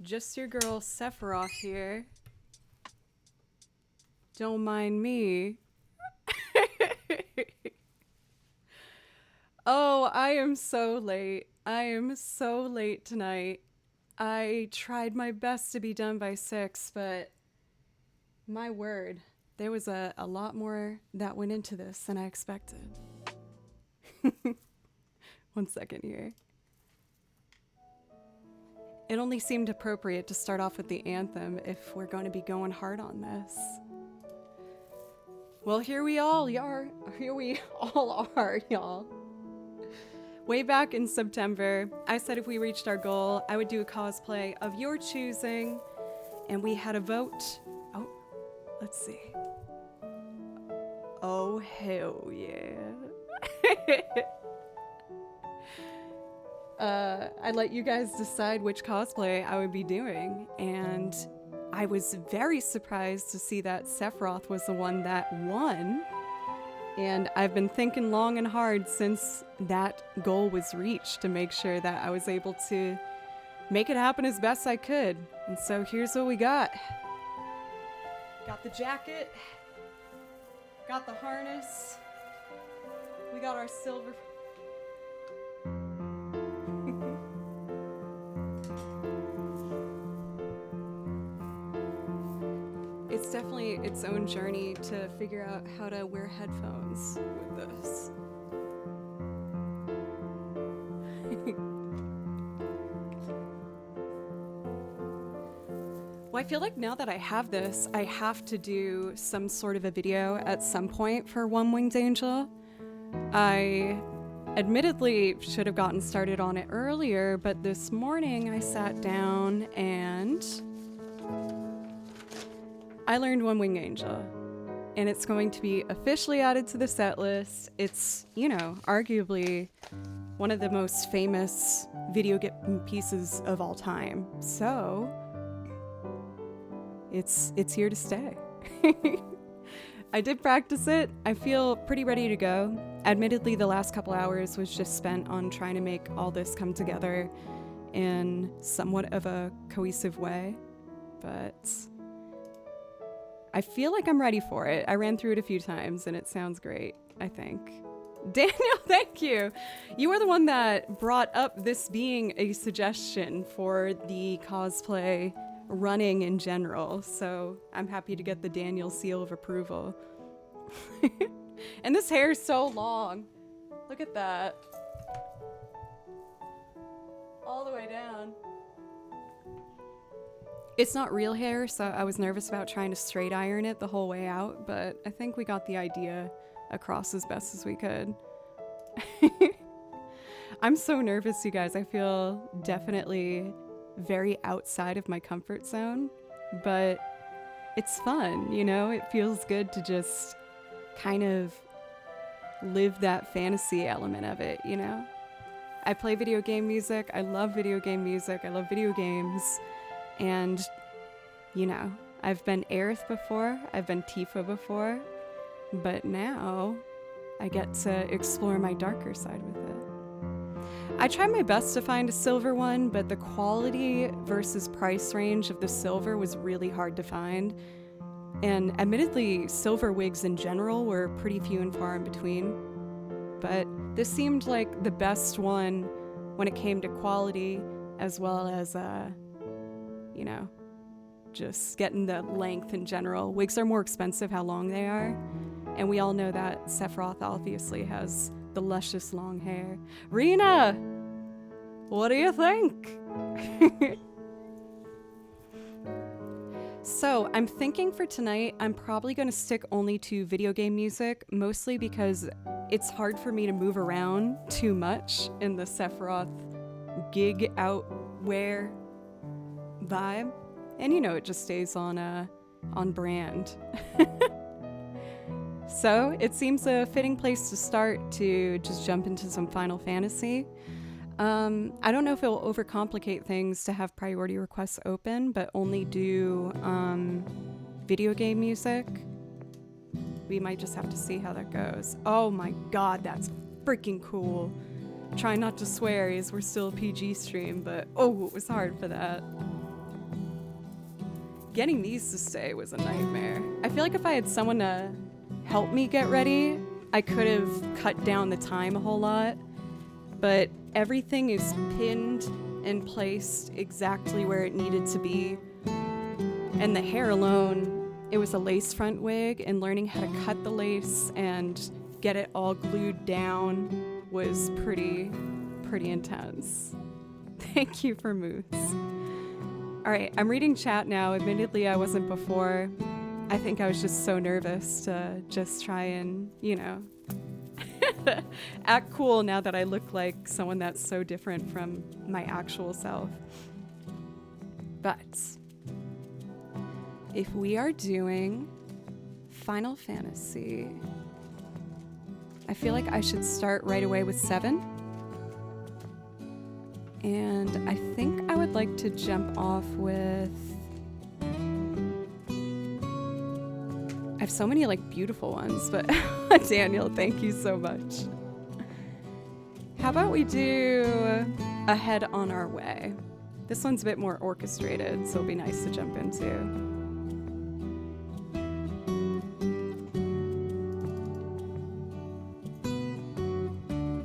Just your girl Sephiroth here. Don't mind me. Oh, I am so late. I am so late tonight. I tried my best to be done by 6, but my word, there was a lot more that went into this than I expected. 1 second here. It only seemed appropriate to start off with the anthem if we're going to be going hard on this. Well, here we all are. Here we all are, y'all. Way back in September, I said if we reached our goal, I would do a cosplay of your choosing, and we had a vote. Oh, let's see. Oh, hell yeah. I let you guys decide which cosplay I would be doing, and I was very surprised to see that Sephiroth was the one that won. And I've been thinking long and hard since that goal was reached to make sure that I was able to make it happen as best I could. And so here's what we got. Got the jacket. Got the harness. We got our silver... It's definitely its own journey to figure out how to wear headphones with this. Well, I feel like now that I have this, I have to do some sort of a video at some point for One Winged Angel. I admittedly should have gotten started on it earlier, but this morning I sat down and I learned One Winged Angel, and it's going to be officially added to the set list. It's, you know, arguably one of the most famous video game pieces of all time. So, it's here to stay. I did practice it. I feel pretty ready to go. Admittedly, the last couple hours was just spent on trying to make all this come together in somewhat of a cohesive way, but I feel like I'm ready for it. I ran through it a few times and it sounds great, I think. Daniel, thank you. You are the one that brought up this being a suggestion for the cosplay running in general, so I'm happy to get the Daniel seal of approval. And this hair is so long. Look at that. All the way down. It's not real hair, so I was nervous about trying to straight iron it the whole way out, but I think we got the idea across as best as we could. I'm so nervous, you guys. I feel definitely very outside of my comfort zone, but it's fun, you know? It feels good to just kind of live that fantasy element of it, you know? I play video game music. I love video game music. I love video games. And, you know, I've been Aerith before, I've been Tifa before, but now I get to explore my darker side with it. I tried my best to find a silver one, but the quality versus price range of the silver was really hard to find. And admittedly, silver wigs in general were pretty few and far in between. But this seemed like the best one when it came to quality, as well as, you know, just getting the length in general. Wigs are more expensive how long they are, and we all know that Sephiroth obviously has the luscious long hair. Rena, what do you think? So I'm thinking for tonight, I'm probably going to stick only to video game music, mostly because it's hard for me to move around too much in the Sephiroth gig out wear vibe, and you know, it just stays on brand. So it seems a fitting place to start to just jump into some Final Fantasy. I don't know if it will overcomplicate things to have priority requests open, but only do video game music. We might just have to see how that goes. Oh my god, that's freaking cool. Try not to swear as we're still a PG stream, but oh, it was hard for that. getting these to stay was a nightmare. I feel like if I had someone to help me get ready, I could have cut down the time a whole lot. But everything is pinned and placed exactly where it needed to be. And the hair alone, it was a lace front wig, and learning how to cut the lace and get it all glued down was pretty intense. Thank you for moods. All right, I'm reading chat now. Admittedly, I wasn't before. I think I was just so nervous to just try and, act cool now that I look like someone that's so different from my actual self. But if we are doing Final Fantasy, I feel like I should start right away with 7. And I think I would like to jump off with... I have so many beautiful ones, but Daniel, thank you so much. How about we do Ahead on Our Way? This one's a bit more orchestrated, so it'll be nice to jump into.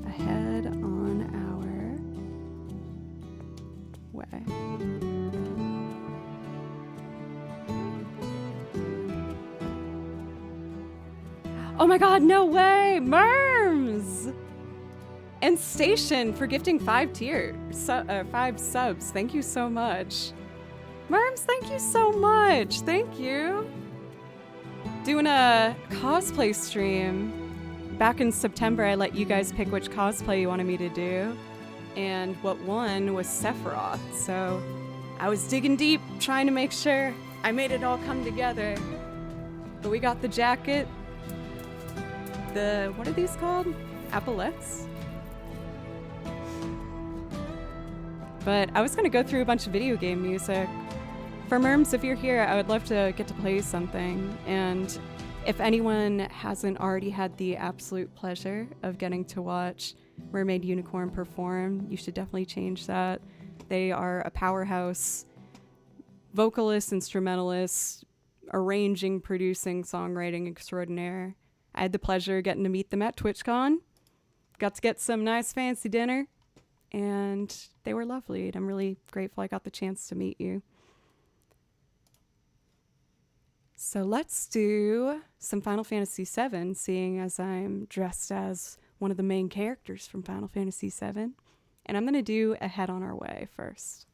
Ahead on Our Way. Oh my god, no way! Merms! And Station for gifting 5 subs. Thank you so much. Merms, thank you so much. Thank you. Doing a cosplay stream. Back in September, I let you guys pick which cosplay you wanted me to do. And what won was Sephiroth. So I was digging deep, trying to make sure I made it all come together. But we got the jacket. What are these called? Epaulettes? But I was going to go through a bunch of video game music. For Merms, if you're here, I would love to get to play something. And if anyone hasn't already had the absolute pleasure of getting to watch Mermaid Unicorn perform, you should definitely change that. They are a powerhouse vocalist, instrumentalist, arranging, producing, songwriting extraordinaire. I had the pleasure of getting to meet them at TwitchCon. Got to get some nice fancy dinner. And they were lovely, and I'm really grateful I got the chance to meet you. So let's do some Final Fantasy VII, seeing as I'm dressed as one of the main characters from Final Fantasy VII. And I'm going to do Ahead on Our Way first.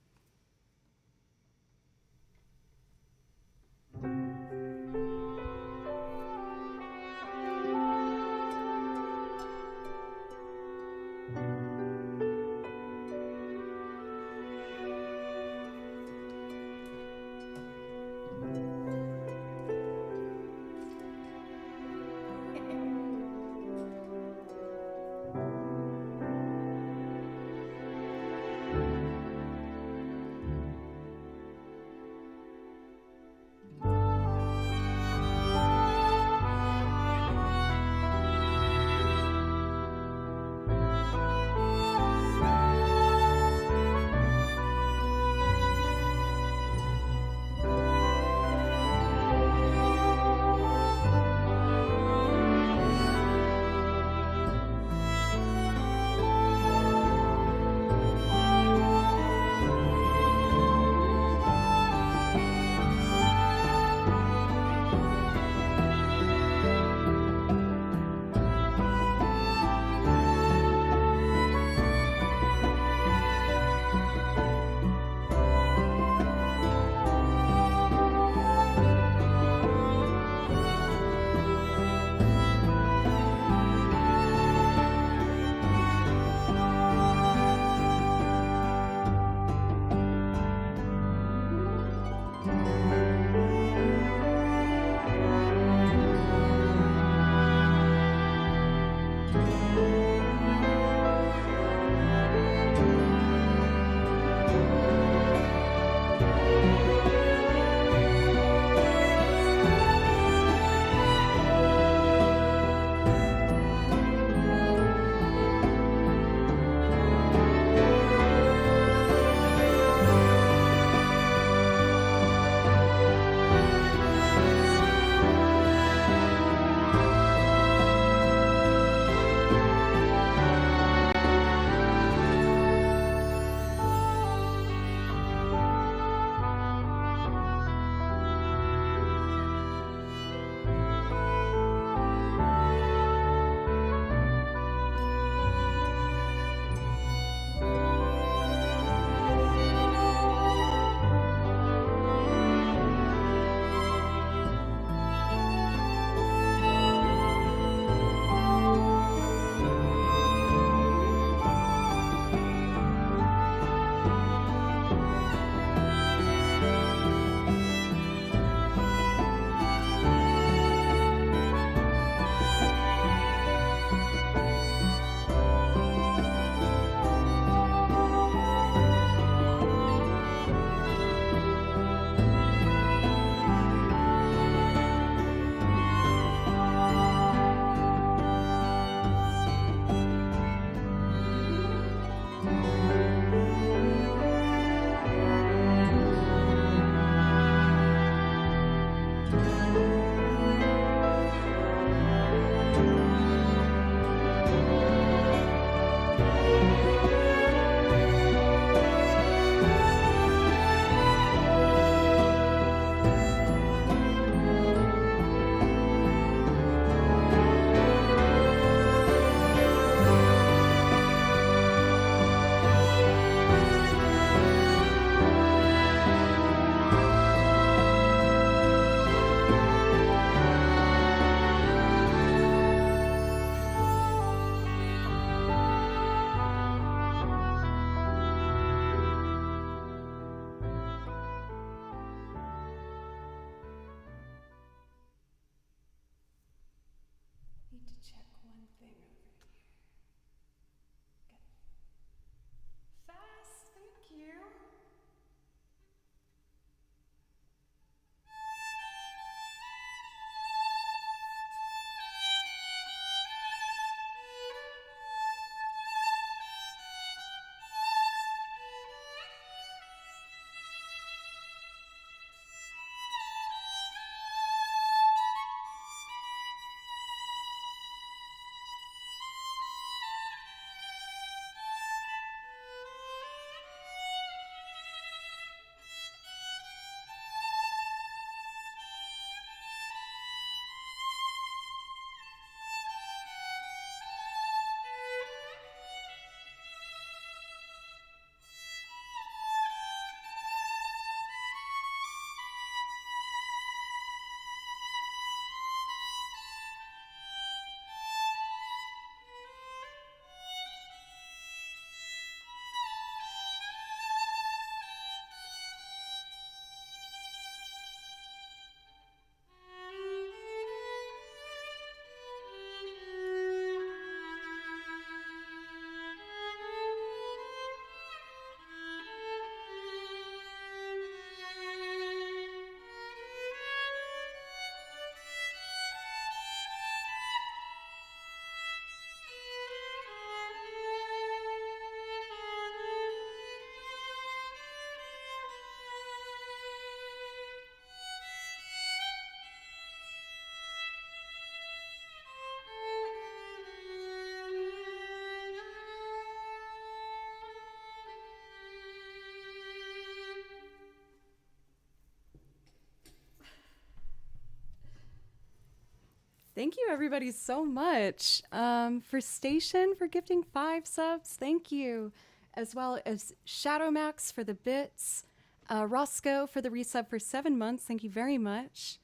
Thank you, everybody, so much. For Station for gifting 5 subs, thank you. As well as Shadowmax for the bits. Roscoe for the resub for 7 months, thank you very much.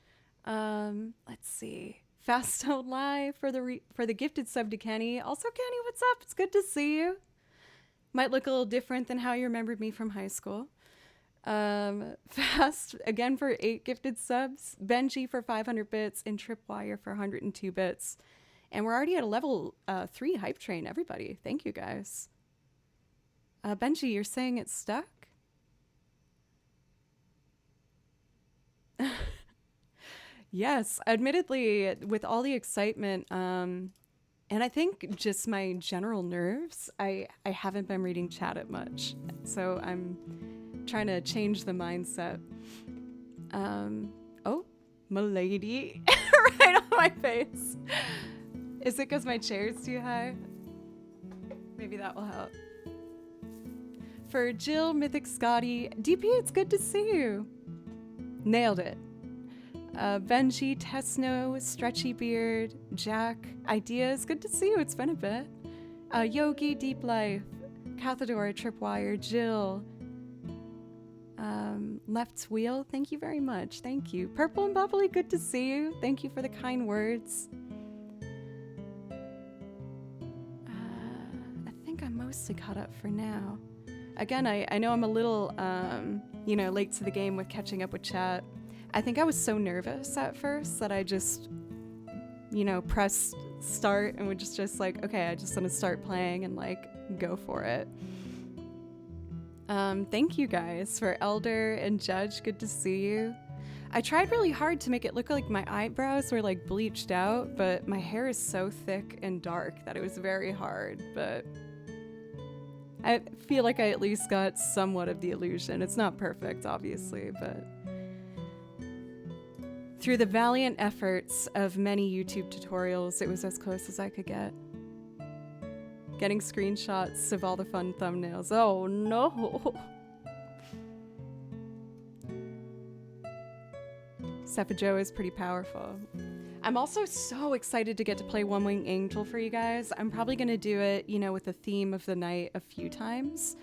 Let's see. Fasto Live for the gifted sub to Kenny. Also, Kenny, what's up? It's good to see you. Might look a little different than how you remembered me from high school. Fast again for 8 gifted subs, Benji for 500 bits, and Tripwire for 102 bits. And we're already at a level 3 hype train, everybody. Thank you guys. Benji, you're saying it's stuck? Yes, admittedly, with all the excitement, and I think just my general nerves, I haven't been reading chat it much. So I'm trying to change the mindset. Oh, milady, right on my face. Is it because my chair's too high? Maybe that will help. For Jill, Mythic Scotty, DP, it's good to see you. Nailed it. Benji, Tesno, Stretchy Beard, Jack, Ideas, good to see you. It's been a bit. Yogi, Deep Life, Cathadora, Tripwire, Jill, Left Wheel, thank you very much. Thank you. Purple and Bubbly, good to see you. Thank you for the kind words. I think I'm mostly caught up for now. Again, I know I'm a little, late to the game with catching up with chat. I think I was so nervous at first that I just, pressed start and was just like, okay, I just want to start playing and go for it. Thank you guys for Elder and Judge. Good to see you. I tried really hard to make it look like my eyebrows were bleached out, but my hair is so thick and dark that it was very hard, but I feel like I at least got somewhat of the illusion. It's not perfect, obviously, but through the valiant efforts of many YouTube tutorials, it was as close as I could get. Getting screenshots of all the fun thumbnails. Oh no! Sephiroth is pretty powerful. I'm also so excited to get to play One Wing Angel for you guys. I'm probably going to do it, with the theme of the night a few times.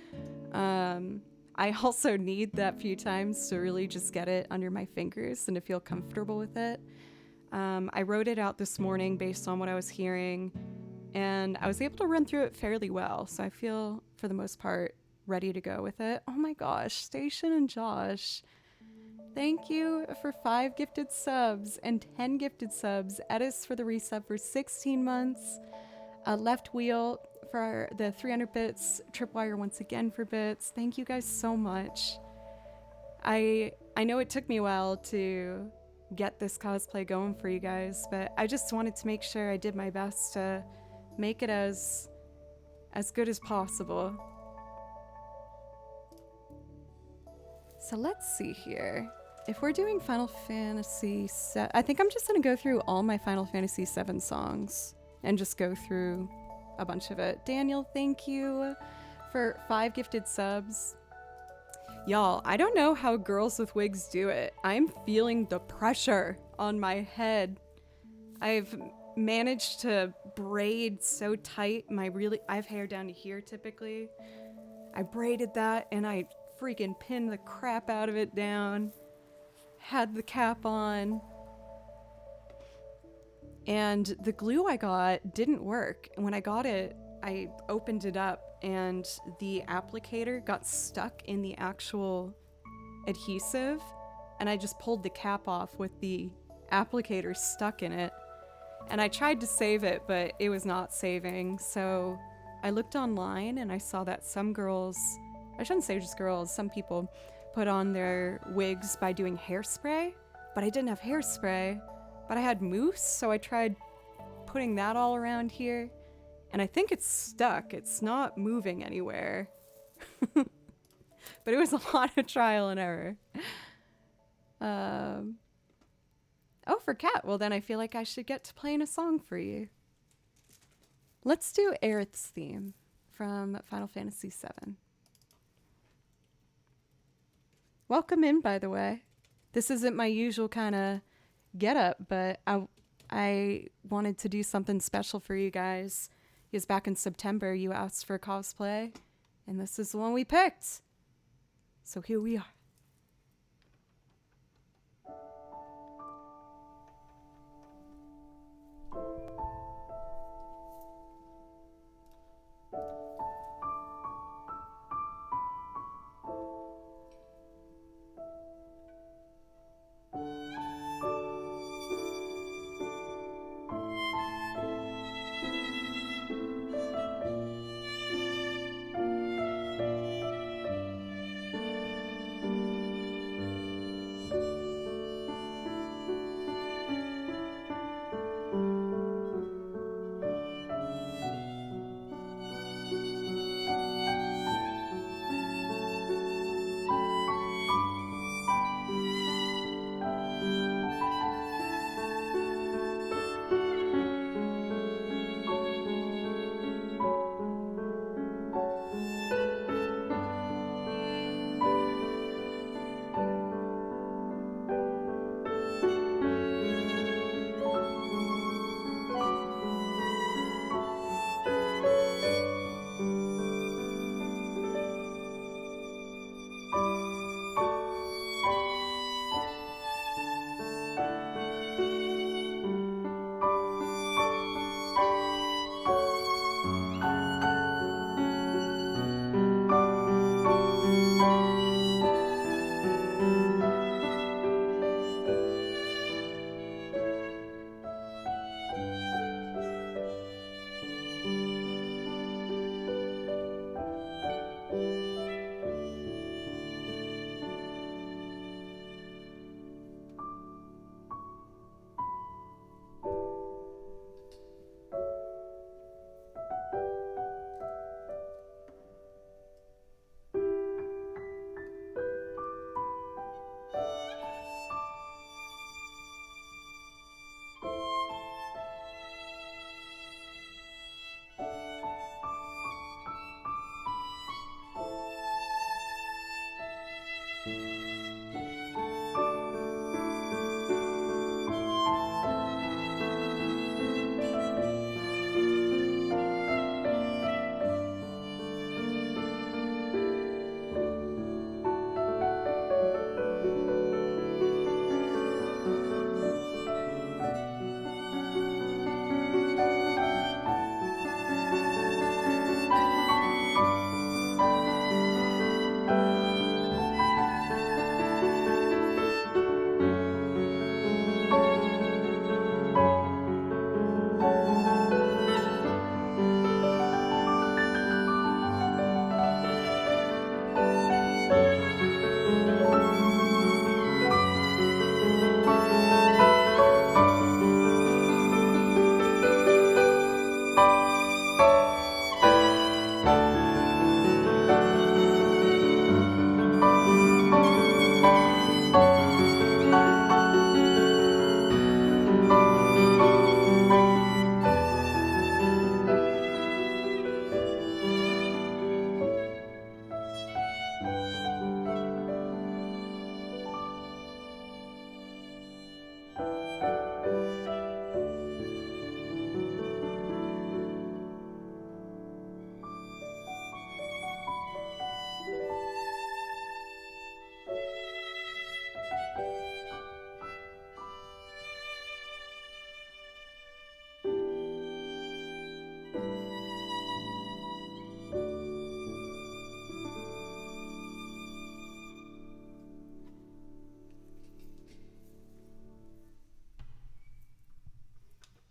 I also need that few times to really just get it under my fingers and to feel comfortable with it. I wrote it out this morning based on what I was hearing, and I was able to run through it fairly well, so I feel, for the most part, ready to go with it. Oh my gosh, Station and Josh, thank you for 5 gifted subs and 10 gifted subs. Edis for the resub for 16 months. Left Wheel for the 300 bits. Tripwire once again for bits. Thank you guys so much. I know it took me a while to get this cosplay going for you guys, but I just wanted to make sure I did my best to make it as good as possible. So let's see here. If we're doing Final Fantasy VII, I think I'm just going to go through all my Final Fantasy VII songs and just go through a bunch of it. Daniel, thank you for 5 gifted subs. Y'all, I don't know how girls with wigs do it. I'm feeling the pressure on my head. I've managed to braid so tight I have hair down to here typically. I braided that and I freaking pinned the crap out of it down. Had the cap on. And the glue I got didn't work. And when I got it, I opened it up and the applicator got stuck in the actual adhesive. And I just pulled the cap off with the applicator stuck in it. And I tried to save it, but it was not saving. So I looked online and I saw that some girls, I shouldn't say just girls, some people put on their wigs by doing hairspray. But I didn't have hairspray. But I had mousse, so I tried putting that all around here. And I think it's stuck. It's not moving anywhere. But it was a lot of trial and error. Oh, for Kat. Well, then I feel like I should get to playing a song for you. Let's do Aerith's theme from Final Fantasy VII. Welcome in, by the way. This isn't my usual kind of get up, but I I wanted to do something special for you guys. Because back in September, you asked for cosplay, and this is the one we picked. So here we are.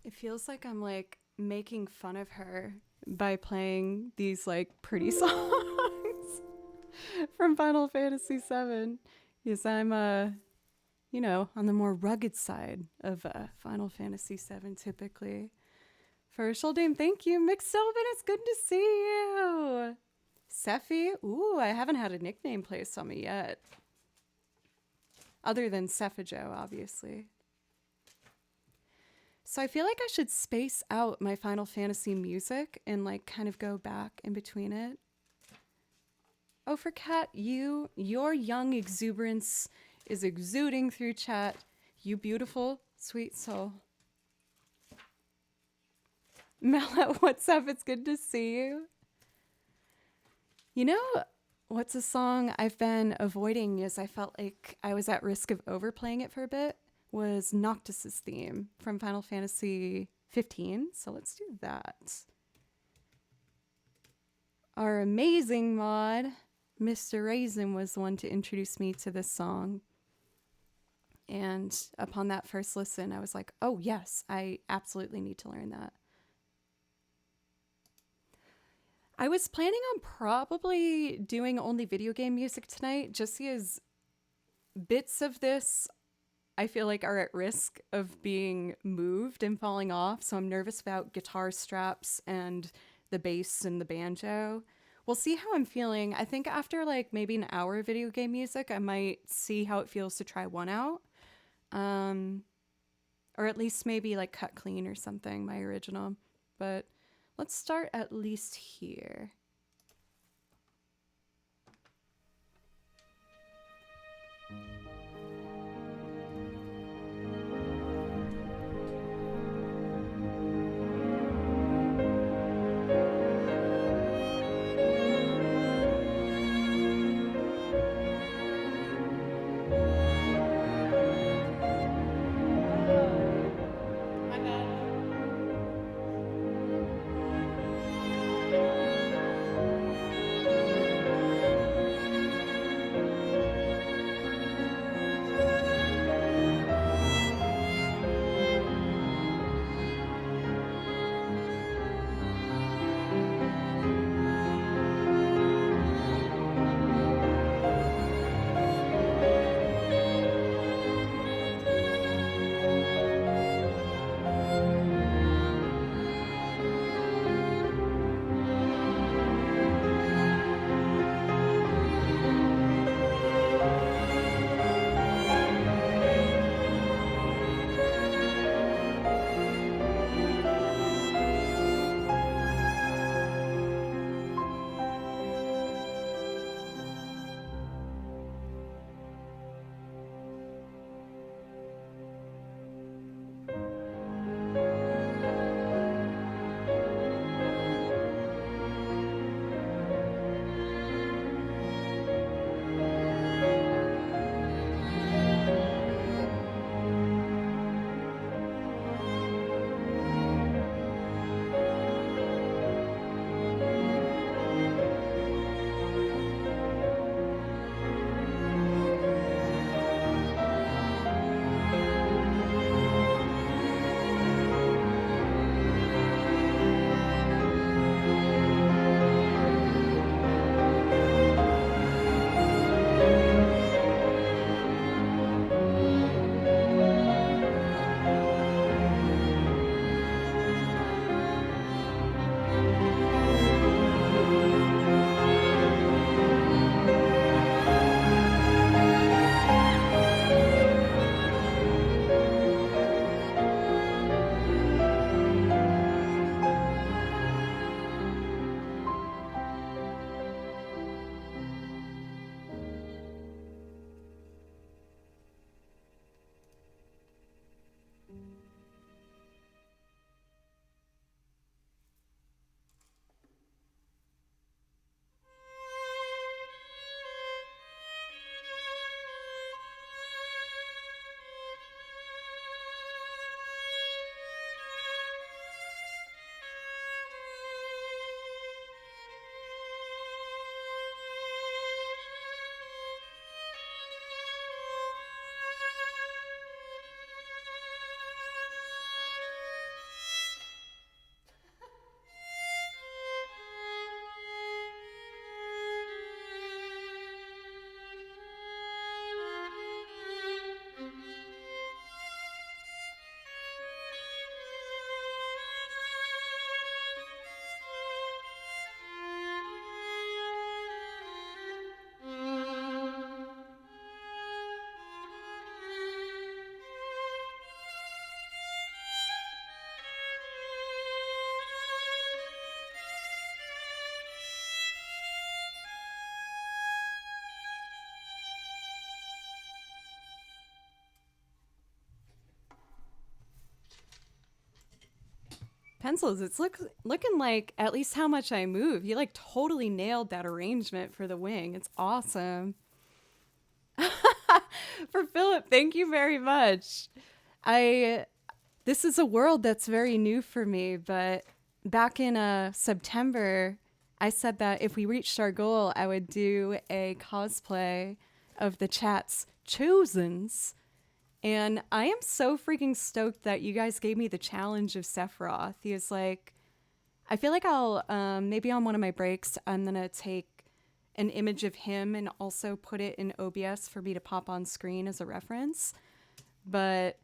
It feels like I'm like making fun of her by playing these like pretty songs from Final Fantasy VII. Yes, I'm you know, on the more rugged side of Final Fantasy VII typically. For Shuldame, thank you. Mick Sylvan, it's good to see you. Sephi, ooh, I haven't had a nickname placed on me yet. Other than Sephijo, obviously. So I feel like I should space out my Final Fantasy music and like kind of go back in between it. Oh, for Kat, your young exuberance is exuding through chat. You beautiful, sweet soul. Mela, what's up? It's good to see you. You know, what's a song I've been avoiding as I felt like I was at risk of overplaying it for a bit was Noctis's theme from Final Fantasy 15. So let's do that. Our amazing mod, Mr. Raisin, was the one to introduce me to this song. And upon that first listen, I was like, oh yes, I absolutely need to learn that. I was planning on probably doing only video game music tonight, just because bits of this I feel like are at risk of being moved and falling off. So I'm nervous about guitar straps and the bass and the banjo. We'll see how I'm feeling. I think after like maybe an hour of video game music, I might see how it feels to try one out. Or at least maybe like cut clean or something, my original. But let's start at least here. Pencils, it's looking like at least how much I move. You like totally nailed that arrangement for the wing. It's awesome. For Philip, thank you very much. I This is a world that's very new for me, but back in September, I said that if we reached our goal, I would do a cosplay of the chat's chosens. And I am so freaking stoked that you guys gave me the challenge of Sephiroth. He was like, I feel like I'll, maybe on one of my breaks, I'm going to take an image of him and also put it in OBS for me to pop on screen as a reference. But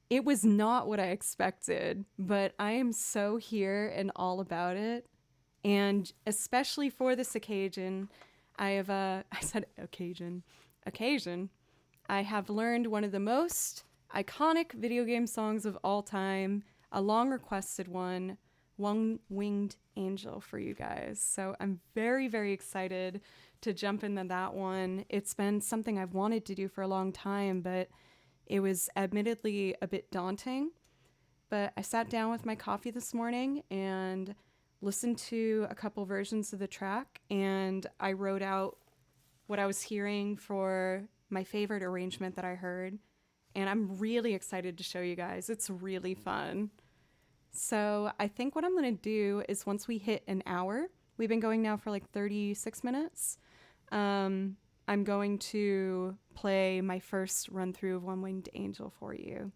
it was not what I expected, but I am so here and all about it. And especially for this occasion, I have, I said occasion. I have learned one of the most iconic video game songs of all time, a long requested one, One Winged Angel, for you guys. So I'm very, very excited to jump into that one. It's been something I've wanted to do for a long time, but it was admittedly a bit daunting. But I sat down with my coffee this morning and listened to a couple versions of the track, and I wrote out what I was hearing for my favorite arrangement that I heard, and I'm really excited to show you guys. It's really fun. So I think what I'm going to do is once we hit an hour, we've been going now for like 36 minutes, I'm going to play my first run through of One Winged Angel for you.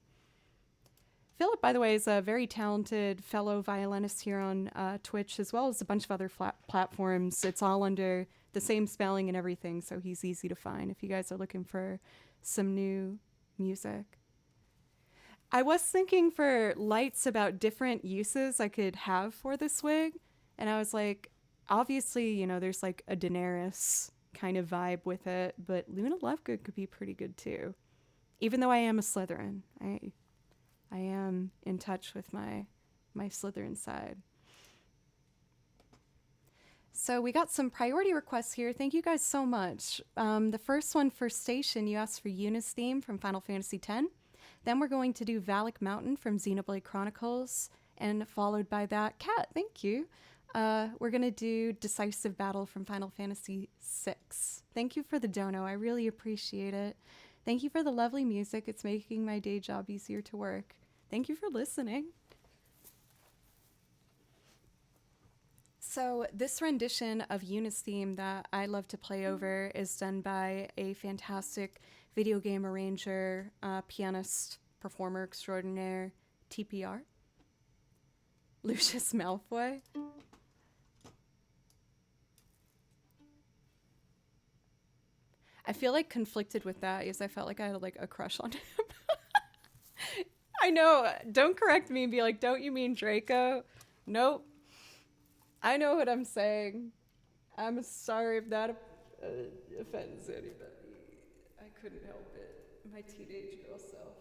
Philip, by the way, is a very talented fellow violinist here on Twitch, as well as a bunch of other platforms. It's all under the same spelling and everything, so he's easy to find if you guys are looking for some new music. I was thinking for lights about different uses I could have for this wig, and I was like, obviously, you know, there's like a Daenerys kind of vibe with it, but Luna Lovegood could be pretty good too. Even though I am a Slytherin, I am in touch with my Slytherin side. So we got some priority requests here. Thank you guys so much. The first one for Station, you asked for Eunice theme from Final Fantasy X. Then we're going to do Valak Mountain from Xenoblade Chronicles, and followed by that, Kat, thank you. We're going to do Decisive Battle from Final Fantasy VI. Thank you for the dono. I really appreciate it. Thank you for the lovely music. It's making my day job easier to work. Thank you for listening. So this rendition of Eunice theme that I love to play over is done by a fantastic video game arranger, pianist, performer extraordinaire, TPR, Lucius Malfoy. I feel like conflicted with that because I felt like I had like a crush on him. I know, don't correct me and be like, don't you mean Draco? Nope. I know what I'm saying. I'm sorry if that offends anybody. I couldn't help it. My teenage girl self.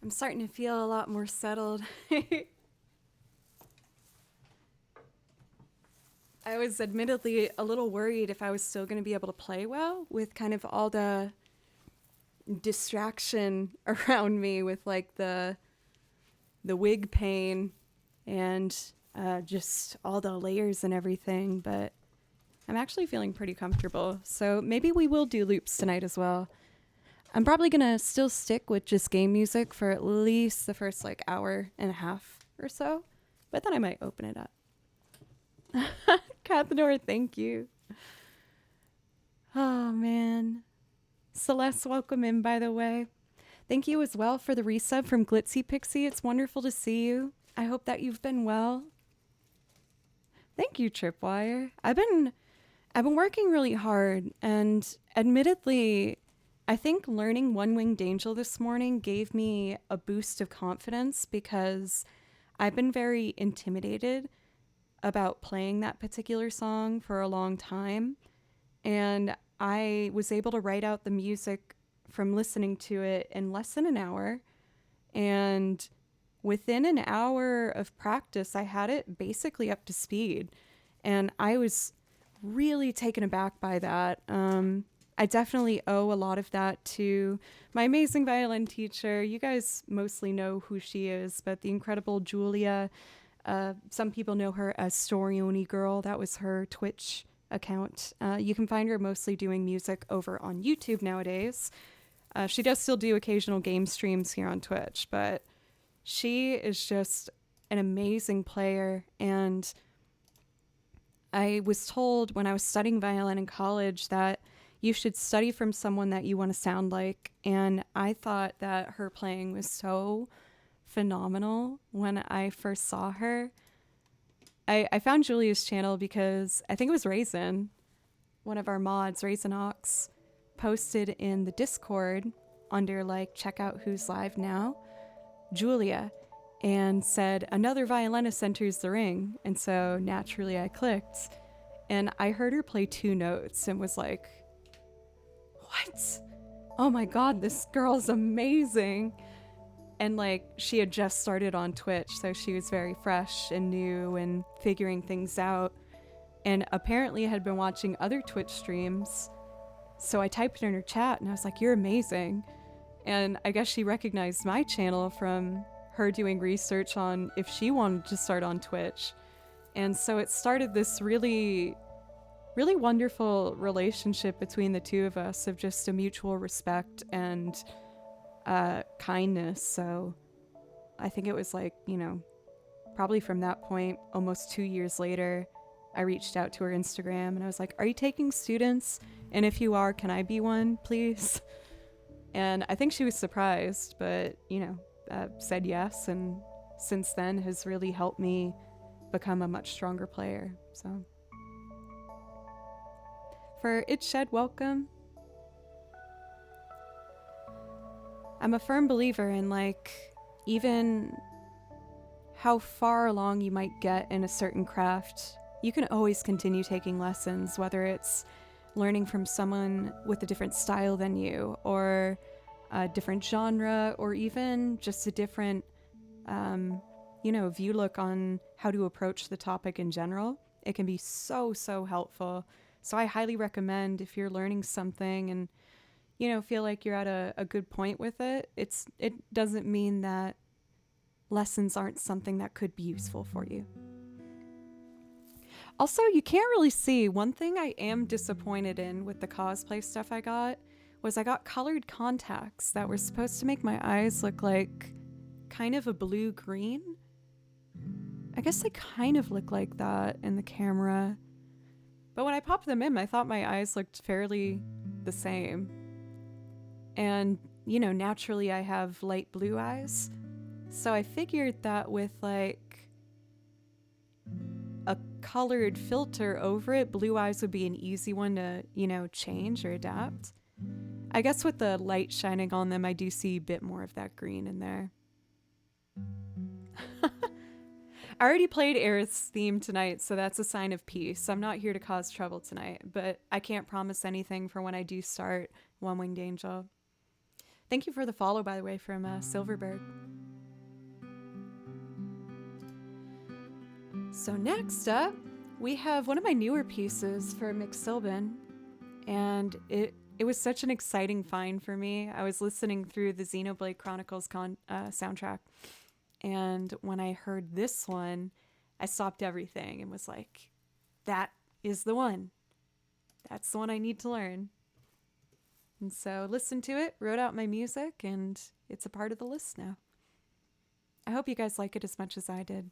I'm starting to feel a lot more settled. I was admittedly a little worried if I was still going to be able to play well with kind of all the distraction around me with like the wig pain and just all the layers and everything, but I'm actually feeling pretty comfortable. So maybe we will do loops tonight as well. I'm probably going to still stick with just game music for at least the first like hour and a half or so, but then I might open it up. Cathodor, thank you. Oh, man. Celeste, welcome in, by the way. Thank you as well for the resub from Glitzy Pixie. It's wonderful to see you. I hope that you've been well. Thank you, Tripwire. I've been working really hard, and admittedly, I think learning One Winged Angel this morning gave me a boost of confidence because I've been very intimidated about playing that particular song for a long time. And I was able to write out the music from listening to it in less than an hour. And within an hour of practice, I had it basically up to speed. And I was really taken aback by that. I definitely owe a lot of that to my amazing violin teacher. You guys mostly know who she is, but the incredible Julia. Some people know her as Storioni Girl. That was her Twitch account. You can find her mostly doing music over on YouTube nowadays. She does still do occasional game streams here on Twitch, but she is just an amazing player. And I was told when I was studying violin in college that you should study from someone that you want to sound like. And I thought that her playing was so phenomenal when I first saw her. I found Julia's channel because I think it was Raisin, one of our mods, Raisin Ox, posted in the Discord under like check out who's live now, Julia, and said another violinist enters the ring. And so naturally I clicked and I heard her play 2 notes and was like, what? Oh my God, this girl's amazing. And like she had just started on Twitch, so she was very fresh and new and figuring things out, and apparently had been watching other Twitch streams. So I typed in her chat and I was like, you're amazing. And I guess she recognized my channel from her doing research on if she wanted to start on Twitch. And so it started this really, really wonderful relationship between the two of us of just a mutual respect and kindness. So I think it was like, you know, probably from that point, almost 2 years later, I reached out to her Instagram and I was like, are you taking students? And if you are, can I be one, please? And I think she was surprised, but, you know, said yes. And since then has really helped me become a much stronger player. So for It Shed, welcome. I'm a firm believer in like even how far along you might get in a certain craft, you can always continue taking lessons, whether it's learning from someone with a different style than you or a different genre or even just a different, you know, view look on how to approach the topic in general. It can be so, so helpful. So I highly recommend if you're learning something and you know, feel like you're at a good point with it, it doesn't mean that lessons aren't something that could be useful for you. Also, you can't really see. One thing I am disappointed in with the cosplay stuff I got was I got colored contacts that were supposed to make my eyes look like kind of a blue-green. I guess they kind of look like that in the camera. But when I popped them in, I thought my eyes looked fairly the same. And, you know, naturally I have light blue eyes. So I figured that with like a colored filter over it, blue eyes would be an easy one to, you know, change or adapt. I guess with the light shining on them, I do see a bit more of that green in there. I already played Aerith's theme tonight, so that's a sign of peace. I'm not here to cause trouble tonight, but I can't promise anything for when I do start One Winged Angel. Thank you for the follow, by the way, from Silverbird. So next up, we have one of my newer pieces for McSilbin, and it was such an exciting find for me. I was listening through the Xenoblade Chronicles soundtrack, and when I heard this one, I stopped everything and was like, that is the one. That's the one I need to learn. And so listened to it, wrote out my music, and it's a part of the list now. I hope you guys like it as much as I did.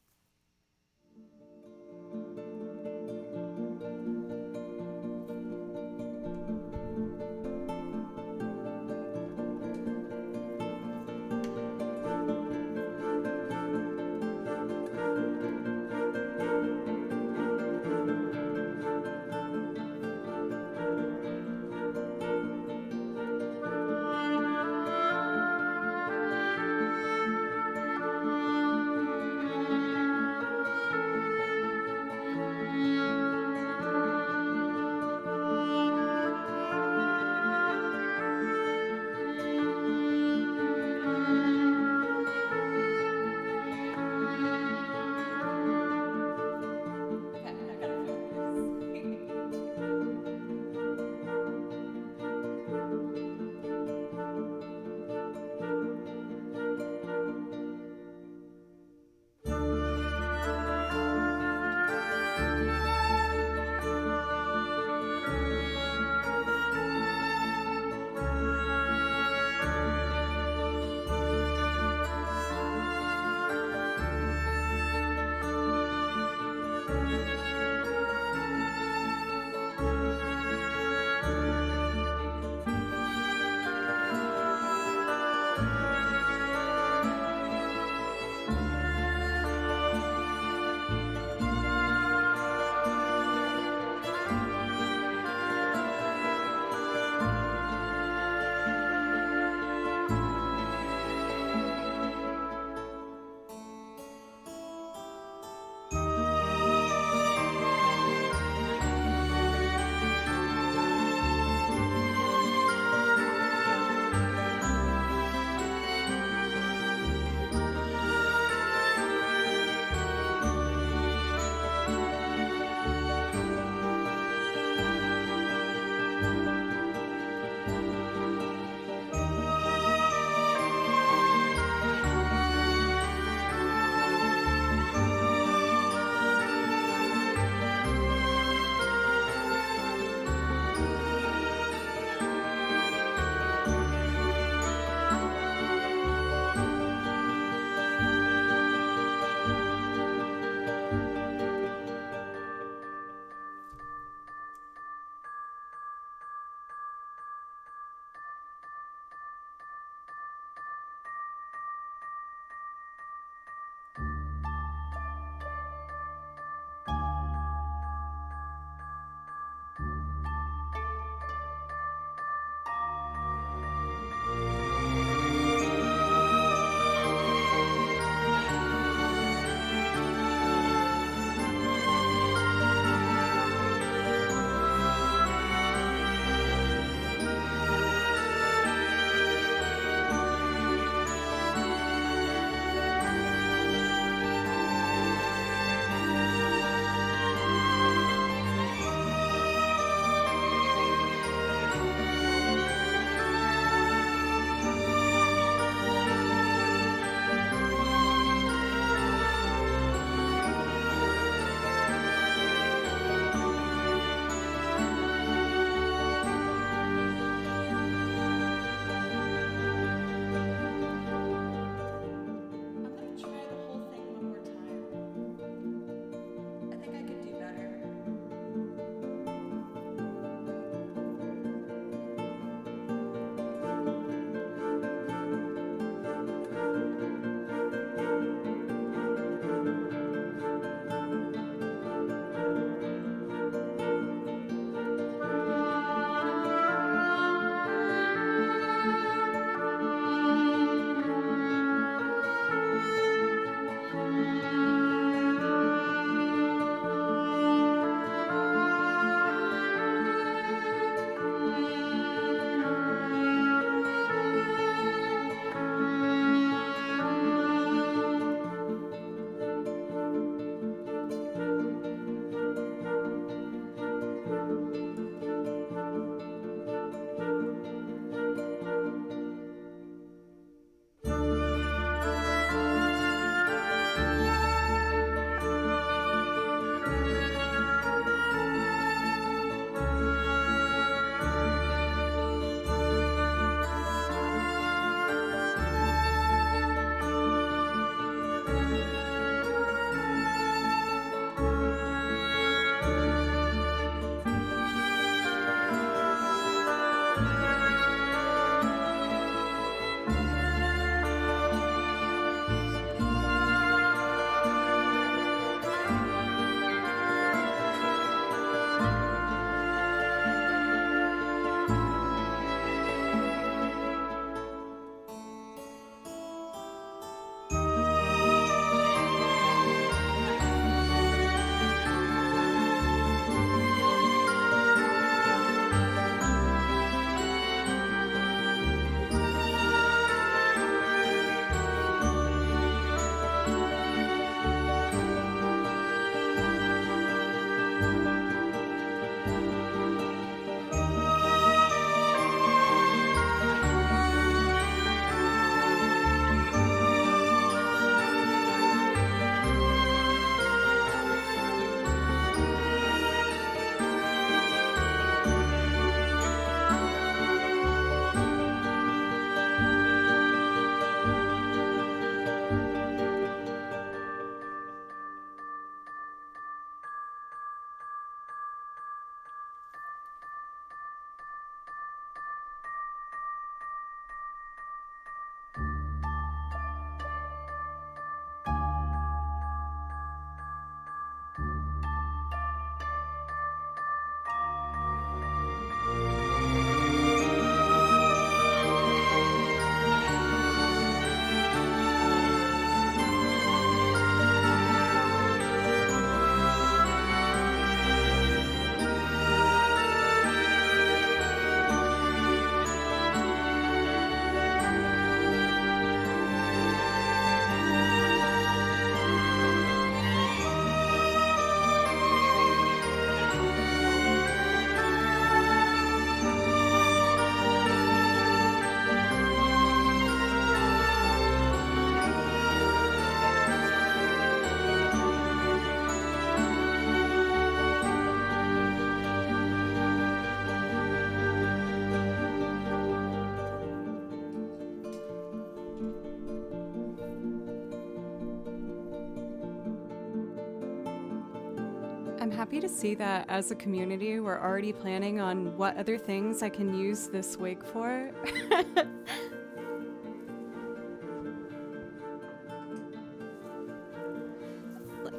I'm happy to see that as a community, we're already planning on what other things I can use this wig for.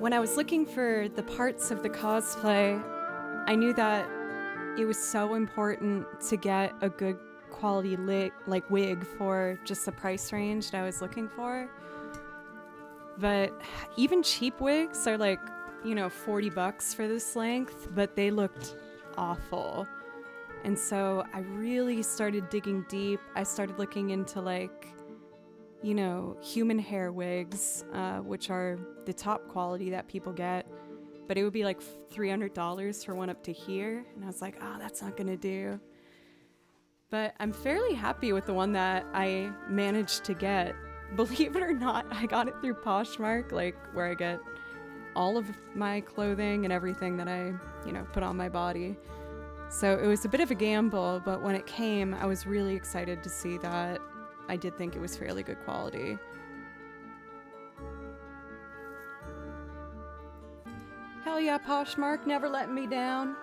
When I was looking for the parts of the cosplay, I knew that it was so important to get a good quality wig for just the price range that I was looking for. But even cheap wigs are like, you know, $40 for this length, but they looked awful. And so I really started digging deep. I started looking into like, you know, human hair wigs, which are the top quality that people get. But it would be like $300 for one up to here. And I was like, oh, that's not gonna do. But I'm fairly happy with the one that I managed to get. Believe it or not, I got it through Poshmark, like where I get all of my clothing and everything that I, you know, put on my body. So it was a bit of a gamble, but when it came, I was really excited to see that I did think it was fairly good quality. Hell yeah, Poshmark, never letting me down.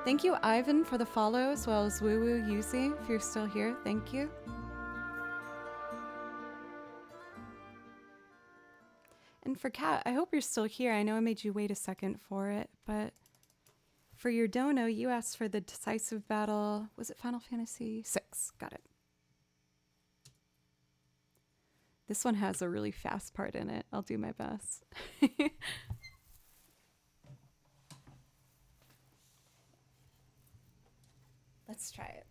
Thank you, Ivan, for the follow, as well as Woo Woo Yuzi, if you're still here. Thank you. And for Kat, I hope you're still here. I know I made you wait a second for it, but for your dono, you asked for the decisive battle. Was it Final Fantasy VI? Got it. This one has a really fast part in it. I'll do my best. Let's try it.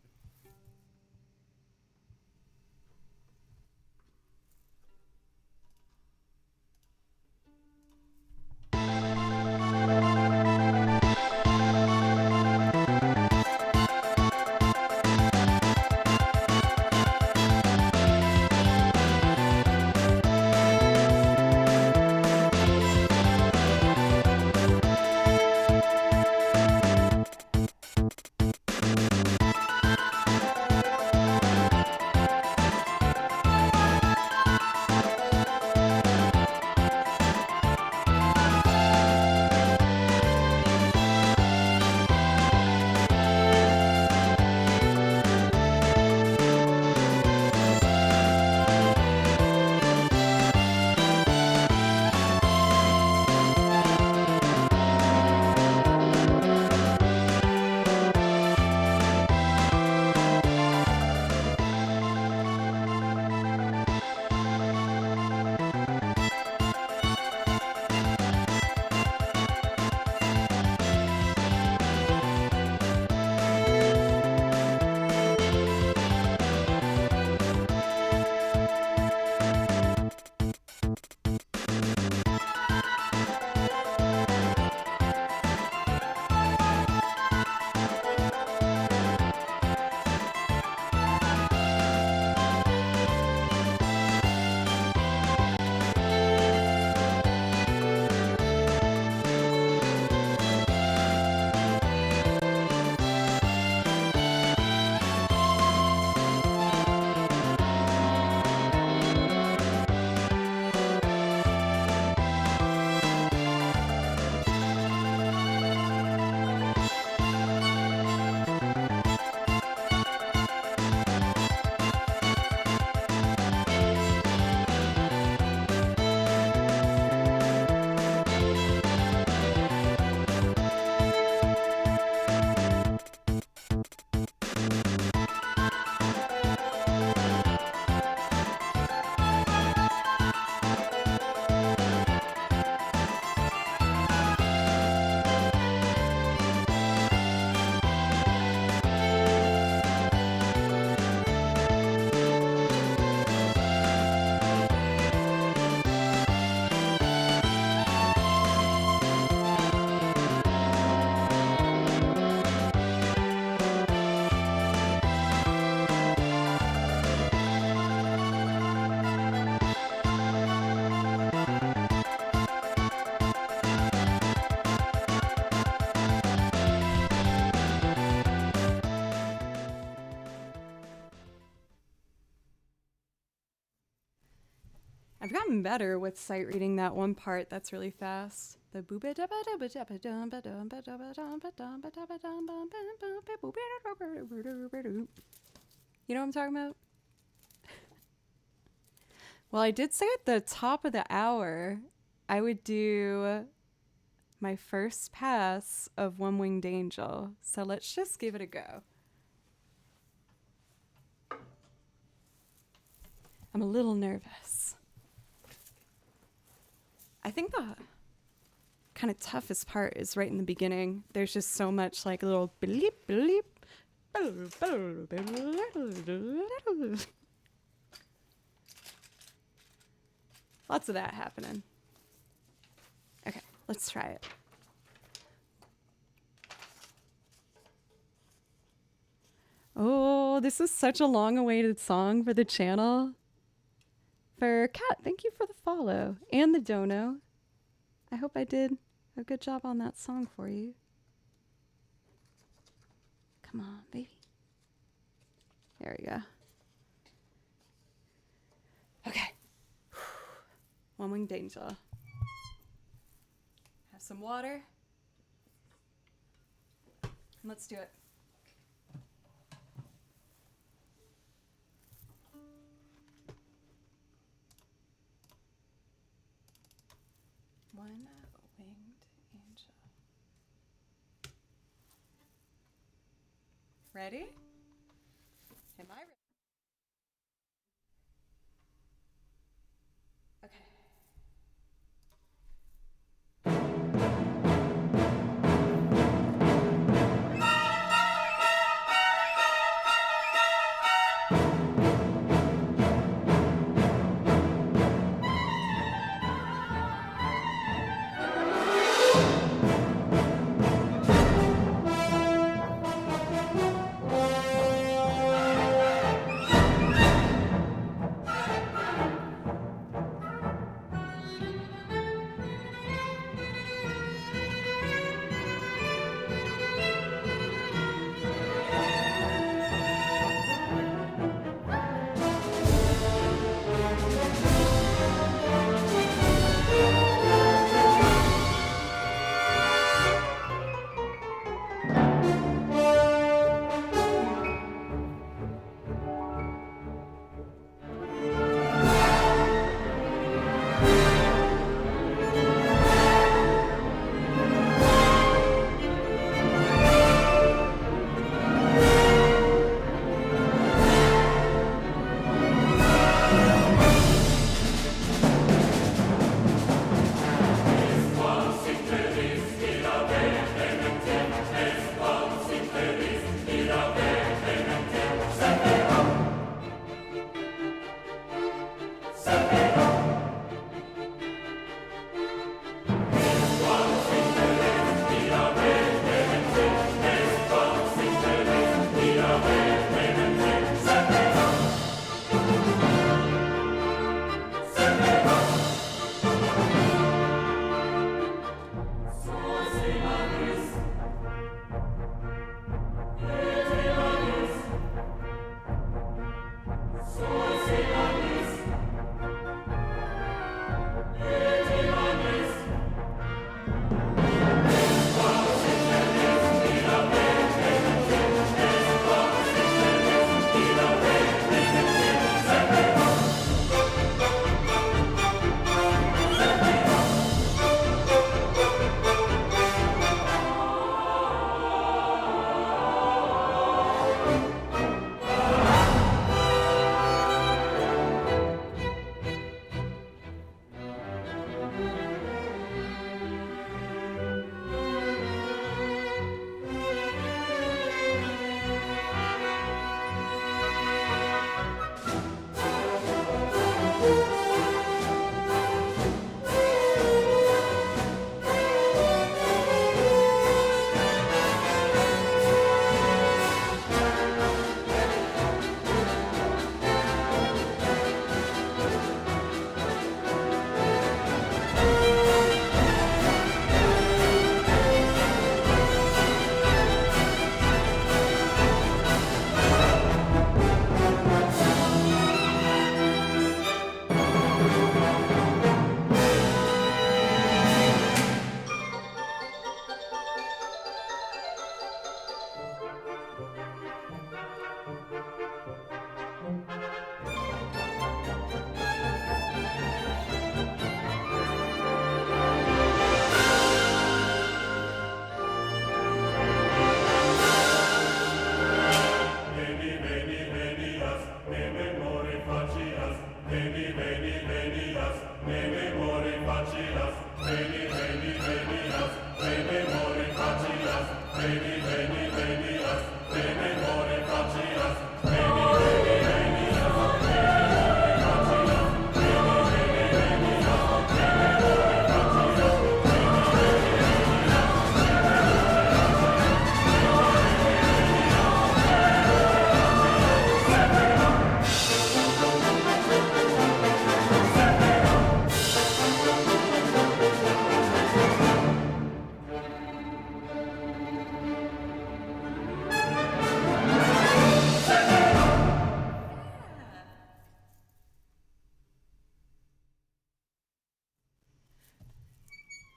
I've gotten better with sight reading that one part that's really fast. The booba dabba dabba dabba dum ba dum ba dabba dum ba dum ba dabba dum bum bum bum ba boo ba doo. You know what I'm talking about? Well, I did say at the top of the hour I would do my first pass of One Winged Angel. So let's just give it a go. I'm a little nervous. I think the kind of toughest part is right in the beginning. There's just so much like little bleep bleep. Lots of that happening. Okay, let's try it. Oh, this is such a long-awaited song for the channel. For Kat, thank you for the follow and the dono. I hope I did a good job on that song for you. Come on, baby. There we go. Okay. One Winged Angel. Have some water. And let's do it. One Winged Angel. Ready? Am I ready? Okay.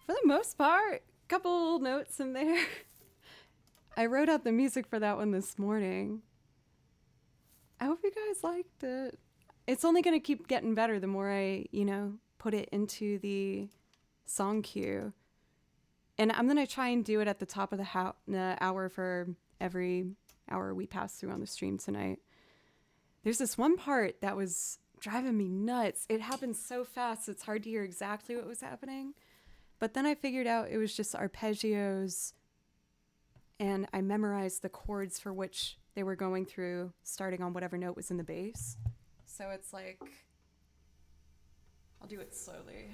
for the most part, couple notes in there. I wrote out the music for that one this morning. I hope you guys liked it. It's only going to keep getting better the more I, put it into the song queue. And I'm going to try and do it at the top of the hour for every hour we pass through on the stream tonight. There's this one part that was driving me nuts. It happened so fast, it's hard to hear exactly what was happening. But then I figured out it was just arpeggios, and I memorized the chords for which they were going through, starting on whatever note was in the bass. So it's like, I'll do it slowly.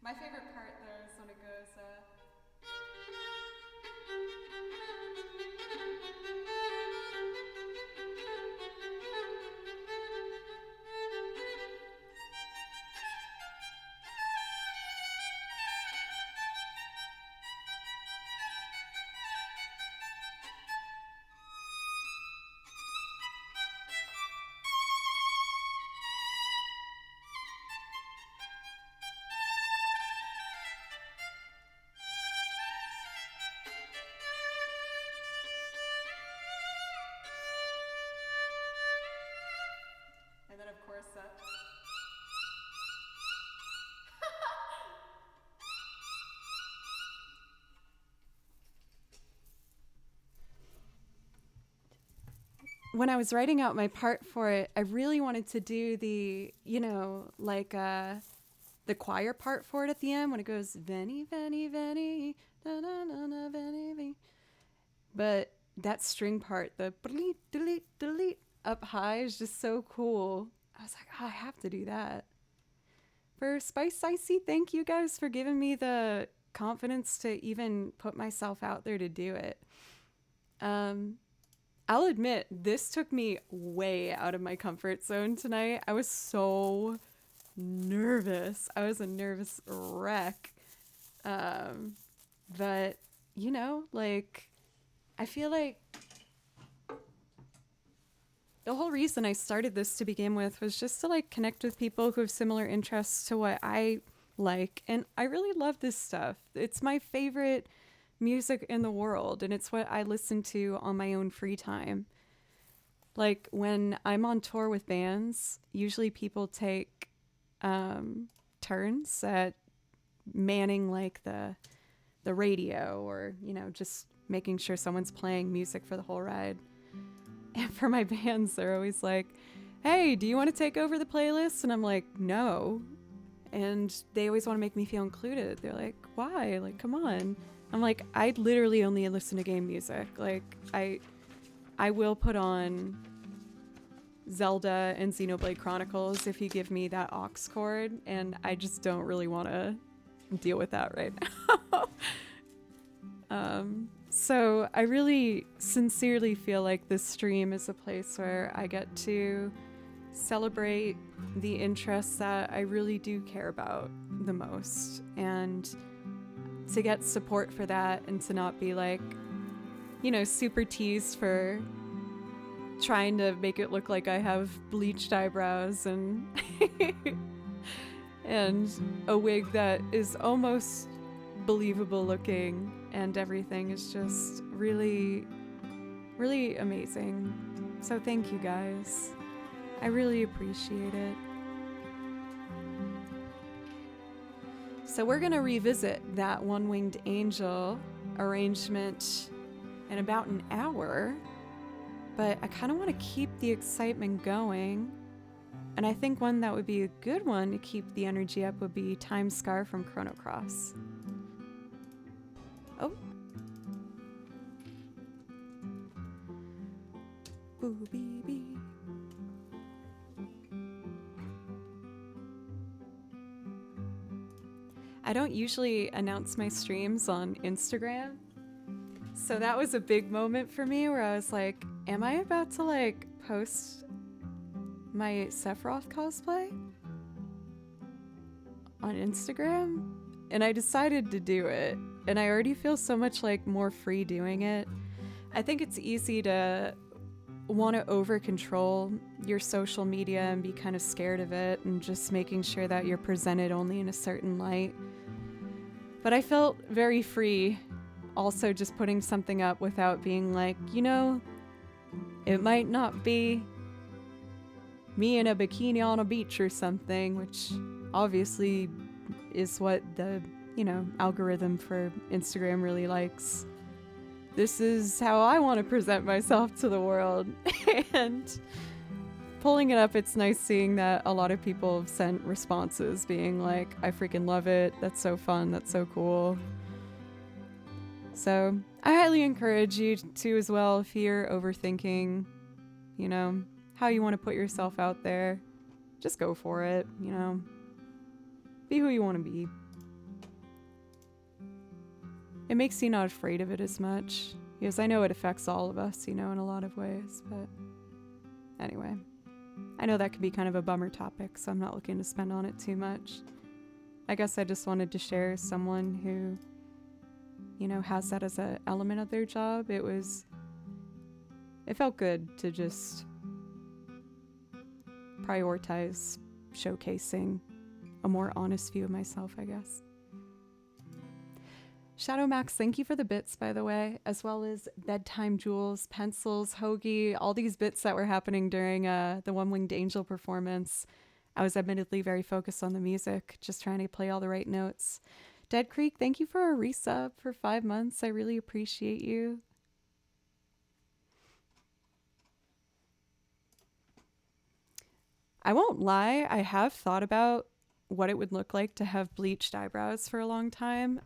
My favorite part though is when it goes, and then of course when I was writing out my part for it, I really wanted to do the, the choir part for it at the end when it goes Veni, Veni, Veni, na na na na Veni, Veni. But that string part, the delete, delete, delete up high is just so cool. I was like, oh, I have to do that. For Spice Icy, thank you guys for giving me the confidence to even put myself out there to do it. I'll admit, this took me way out of my comfort zone tonight. I was so nervous. I was a nervous wreck. But, I feel like the whole reason I started this to begin with was just to connect with people who have similar interests to what I like. And I really love this stuff. It's my favorite music in the world, and it's what I listen to on my own free time. Like when I'm on tour with bands, usually people take turns at manning the radio, or just making sure someone's playing music for the whole ride. And for my bands, they're always like, hey, do you want to take over the playlist? And I'm like, no. And they always want to make me feel included. They're like, why? Come on. I'm like, I literally only listen to game music. I will put on Zelda and Xenoblade Chronicles if you give me that aux chord, and I just don't really want to deal with that right now. So I really sincerely feel like this stream is a place where I get to celebrate the interests that I really do care about the most, and to get support for that, and to not be super teased for trying to make it look like I have bleached eyebrows and and a wig that is almost believable looking, and everything is just really, really amazing. So thank you guys. I really appreciate it. So we're gonna revisit that One-Winged Angel arrangement in about an hour, but I kind of want to keep the excitement going And I think one that would be a good one to keep the energy up would be Time Scar from Chrono Cross. Oh. Ooh, baby. I don't usually announce my streams on Instagram. So that was a big moment for me where I was like, am I about to like post my Sephiroth cosplay on Instagram? And I decided to do it. And I already feel so much like more free doing it. I think it's easy to want to over control your social media and be kind of scared of it and just making sure that you're presented only in a certain light. But I felt very free also just putting something up without being like, you know, it might not be me in a bikini on a beach or something, which obviously is what the, you know, algorithm for Instagram really likes. This is how I want to present myself to the world. And pulling it up, it's nice seeing that a lot of people have sent responses being like, I freaking love it. That's so fun. That's so cool. So I highly encourage you to as well, if you're overthinking, you know, how you want to put yourself out there, just go for it, you know, be who you want to be. It makes you not afraid of it as much, because I know it affects all of us, you know, in a lot of ways, but anyway, I know that could be kind of a bummer topic, so I'm not looking to spend on it too much. I guess I just wanted to share someone who, you know, has that as an element of their job. It felt good to just prioritize showcasing a more honest view of myself, I guess. Shadow Max, thank you for the bits, by the way, as well as Bedtime Jewels, Pencils, Hoagie, all these bits that were happening during the One Winged Angel performance. I was admittedly very focused on the music, just trying to play all the right notes. Dead Creek, thank you for a resub for 5 months. I really appreciate you. I won't lie, I have thought about what it would look like to have bleached eyebrows for a long time.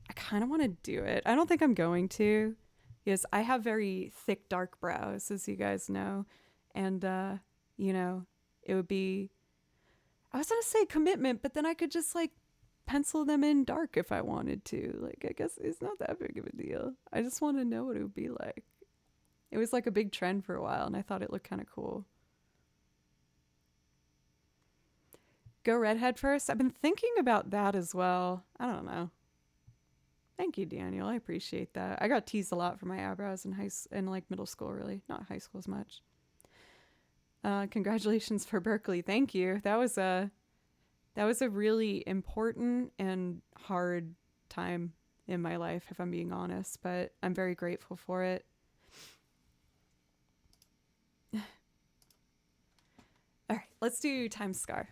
I kind of want to do it. I don't think I'm going to, because I have very thick, dark brows, as you guys know. And, you know, it would be, I was going to say commitment, but then I could just like pencil them in dark if I wanted to. Like, I guess it's not that big of a deal. I just want to know what it would be like. It was like a big trend for a while, and I thought it looked kind of cool. Go redhead first? I've been thinking about that as well. I don't know. Thank you, Daniel. I appreciate that. I got teased a lot for my eyebrows in like middle school, really. Not high school as much. Congratulations for Berkeley. Thank you. That was a really important and hard time in my life, if I'm being honest, but I'm very grateful for it. All right, let's do Time Scar.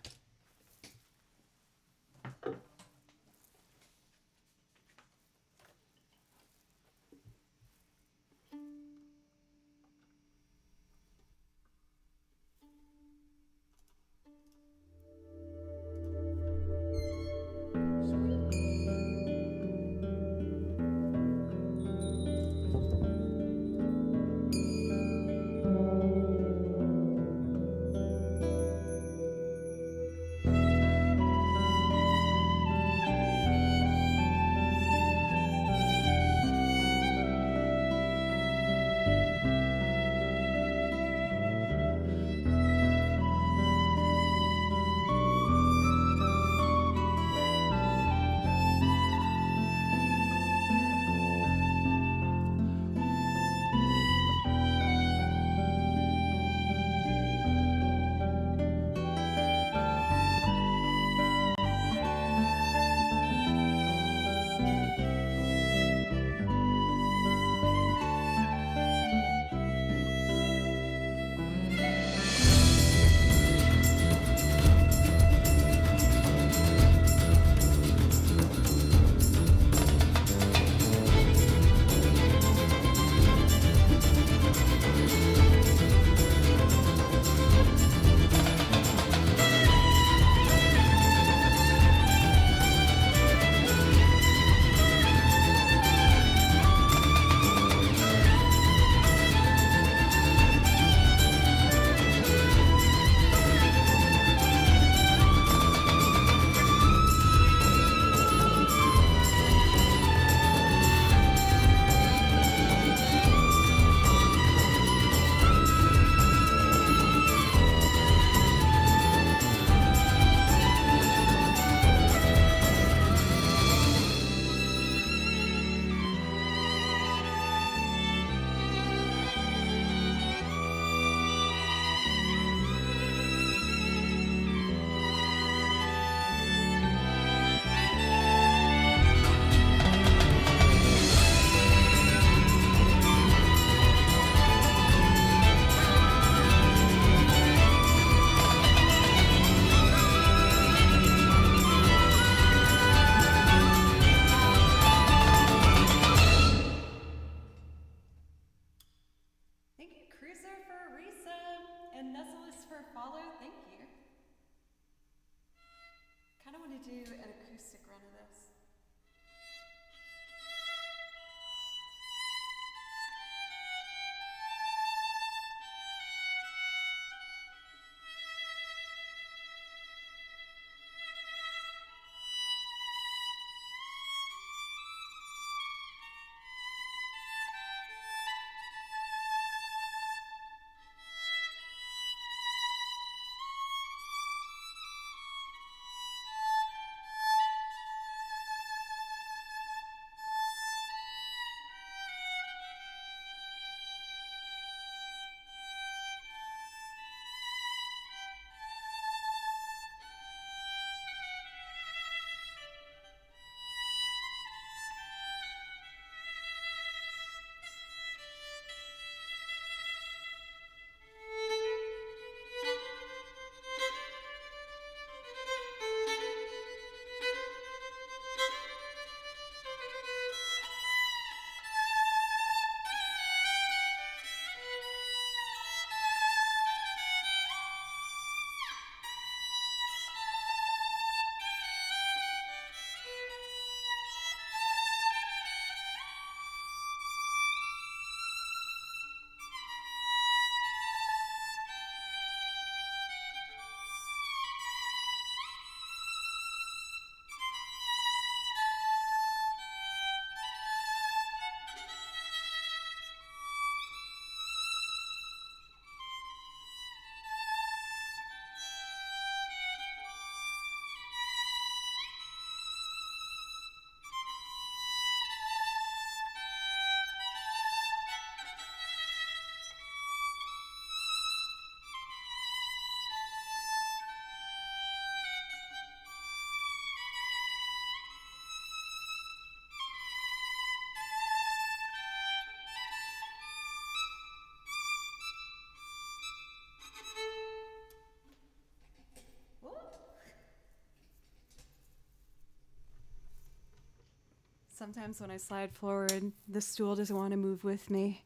Sometimes when I slide forward, the stool doesn't want to move with me.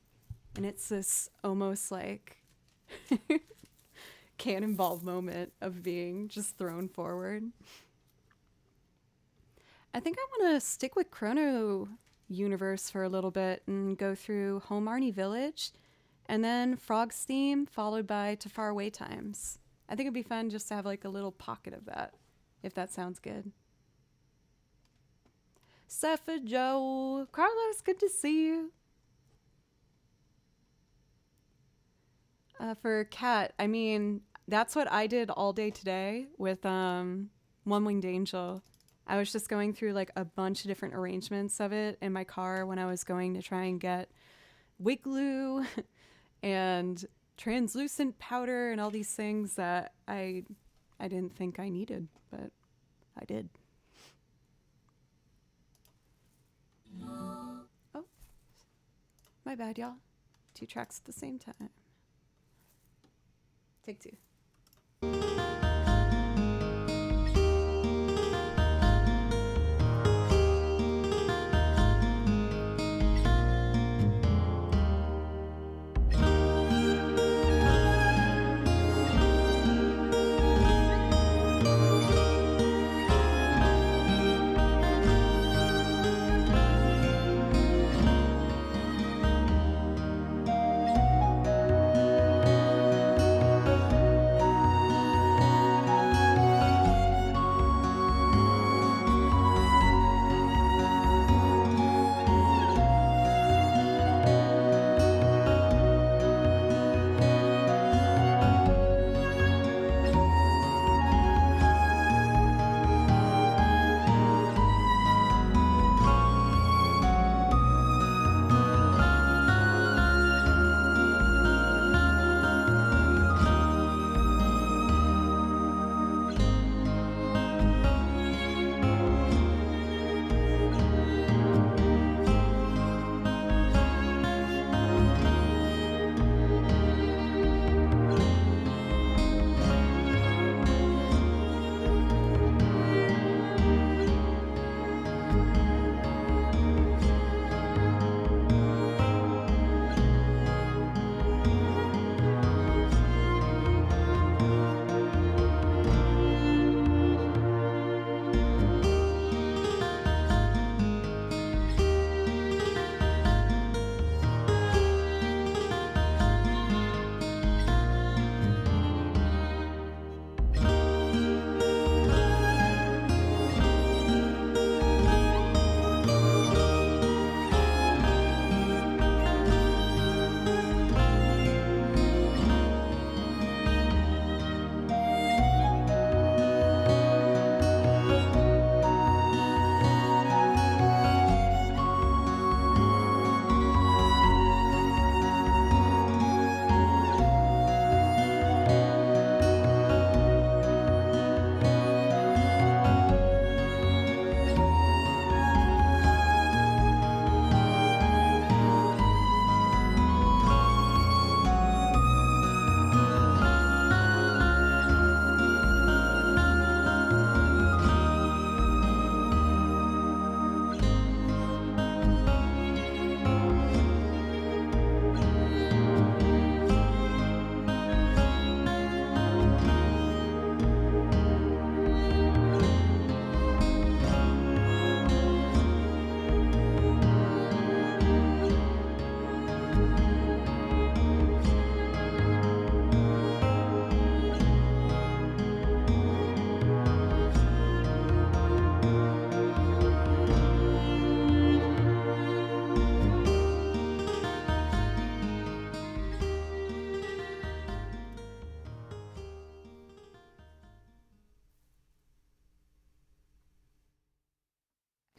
And it's this almost like cannonball moment of being just thrown forward. I think I want to stick with Chrono Universe for a little bit and go through Home Arnie Village and then Frog's Theme followed by To Far Away Times. I think it'd be fun just to have like a little pocket of that, if that sounds good. Sephiroth, Joe, Carlos, good to see you. For Cat, I mean, that's what I did all day today with One Winged Angel. I was just going through like a bunch of different arrangements of it in my car when I was going to try and get Wigloo and translucent powder and all these things that I didn't think I needed, but I did. Oh, my bad, y'all. 2 tracks at the same time. Take 2.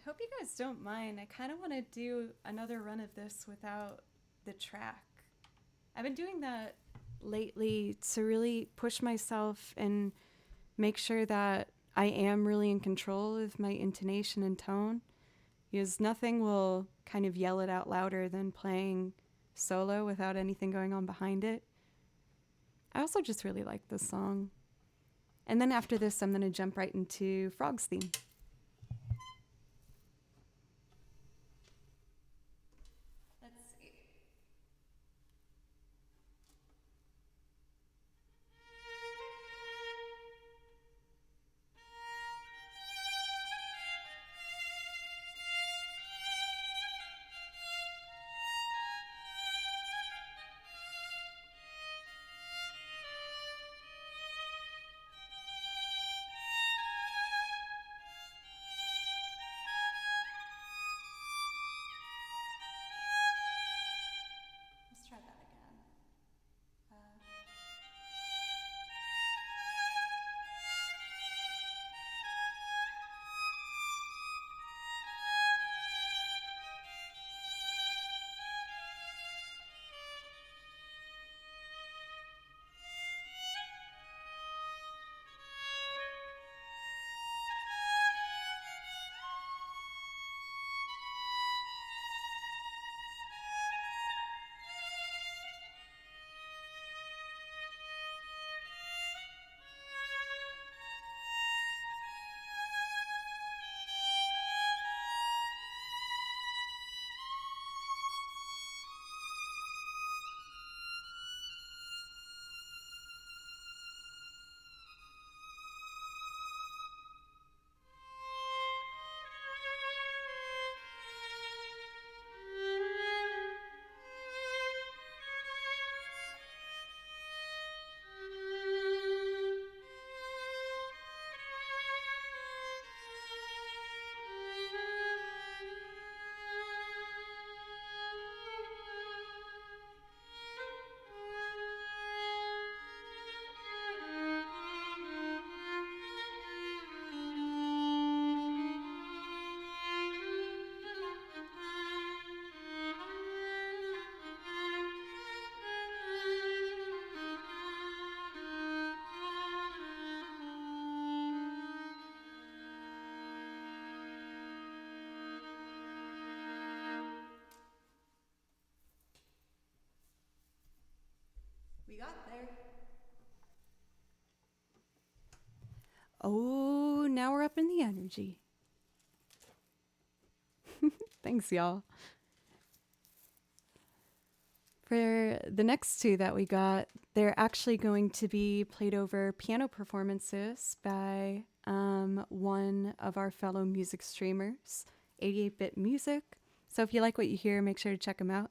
Hope you guys don't mind. I kind of want to do another run of this without the track. I've been doing that lately to really push myself and make sure that I am really in control of my intonation and tone, because nothing will kind of yell it out louder than playing solo without anything going on behind it. I also just really like this song. And then after this, I'm going to jump right into Frog's Theme. got there? Oh, now we're up in the energy. Thanks, y'all. For the next two that we got, they're actually going to be played over piano performances by one of our fellow music streamers, 88-Bit Music. So if you like what you hear, make sure to check them out.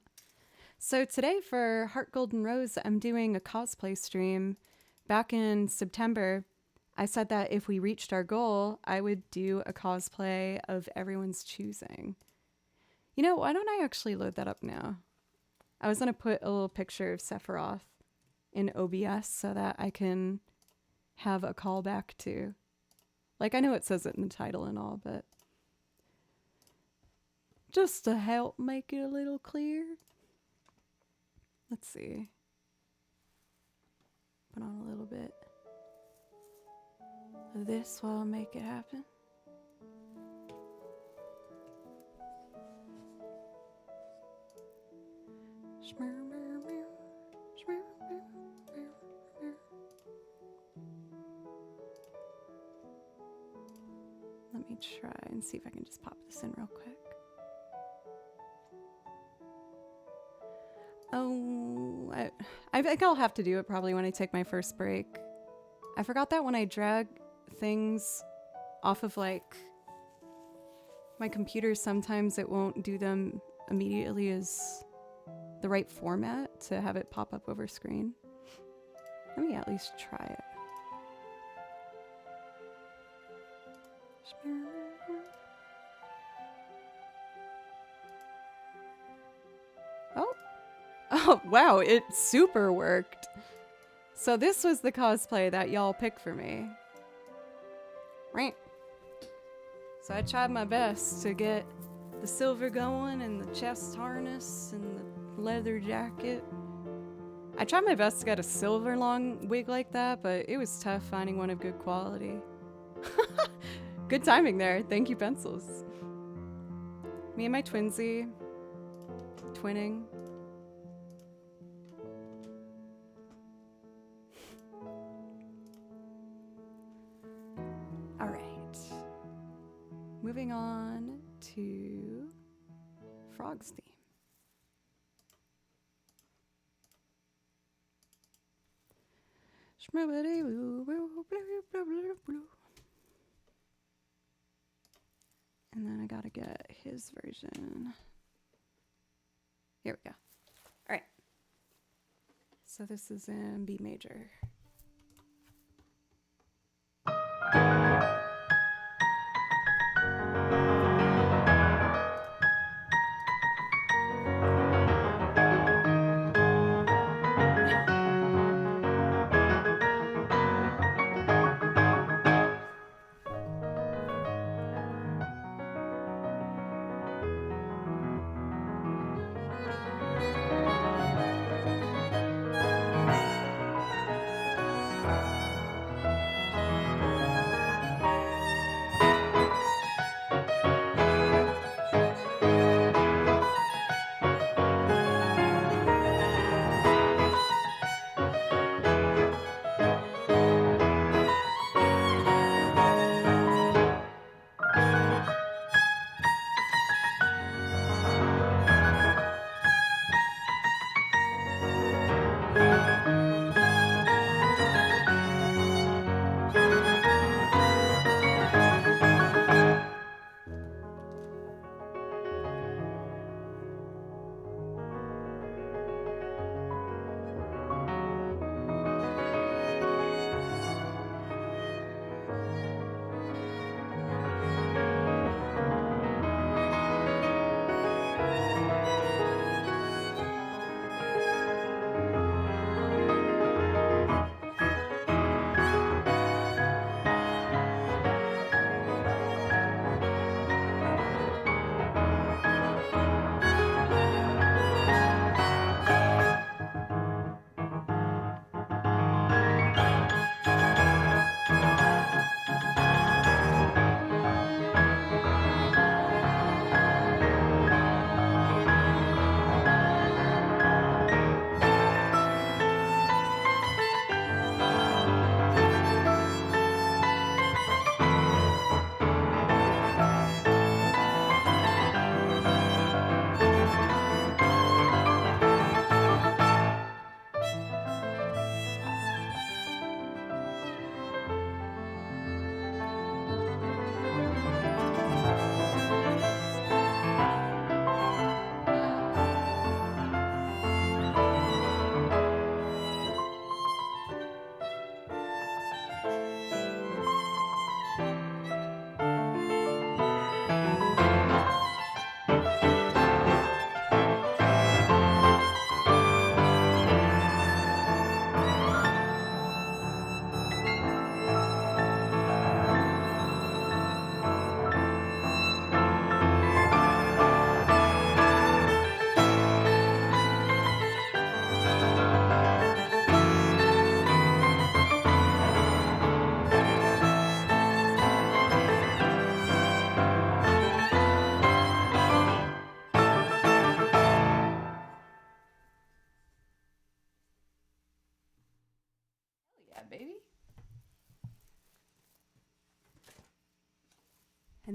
So today for Heart Golden Rose, I'm doing a cosplay stream. Back in September, I said that if we reached our goal, I would do a cosplay of everyone's choosing. You know, why don't I actually load that up now? I was going to put a little picture of Sephiroth in OBS so that I can have a callback to. Like, I know it says it in the title and all, but just to help make it a little clear. Let's see. Put on a little bit of this while I make it happen. Let me try and see if I can just pop this in real quick. Oh, I think I'll have to do it probably when I take my first break. I forgot that when I drag things off of like my computer, sometimes it won't do them immediately as the right format to have it pop up over screen. Let me at least try it. Oh. Oh, wow, it super worked. So this was the cosplay that y'all picked for me. Right. So I tried my best to get the silver going and the chest harness and the leather jacket. I tried my best to get a silver long wig like that, but it was tough finding one of good quality. Good timing there. Thank you, pencils. Me and my twinsy. Twinning. All right. Moving on to Frog's theme. And then I gotta get his version. Here we go. All right. So this is in B major.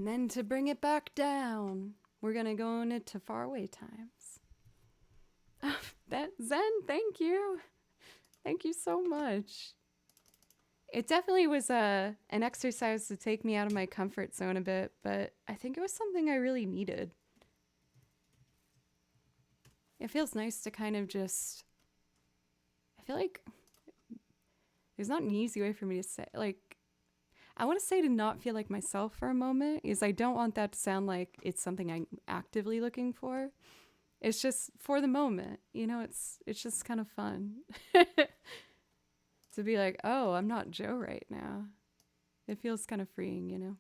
And then to bring it back down, we're gonna go into faraway times. That Zen, thank you. Thank you so much. It definitely was an exercise to take me out of my comfort zone a bit, but I think it was something I really needed. It feels nice to kind of just, I feel like there's not an easy way for me to say, like, I want to say to not feel like myself for a moment, is I don't want that to sound like it's something I'm actively looking for. It's just for the moment, you know, it's just kind of fun to be like, oh, I'm not Joe right now. It feels kind of freeing, you know.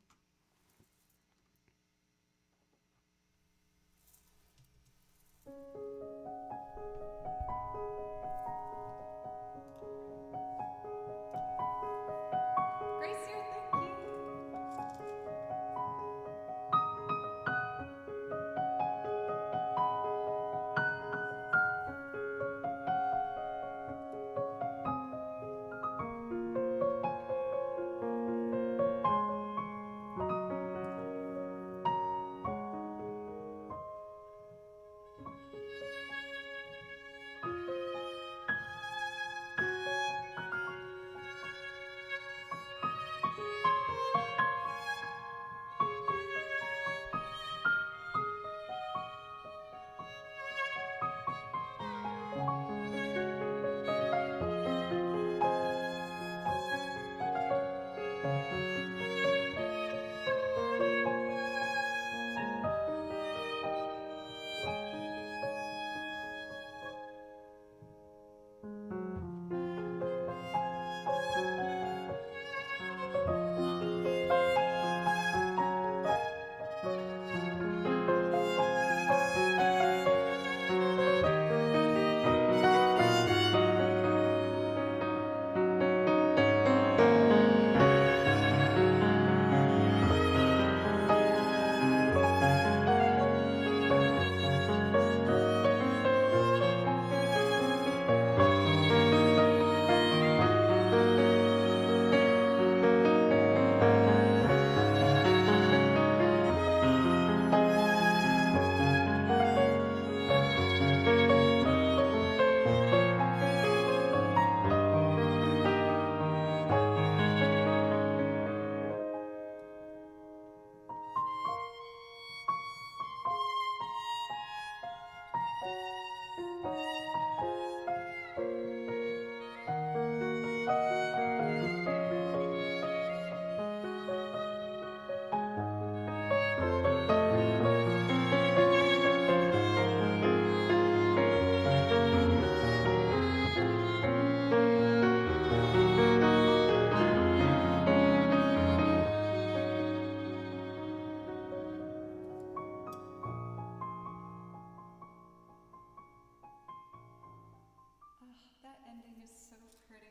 That ending is so pretty.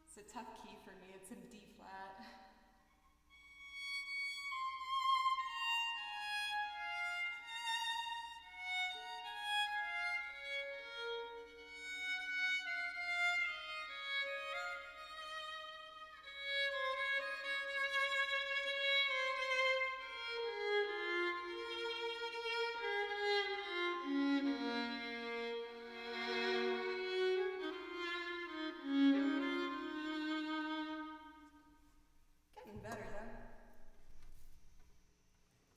It's a tough key for me. It's in D flat.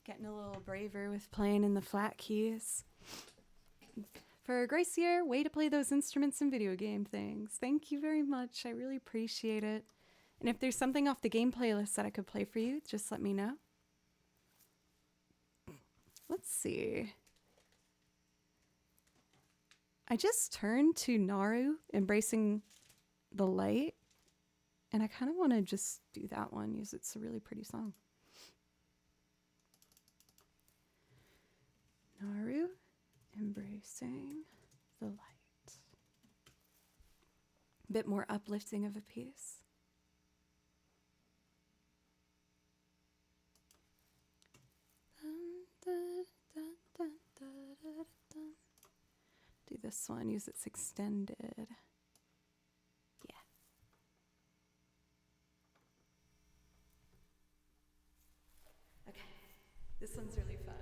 Getting a little braver with playing in the flat keys. For Gracier, way to play those instruments in video game things. Thank you very much. I really appreciate it. And if there's something off the game playlist that I could play for you, just let me know. Let's see. I just turned to Naru, Embracing the Light. And I kind of want to just do that one because it's a really pretty song. Naru, embracing the light. A bit more uplifting of a piece. Do this one, use it's extended. Yeah. Okay, this one's really fun.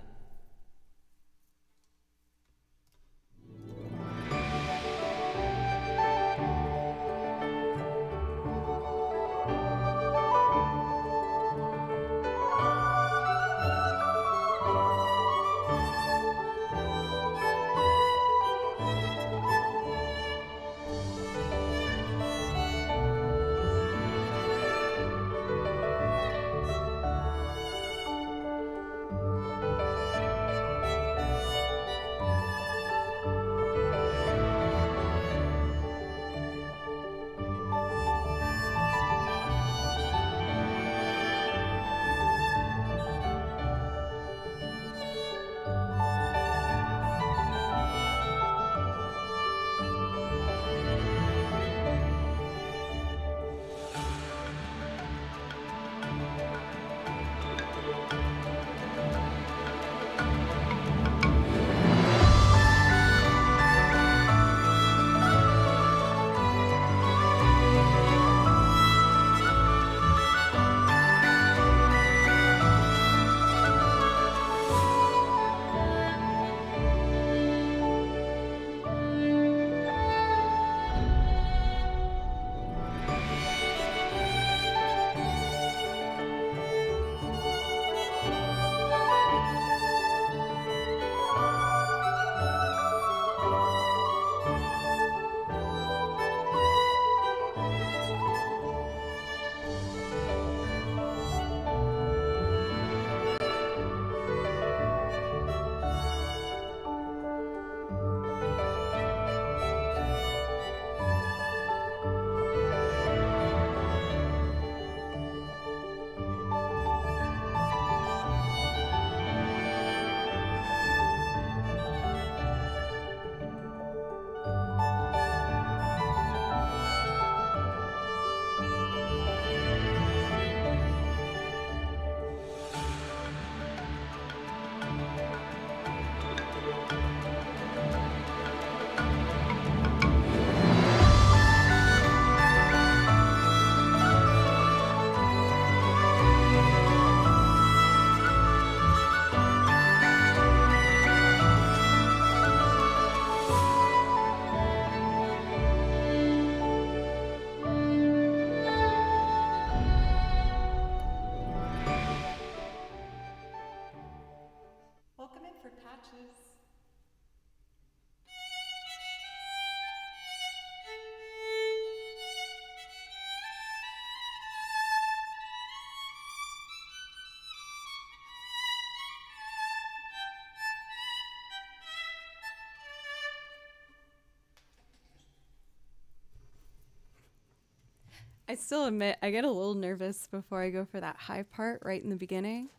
I still admit I get a little nervous before I go for that high part right in the beginning,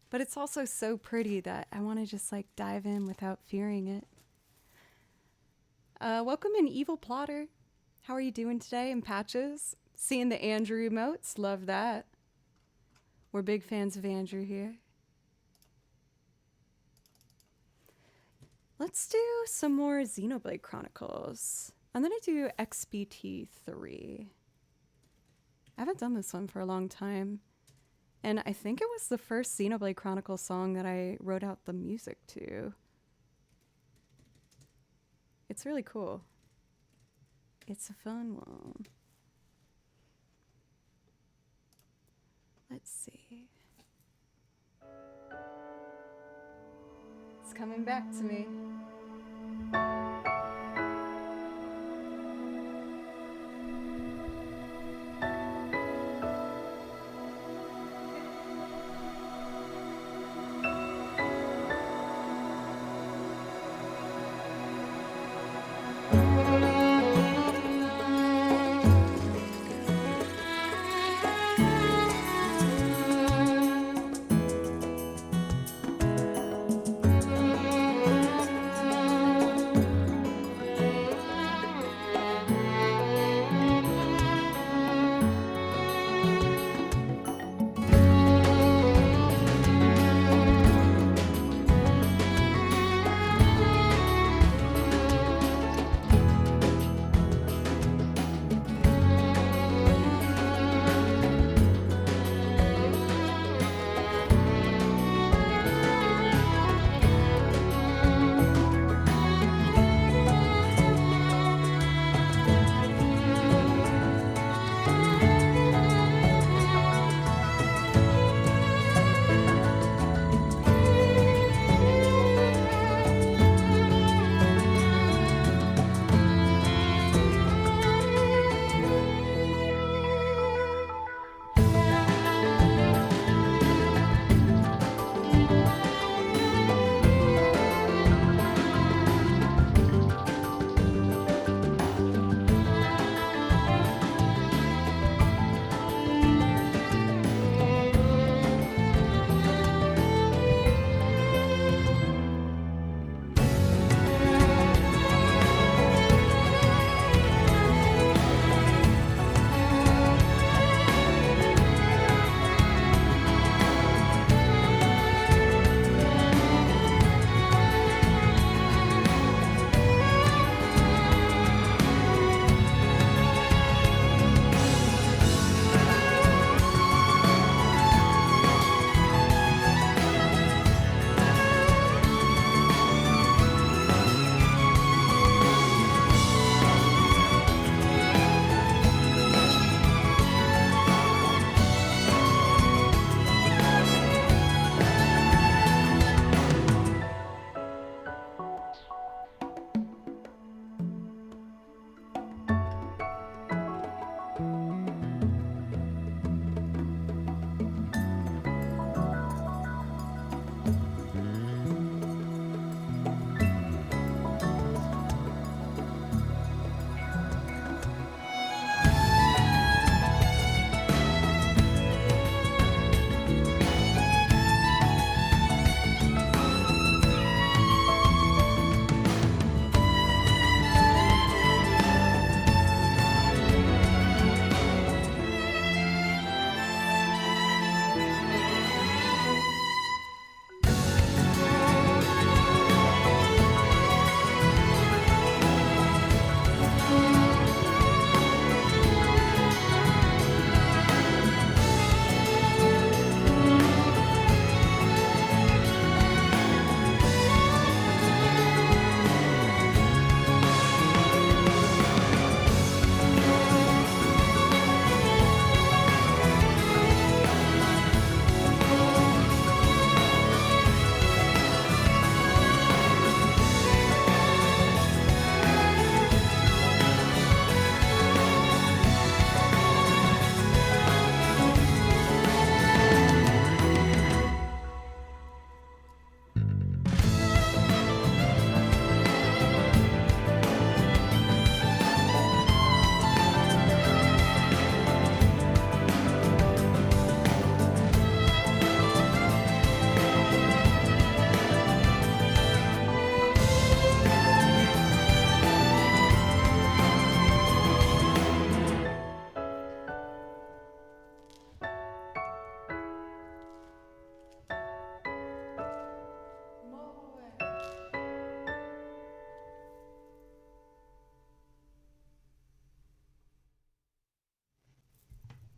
but it's also so pretty that I want to just like dive in without fearing it. Welcome in, Evil Plotter. How are you doing today in Patches? Seeing the Andrew emotes, love that. We're big fans of Andrew here. Let's do some more Xenoblade Chronicles. I'm gonna do XBT 3. I haven't done this one for a long time. And I think it was the first Xenoblade Chronicles song that I wrote out the music to. It's really cool. It's a fun one. Let's see. It's coming back to me.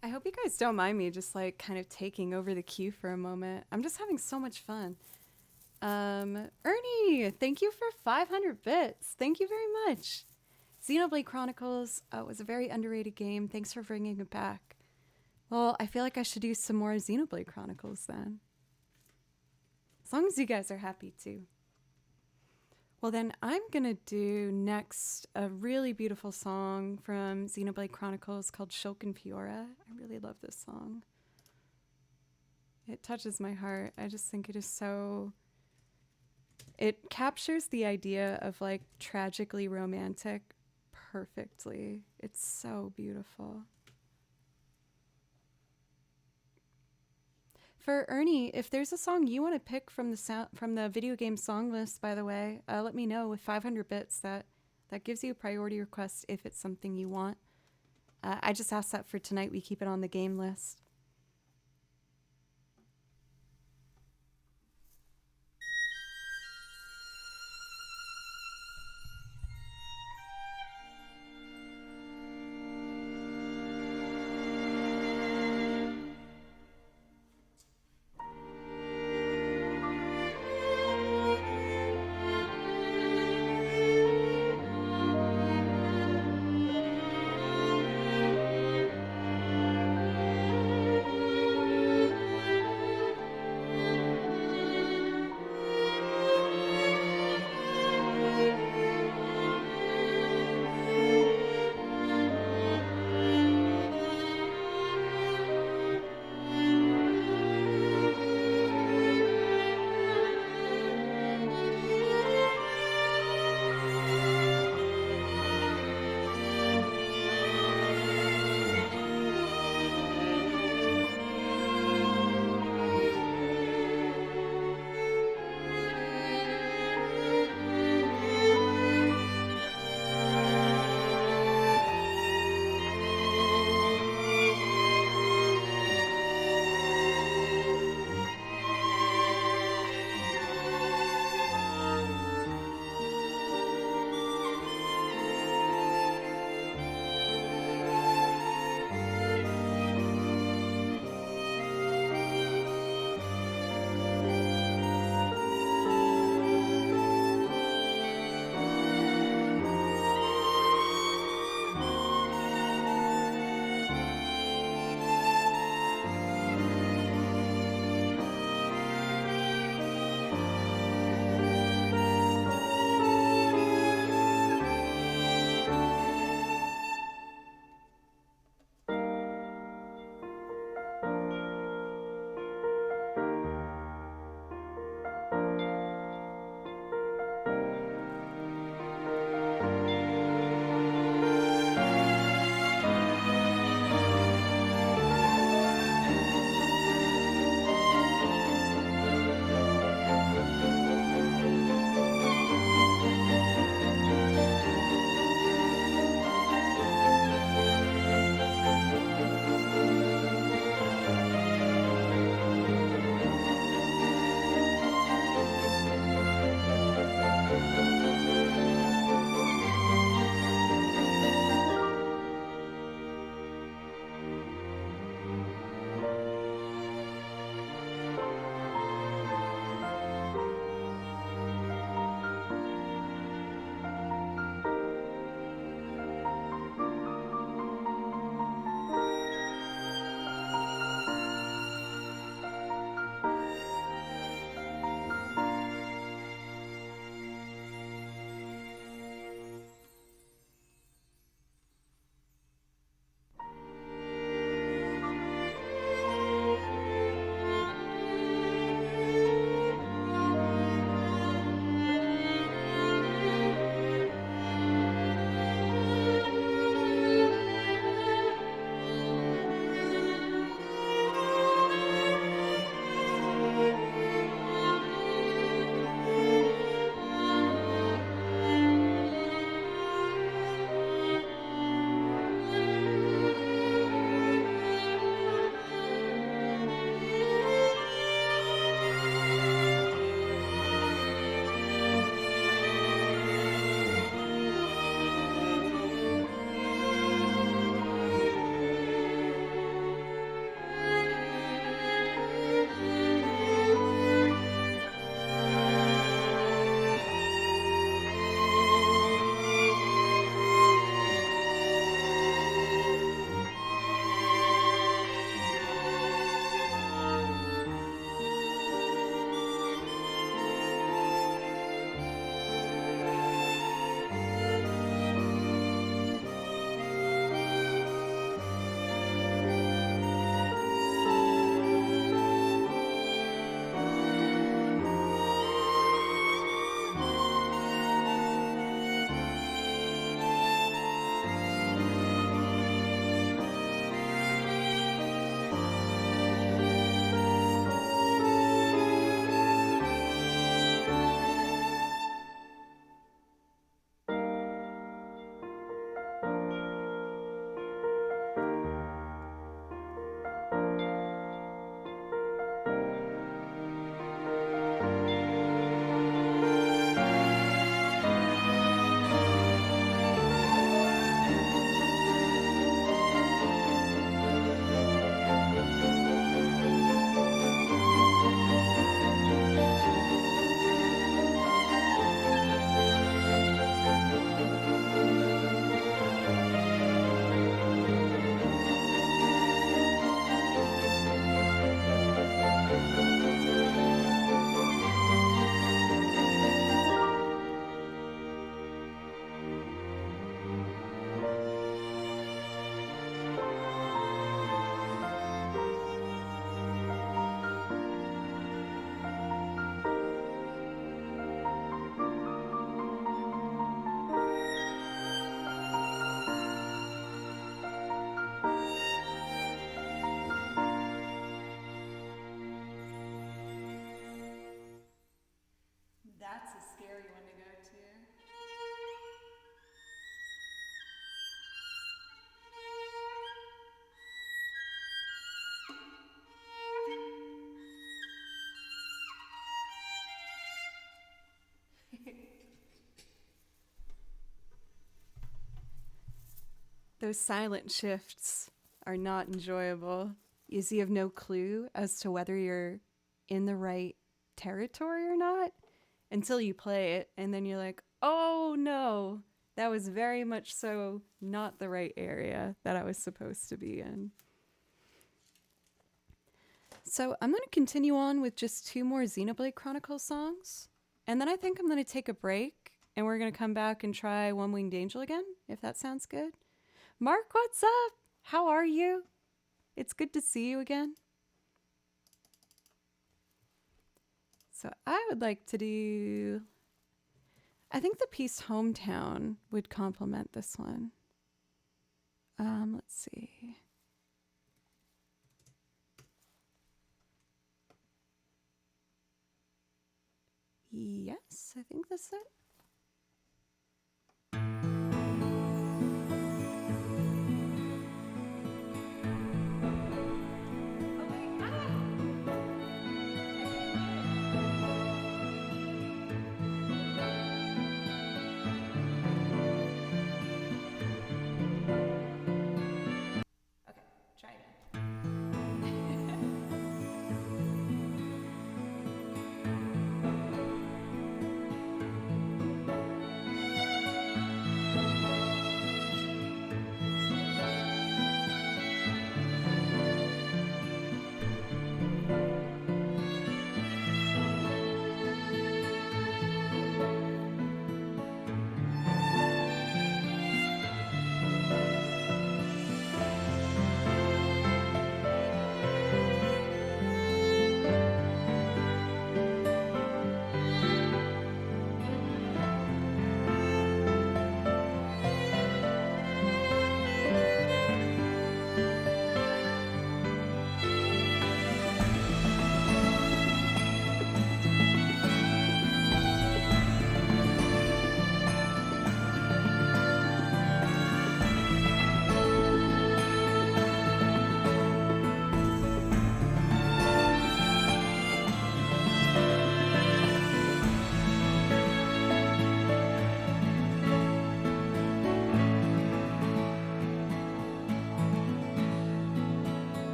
I hope you guys don't mind me just like kind of taking over the queue for a moment. I'm just having so much fun. Ernie, thank you for 500 bits. Thank you very much. Xenoblade Chronicles was a very underrated game. Thanks for bringing it back. Well, I feel like I should do some more Xenoblade Chronicles then. As long as you guys are happy too. Well, then I'm going to do next a really beautiful song from Xenoblade Chronicles called Shulkin Fiora. I really love this song. It touches my heart. I just think it is so... It captures the idea of like tragically romantic perfectly. It's so beautiful. For Ernie, if there's a song you want to pick from the video game song list, by the way, let me know. With 500 bits, that gives you a priority request if it's something you want. I just asked that for tonight. We keep it on the game list. Those silent shifts are not enjoyable. You have no clue as to whether you're in the right territory or not until you play it, and then you're like, oh no, that was very much so not the right area that I was supposed to be in. So I'm going to continue on with just 2 more Xenoblade Chronicles songs, and then I think I'm going to take a break, and we're going to come back and try One Winged Angel again, if that sounds good. Mark, what's up? How are you? It's good to see you again. So I would like to do... I think the piece Hometown would complement this one. Let's see. Yes, I think that's it.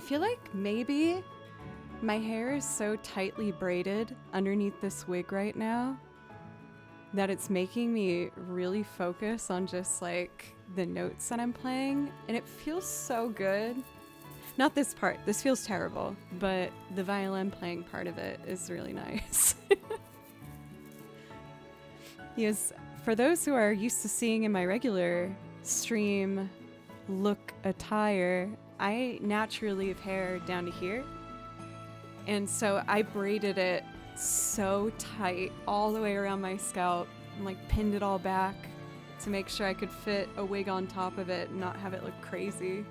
feel like maybe my hair is so tightly braided underneath this wig right now that it's making me really focus on just like the notes that I'm playing, and it feels so good. Not this part, this feels terrible, but the violin playing part of it is really nice. Yes, for those who are used to seeing in my regular stream look attire, I naturally have hair down to here. And so I braided it so tight all the way around my scalp and like pinned it all back to make sure I could fit a wig on top of it and not have it look crazy.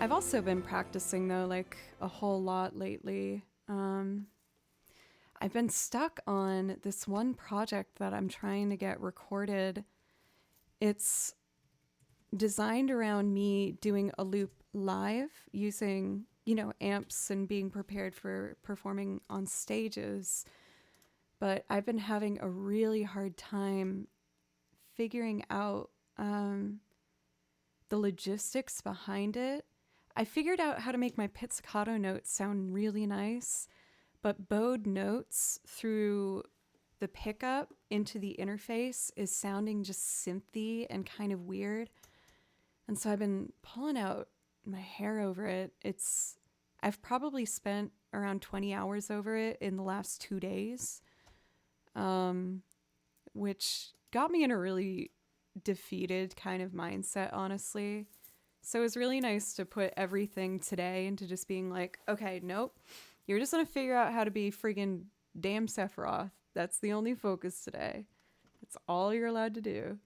I've also been practicing though, like a whole lot lately. I've been stuck on this one project that I'm trying to get recorded. It's designed around me doing a loop live using, you know, amps and being prepared for performing on stages. But I've been having a really hard time figuring out the logistics behind it. I figured out how to make my pizzicato notes sound really nice, but bowed notes through the pickup into the interface is sounding just synthy and kind of weird. And so I've been pulling out my hair over it. I've probably spent around 20 hours over it in the last 2 days, which got me in a really defeated kind of mindset, honestly. So it was really nice to put everything today into just being like, okay, nope, you're just going to figure out how to be friggin' damn Sephiroth. That's the only focus today. That's all you're allowed to do.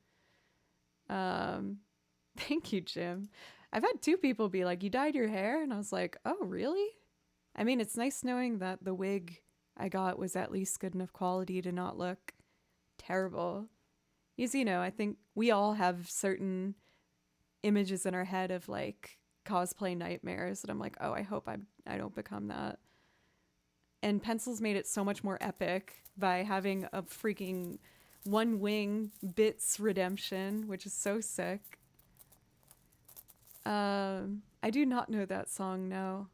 Thank you, Jim. I've had 2 people be like, you dyed your hair? And I was like, oh, really? I mean, it's nice knowing that the wig I got was at least good enough quality to not look terrible. Because, you know, I think we all have certain images in our head of like cosplay nightmares that I'm like, oh, I hope I don't become that. And Pencils made it so much more epic by having a freaking one wing bits redemption, which is so sick. I do not know that song, no.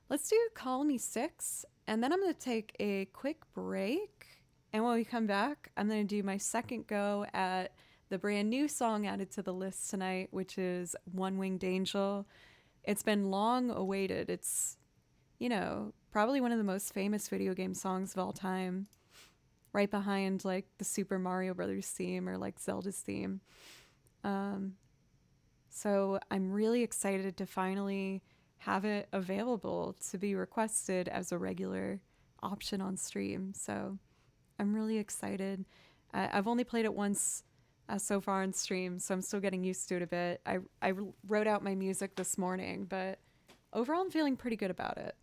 Let's do Colony 6, and then I'm going to take a quick break. And when we come back, I'm going to do my second go at the brand new song added to the list tonight, which is One Winged Angel. It's been long awaited. It's, you know, probably one of the most famous video game songs of all time. Right behind like the Super Mario Brothers theme or like Zelda's theme. So I'm really excited to finally have it available to be requested as a regular option on stream. So I'm really excited. I've only played it once so far on stream, so I'm still getting used to it a bit. I wrote out my music this morning, but overall I'm feeling pretty good about it.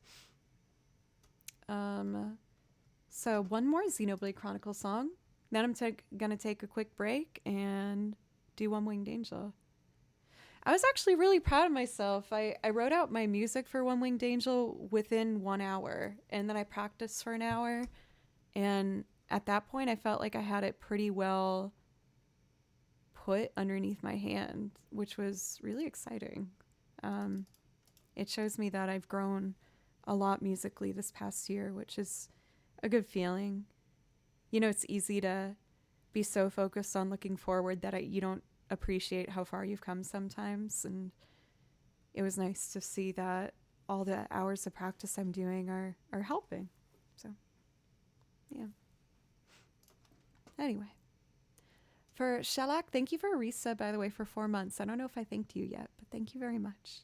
So one more Xenoblade Chronicles song. Then I'm gonna take a quick break and do One Winged Angel. I was actually really proud of myself. I wrote out my music for One Winged Angel within 1 hour, and then I practiced for an hour. And at that point, I felt like I had it pretty well put underneath my hand, which was really exciting. It shows me that I've grown a lot musically this past year, which is a good feeling. You know, it's easy to be so focused on looking forward that you don't appreciate how far you've come sometimes. And it was nice to see that all the hours of practice I'm doing are helping. So, yeah. Anyway. For Shellac, thank you for a resub, by the way, for 4 months. I don't know if I thanked you yet, but thank you very much.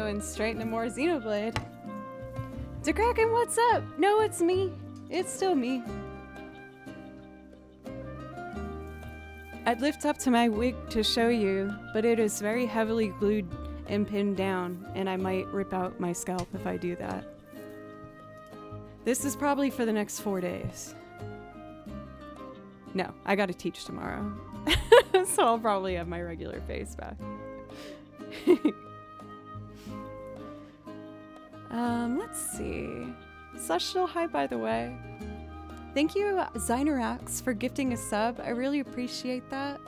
going straight into more Xenoblade. DeKraken, what's up? No, it's me. It's still me. I'd lift up to my wig to show you, but it is very heavily glued and pinned down, and I might rip out my scalp if I do that. This is probably for the next 4 days. No, I gotta teach tomorrow. So I'll probably have my regular face back. Let's see. Celestial, hi by the way. Thank you, Xynorax, for gifting a sub. I really appreciate that.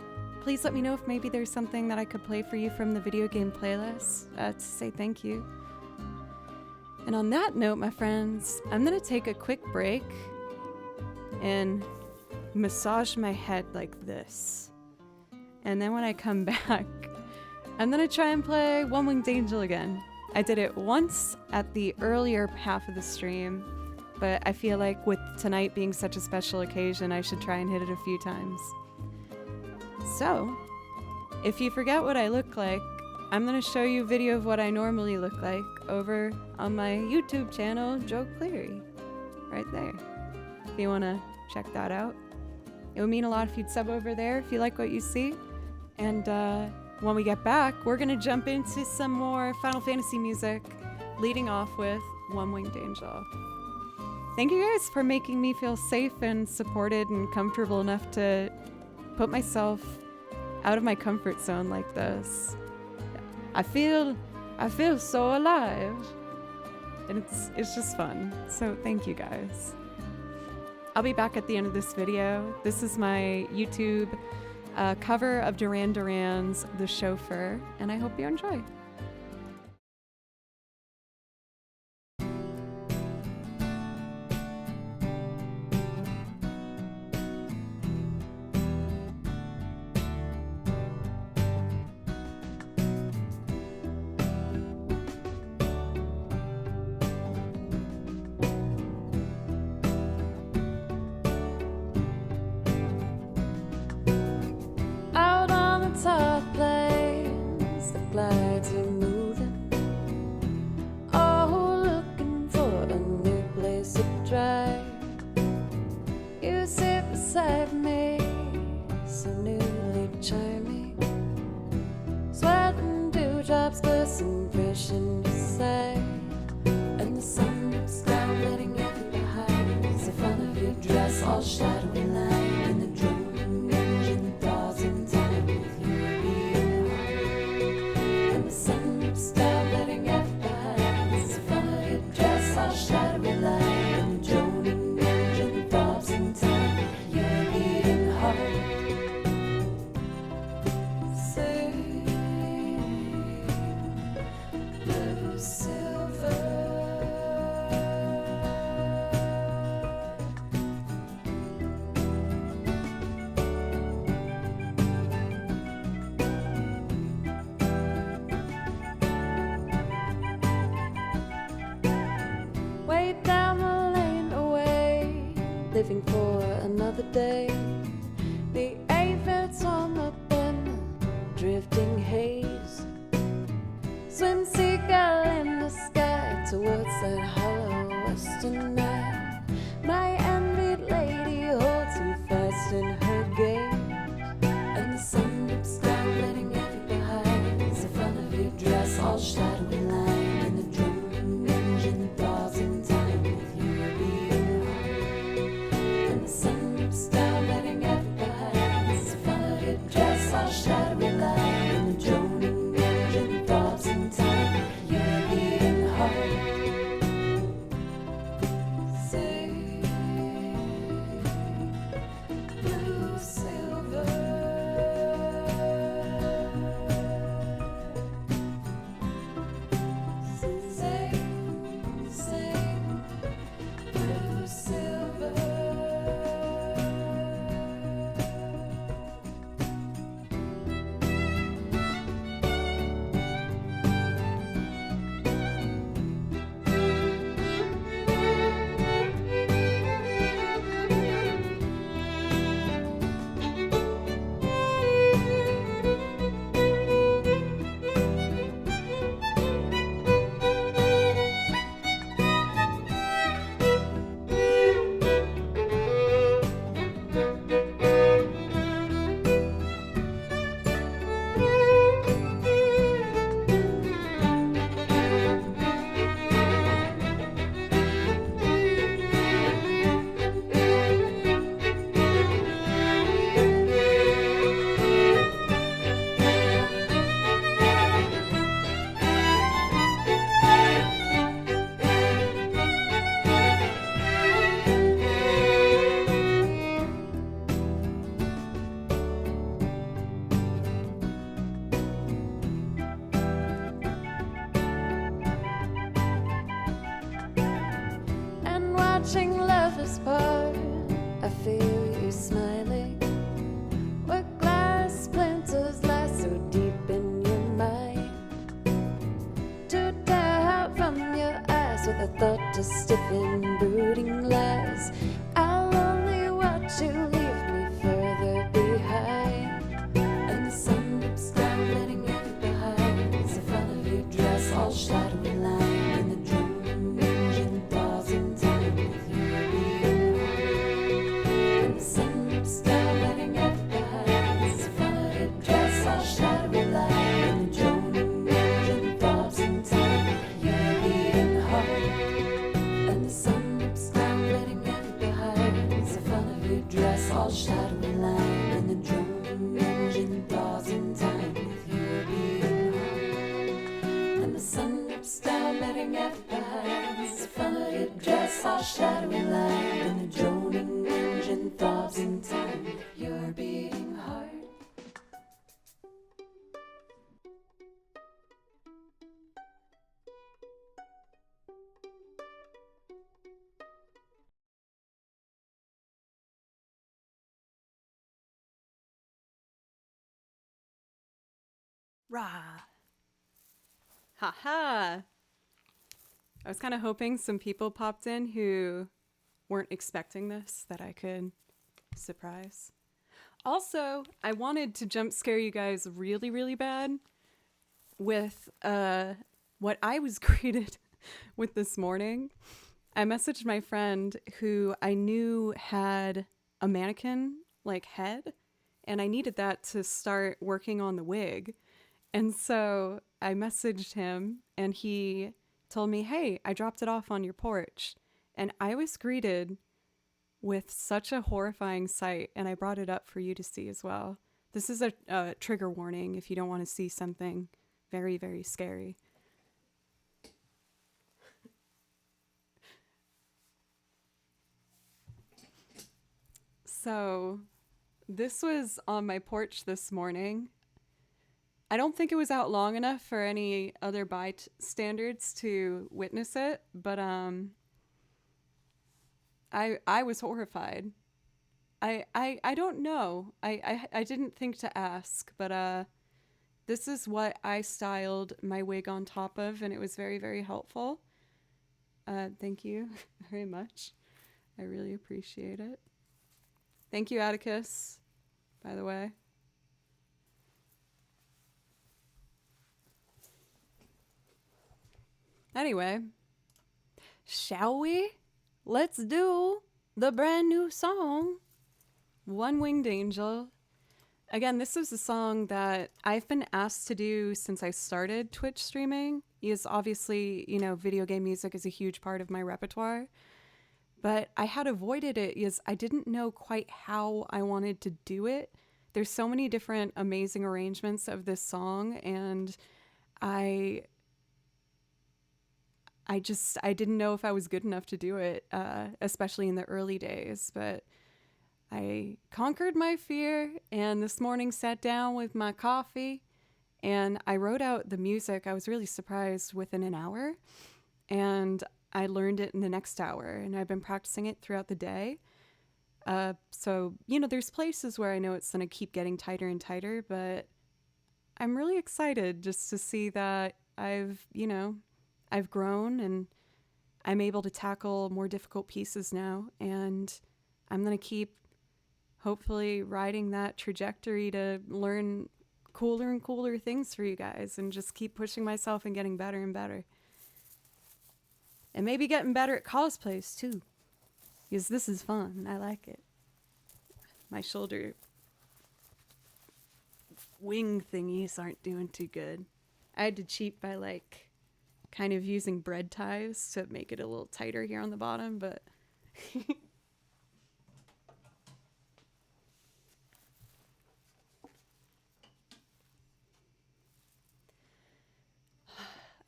Please let me know if maybe there's something that I could play for you from the video game playlist to say thank you. And on that note, my friends, I'm gonna take a quick break and massage my head like this. And then when I come back, I'm gonna try and play One Winged Angel again. I did it once at the earlier half of the stream, but I feel like with tonight being such a special occasion, I should try and hit it a few times. So, if you forget what I look like, I'm gonna show you a video of what I normally look like over on my YouTube channel, Joe Cleary, right there. If you wanna check that out. It would mean a lot if you'd sub over there if you like what you see. And when we get back, we're gonna jump into some more Final Fantasy music, leading off with One Winged Angel. Thank you guys for making me feel safe and supported and comfortable enough to put myself out of my comfort zone like this. I feel so alive. And it's just fun. So thank you guys. I'll be back at the end of this video. This is my YouTube cover of Duran Duran's The Chauffeur, and I hope you enjoy. lives part, I feel you smiling. Where glass splinters lie so deep in your mind, to tear out from your eyes with a thought to stiffen brooding lies. I'll only watch you leave me further behind, and the sun dips down, letting you behind. It's the front of your dress, all shadowy line, and the drum engine thaws in time with you being home. And the sun dips down, letting you behind. It's the front of your dress, all shadowy line, and the droning engine thaws in time with you being home. And the sun dips down, letting you behind. It's the front of your dress, all shadowy line, and the droning engine thaws in time with you being home. And the sun dips down, letting you behind. It's the front of your dress, all shadowy line, and the droning engine thaws in time with your beating heart. Rah. Haha. I was kind of hoping some people popped in who weren't expecting this, that I could surprise. Also, I wanted to jump scare you guys really, really bad with what I was greeted with this morning. I messaged my friend who I knew had a mannequin like head, and I needed that to start working on the wig. And so I messaged him and he told me, hey, I dropped it off on your porch. And I was greeted with such a horrifying sight, and I brought it up for you to see as well. This is a trigger warning if you don't want to see something very, very scary. So this was on my porch this morning. I don't think it was out long enough for any other bystanders to witness it, but I was horrified. I don't know. I didn't think to ask, but this is what I styled my wig on top of, and it was very, very helpful. Thank you very much. I really appreciate it. Thank you, Atticus, by the way. Anyway, shall we? Let's do the brand new song, One Winged Angel. Again, this is a song that I've been asked to do since I started Twitch streaming. Because obviously, you know, video game music is a huge part of my repertoire. But I had avoided it because I didn't know quite how I wanted to do it. There's so many different amazing arrangements of this song, and I didn't know if I was good enough to do it, especially in the early days. But I conquered my fear, and this morning sat down with my coffee, and I wrote out the music. I was really surprised within an hour, and I learned it in the next hour, and I've been practicing it throughout the day. So, you know, there's places where I know it's going to keep getting tighter and tighter, but I'm really excited just to see that I've grown and I'm able to tackle more difficult pieces now, and I'm going to keep hopefully riding that trajectory to learn cooler and cooler things for you guys and just keep pushing myself and getting better and better. And maybe getting better at cosplays too, because this is fun. I like it. My shoulder wing thingies aren't doing too good. I had to cheat by like kind of using bread ties to make it a little tighter here on the bottom, but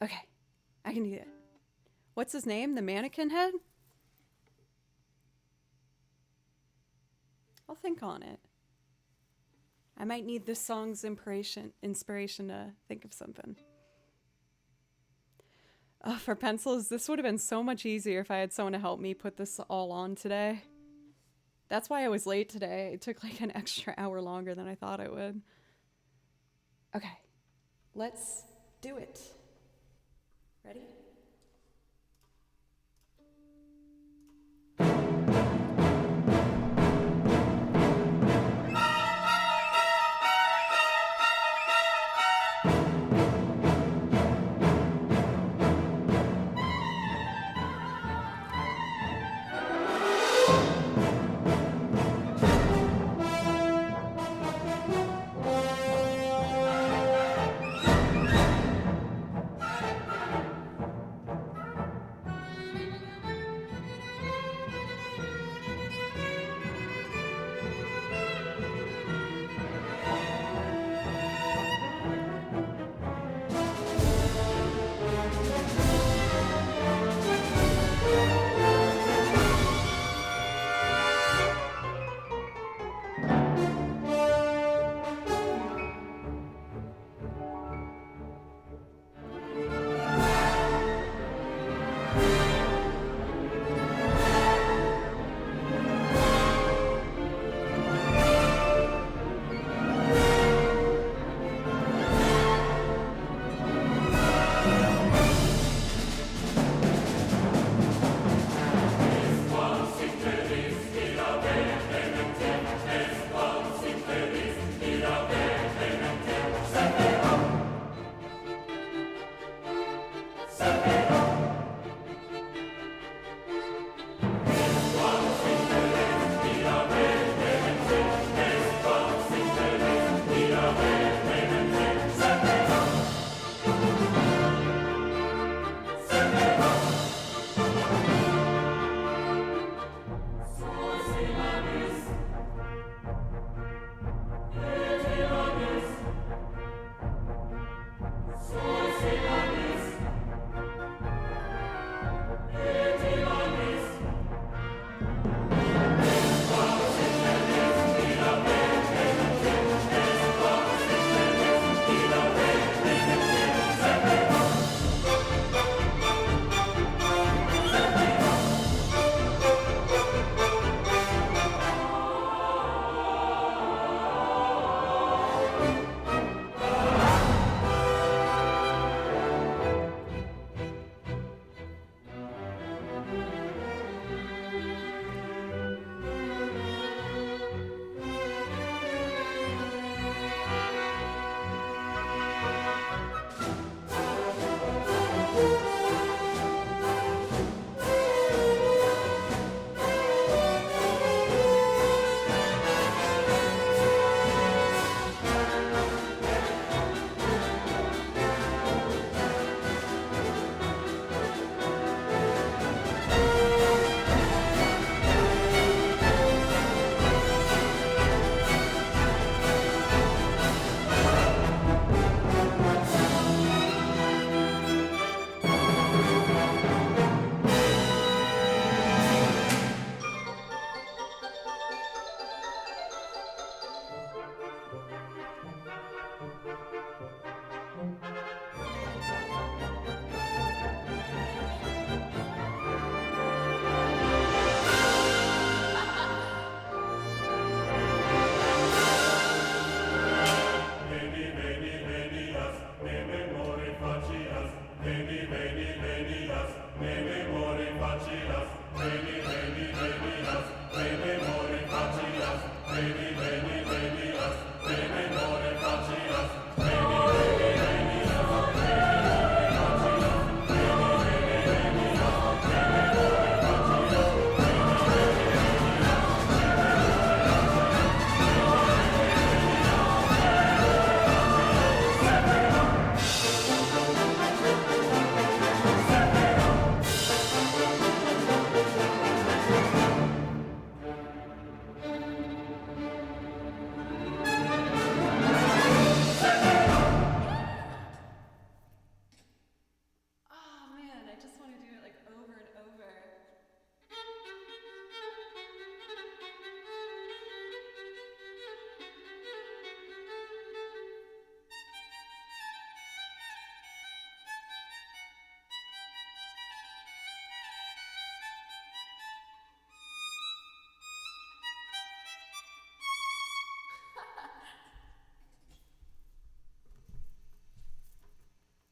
okay, I can do it. What's his name? The mannequin head? I'll think on it. I might need this song's inspiration to think of something. For pencils, this would have been so much easier if I had someone to help me put this all on today. That's why I was late today. It took like an extra hour longer than I thought it would. Okay, let's do it. Ready?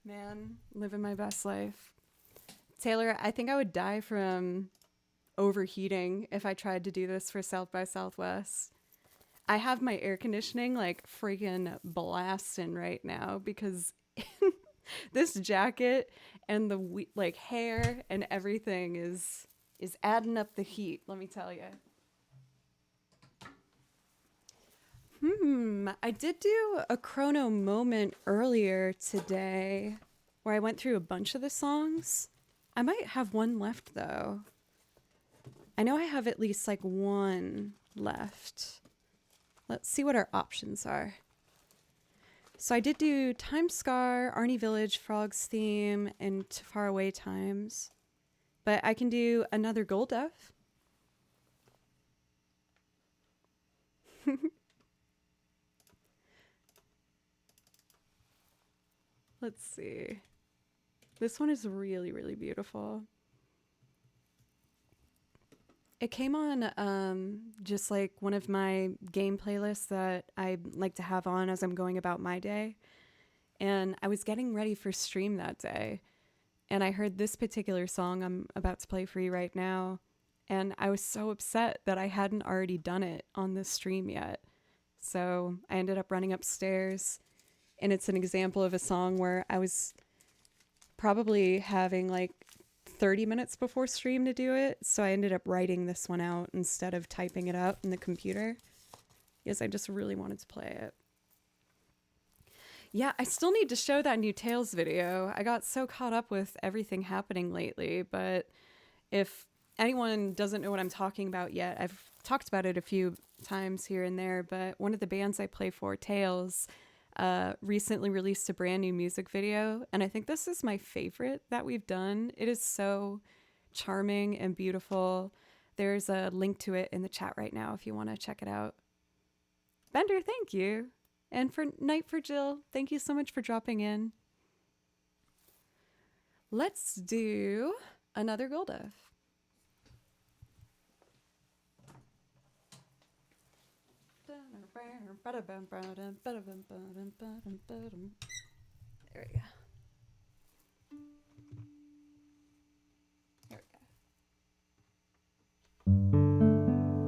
Man, living my best life. Taylor, I think I would die from overheating if I tried to do this for South by Southwest. I have my air conditioning like freaking blasting right now because this jacket and the like hair and everything is adding up the heat, let me tell you. I did do a chrono moment earlier today where I went through a bunch of the songs. I might have one left though. I know I have at least like one left. Let's see what our options are. So I did do Time Scar, Arnie Village, Frog's Theme, and To Far Away Times. But I can do another Gold Dove. Let's see. This one is really, really beautiful. It came on just like one of my game playlists that I like to have on as I'm going about my day. And I was getting ready for stream that day. And I heard this particular song I'm about to play for you right now. And I was so upset that I hadn't already done it on this stream yet. So I ended up running upstairs. And it's an example of a song where I was probably having like 30 minutes before stream to do it. So I ended up writing this one out instead of typing it out in the computer. Yes, I just really wanted to play it. Yeah, I still need to show that new Tales video. I got so caught up with everything happening lately, but if anyone doesn't know what I'm talking about yet, I've talked about it a few times here and there, but one of the bands I play for, Tales, recently released a brand new music video, and I think this is my favorite that we've done. It is so charming and beautiful. There's a link to it in the chat right now if you want to check it out. Bender, thank you. And for Night for Jill, thank you so much for dropping in. Let's do another Golduff. There we go. There we go.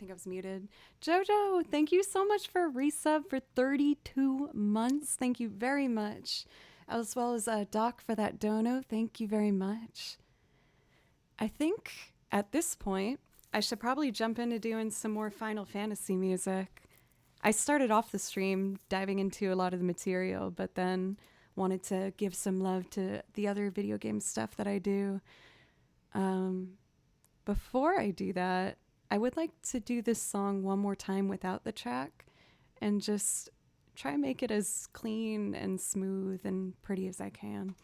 think I was muted. Jojo, thank you so much for resub for 32 months. Thank you very much. As well as Doc for that dono. Thank you very much. I think at this point, I should probably jump into doing some more Final Fantasy music. I started off the stream diving into a lot of the material, but then wanted to give some love to the other video game stuff that I do. Before I do that, I would like to do this song one more time without the track and just try and make it as clean and smooth and pretty as I can.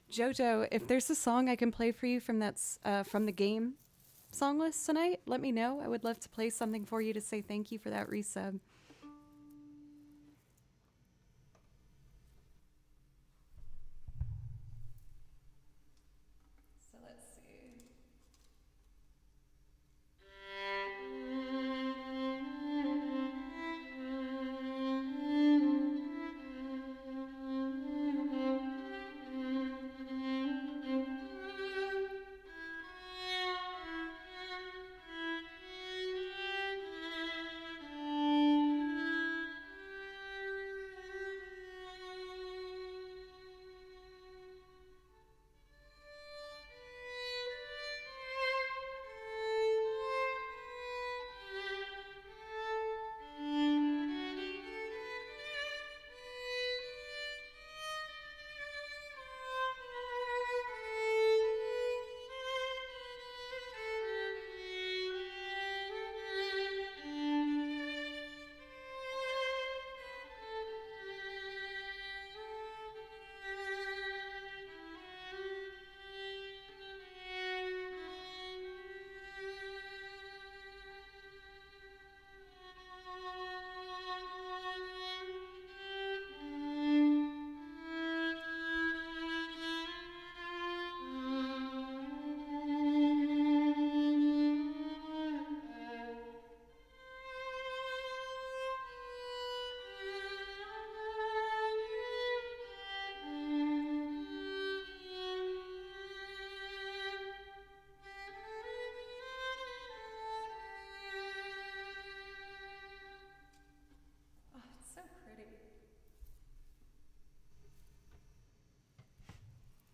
Jojo, if there's a song I can play for you from from the game song list tonight, let me know. I would love to play something for you to say thank you for that resub. So let's see.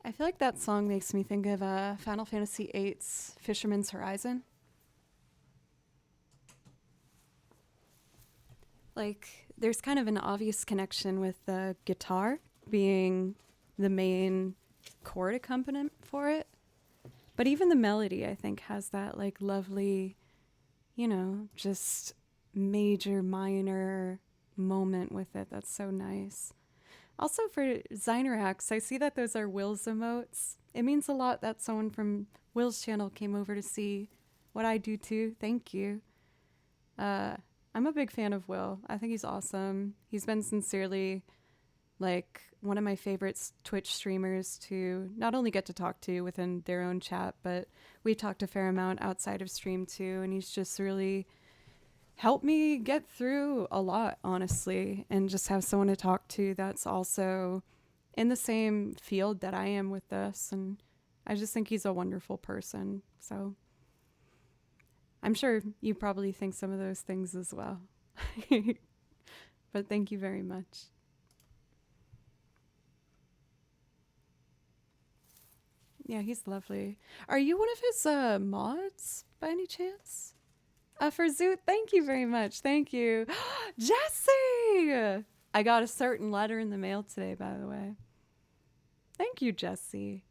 I feel like that song makes me think of Final Fantasy VIII's Fisherman's Horizon. Like, there's kind of an obvious connection with the guitar being the main chord accompaniment for it. But even the melody, I think, has that, like, lovely, you know, just major, minor moment with it that's so nice. Also for Zynorax, I see that those are Will's emotes. It means a lot that someone from Will's channel came over to see what I do too. Thank you. I'm a big fan of Will. I think he's awesome. He's been sincerely like one of my favorite Twitch streamers to not only get to talk to within their own chat, but we talked a fair amount outside of stream too. And he's just really helped me get through a lot, honestly, and just have someone to talk to that's also in the same field that I am with this. And I just think he's a wonderful person. So I'm sure you probably think some of those things as well. But thank you very much. Yeah, he's lovely. Are you one of his mods by any chance? For Zoot, thank you very much. Thank you. Jesse! I got a certain letter in the mail today, by the way. Thank you, Jesse.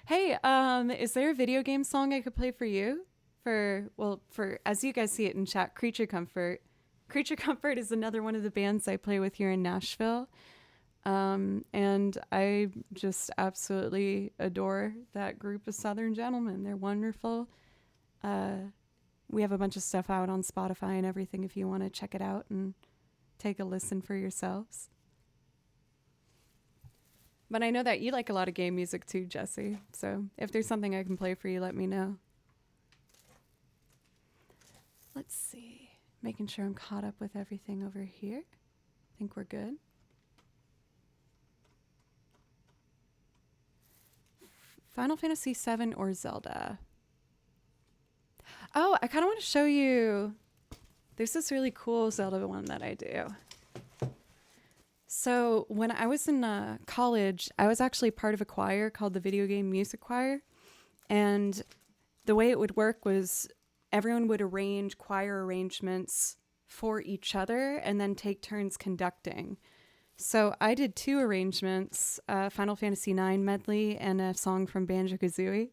Hey, is there a video game song I could play for you? For, as you guys see it in chat, Creature Comfort. Creature Comfort is another one of the bands I play with here in Nashville. And I just absolutely adore that group of Southern gentlemen. They're wonderful. We have a bunch of stuff out on Spotify and everything if you want to check it out and take a listen for yourselves. But I know that you like a lot of game music too, Jesse. So if there's something I can play for you, let me know. Let's see. Making sure I'm caught up with everything over here. I think we're good. Final Fantasy VII or Zelda? Oh, I kind of want to show you. There's this really cool Zelda one that I do. So when I was in college, I was actually part of a choir called the Video Game Music Choir. And the way it would work was everyone would arrange choir arrangements for each other and then take turns conducting. So I did 2 arrangements, Final Fantasy IX medley and a song from Banjo-Kazooie.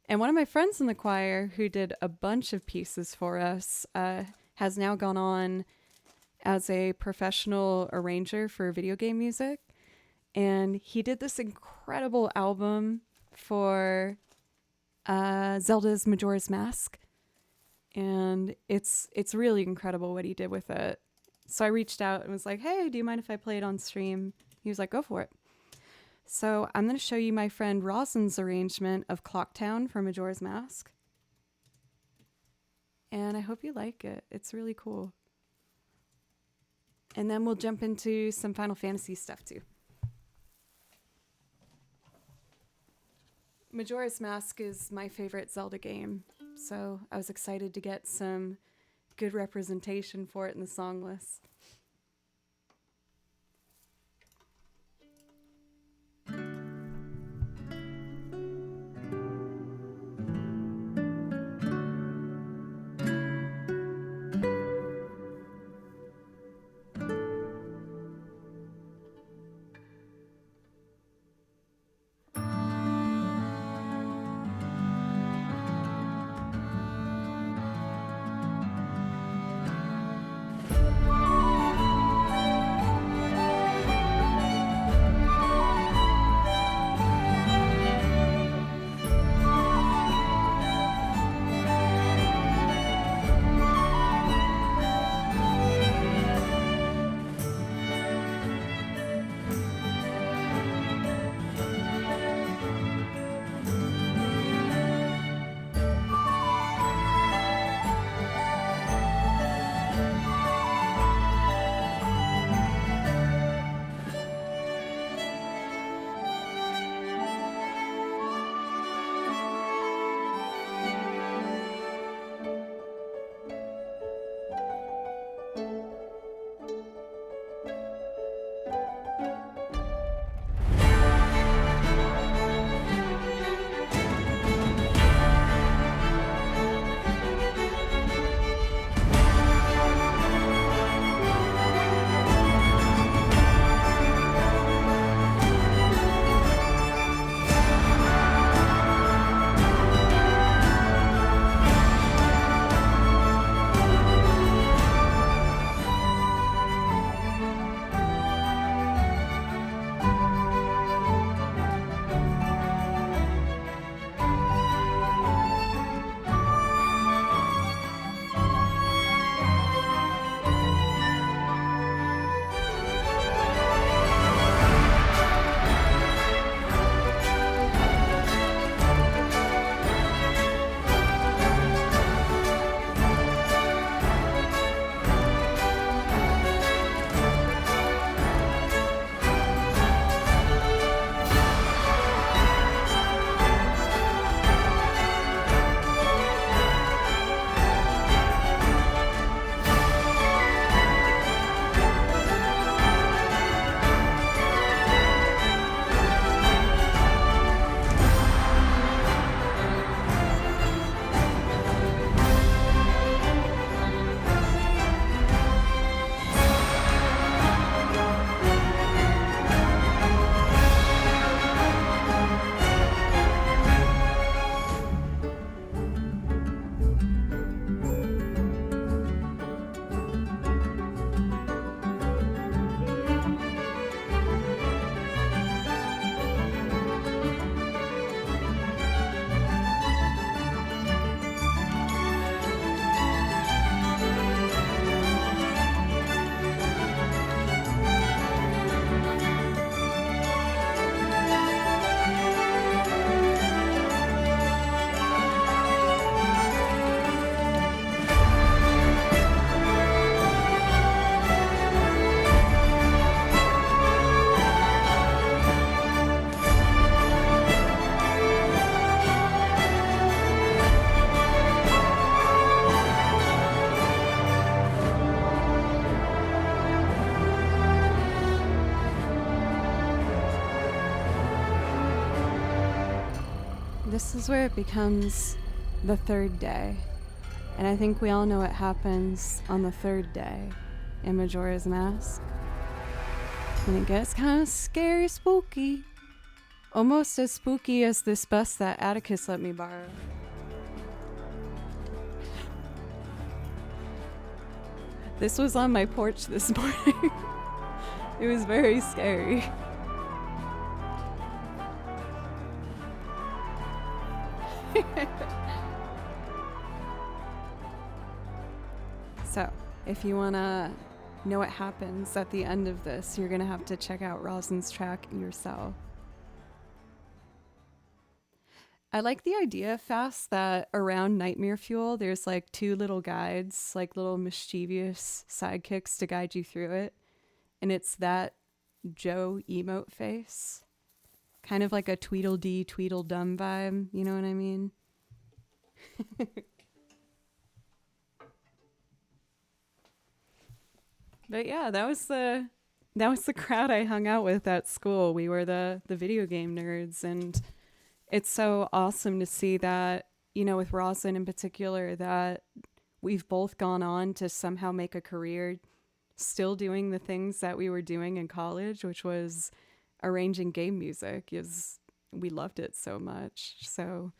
And one of my friends in the choir who did a bunch of pieces for us has now gone on as a professional arranger for video game music. And he did this incredible album for Zelda's Majora's Mask. And it's really incredible what he did with it. So I reached out and was like, hey, do you mind if I play it on stream? He was like, go for it. So I'm going to show you my friend Rosin's arrangement of Clocktown from Majora's Mask. And I hope you like it. It's really cool. And then we'll jump into some Final Fantasy stuff too. Majora's Mask is my favorite Zelda game, so I was excited to get some good representation for it in the song list. this is where it becomes the third day. And I think we all know what happens on the third day in Majora's Mask. And it gets kind of scary spooky. Almost as spooky as this bus that Atticus let me borrow. This was on my porch this morning. It was very scary. So, if you want to know what happens at the end of this, you're going to have to check out Rosin's track yourself. I like the idea, Fast, that around Nightmare Fuel, there's like two little guides, like little mischievous sidekicks to guide you through it. And it's that Joe emote face. Kind of like a Tweedledee, Tweedledum vibe, you know what I mean? But yeah, that was the crowd I hung out with at school. We were the video game nerds, and it's so awesome to see that, you know, with Rosin in particular, that we've both gone on to somehow make a career still doing the things that we were doing in college, which was arranging game music. We loved it so much. So,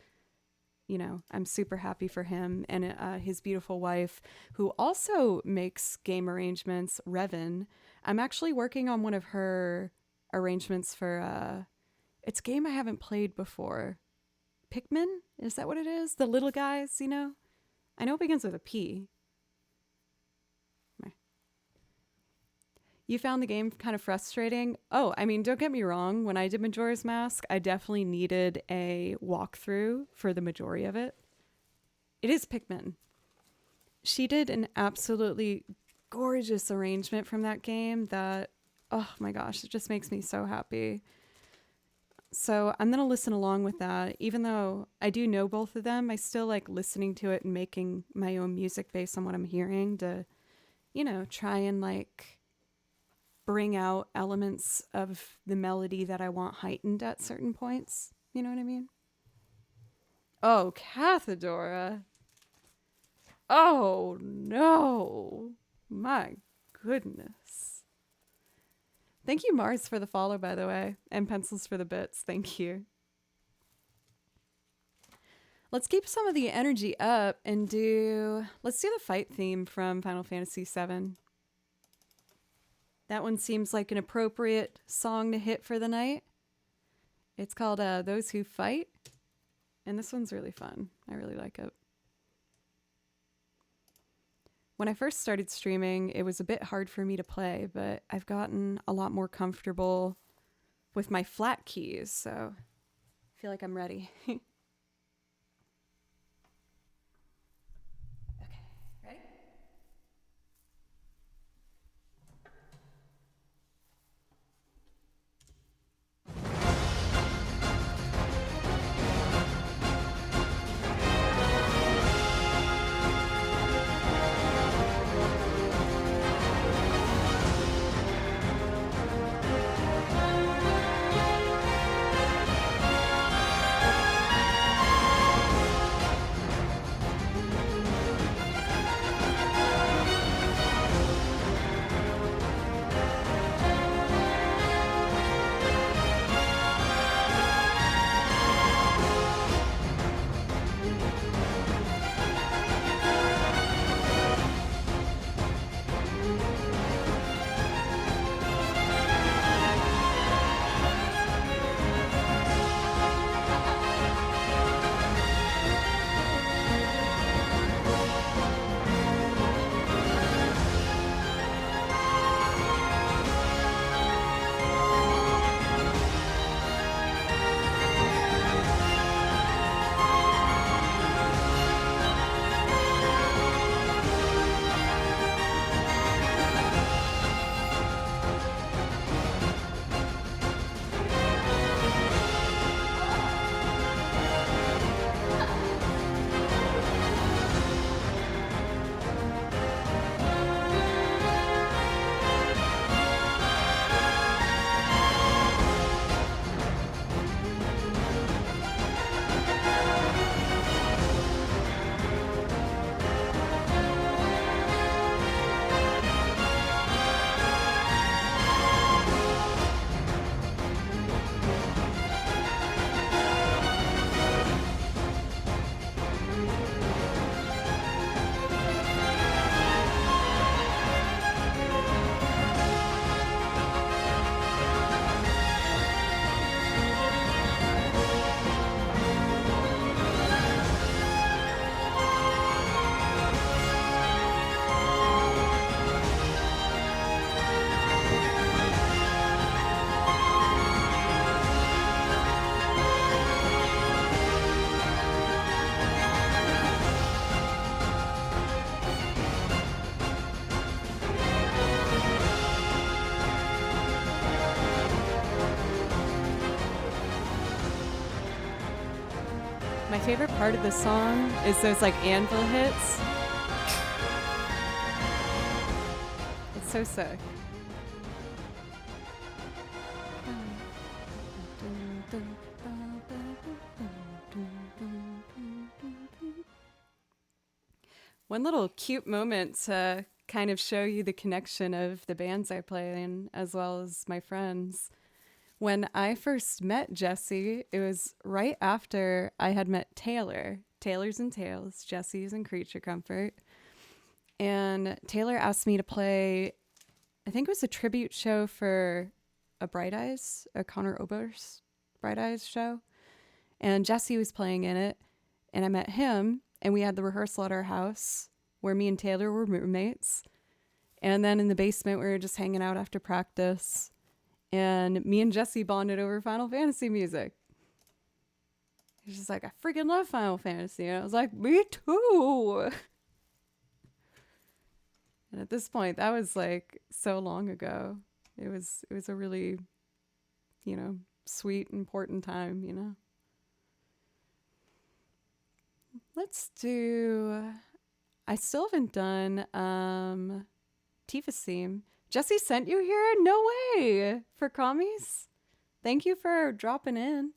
you know, I'm super happy for him and his beautiful wife, who also makes game arrangements, Revan. I'm actually working on one of her arrangements for it's a game I haven't played before. Pikmin? Is that what it is? The little guys, you know? I know it begins with a P. You found the game kind of frustrating? Oh, I mean, don't get me wrong. When I did Majora's Mask, I definitely needed a walkthrough for the majority of it. It is Pikmin. She did an absolutely gorgeous arrangement from that game that, oh my gosh, it just makes me so happy. So I'm going to listen along with that. Even though I do know both of them, I still like listening to it and making my own music based on what I'm hearing to, you know, try and like bring out elements of the melody that I want heightened at certain points. You know what I mean? Oh, Cathedora. Oh, no. My goodness. Thank you, Mars, for the follow, by the way. And Pencils for the bits. Thank you. Let's keep some of the energy up and let's do the fight theme from Final Fantasy VII. That one seems like an appropriate song to hit for the night. It's called Those Who Fight. And this one's really fun. I really like it. When I first started streaming, it was a bit hard for me to play, but I've gotten a lot more comfortable with my flat keys, so I feel like I'm ready. Okay, ready? My favorite part of the song is those like anvil hits. It's so sick. One little cute moment to kind of show you the connection of the bands I play in, as well as my friends. When I first met Jesse, it was right after I had met Taylor. Taylor's in Tales, Jesse's in Creature Comfort. And Taylor asked me to play, I think it was a tribute show for a Bright Eyes, a Connor Oberst Bright Eyes show. And Jesse was playing in it. And I met him, and we had the rehearsal at our house where me and Taylor were roommates. And then in the basement, we were just hanging out after practice. And me and Jesse bonded over Final Fantasy music. He's just like, I freaking love Final Fantasy. And I was like, me too. And at this point, that was like so long ago. It was a really, sweet, important time, Let's do, I still haven't done Tifa's theme. Jesse sent you here? No way! For commies? Thank you for dropping in.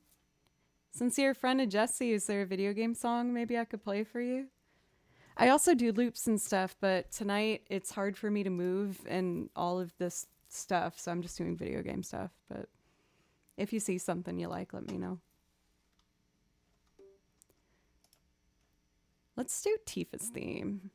Since you're a friend of Jesse, is there a video game song maybe I could play for you? I also do loops and stuff, but tonight it's hard for me to move and all of this stuff, so I'm just doing video game stuff. But if you see something you like, let me know. Let's do Tifa's theme.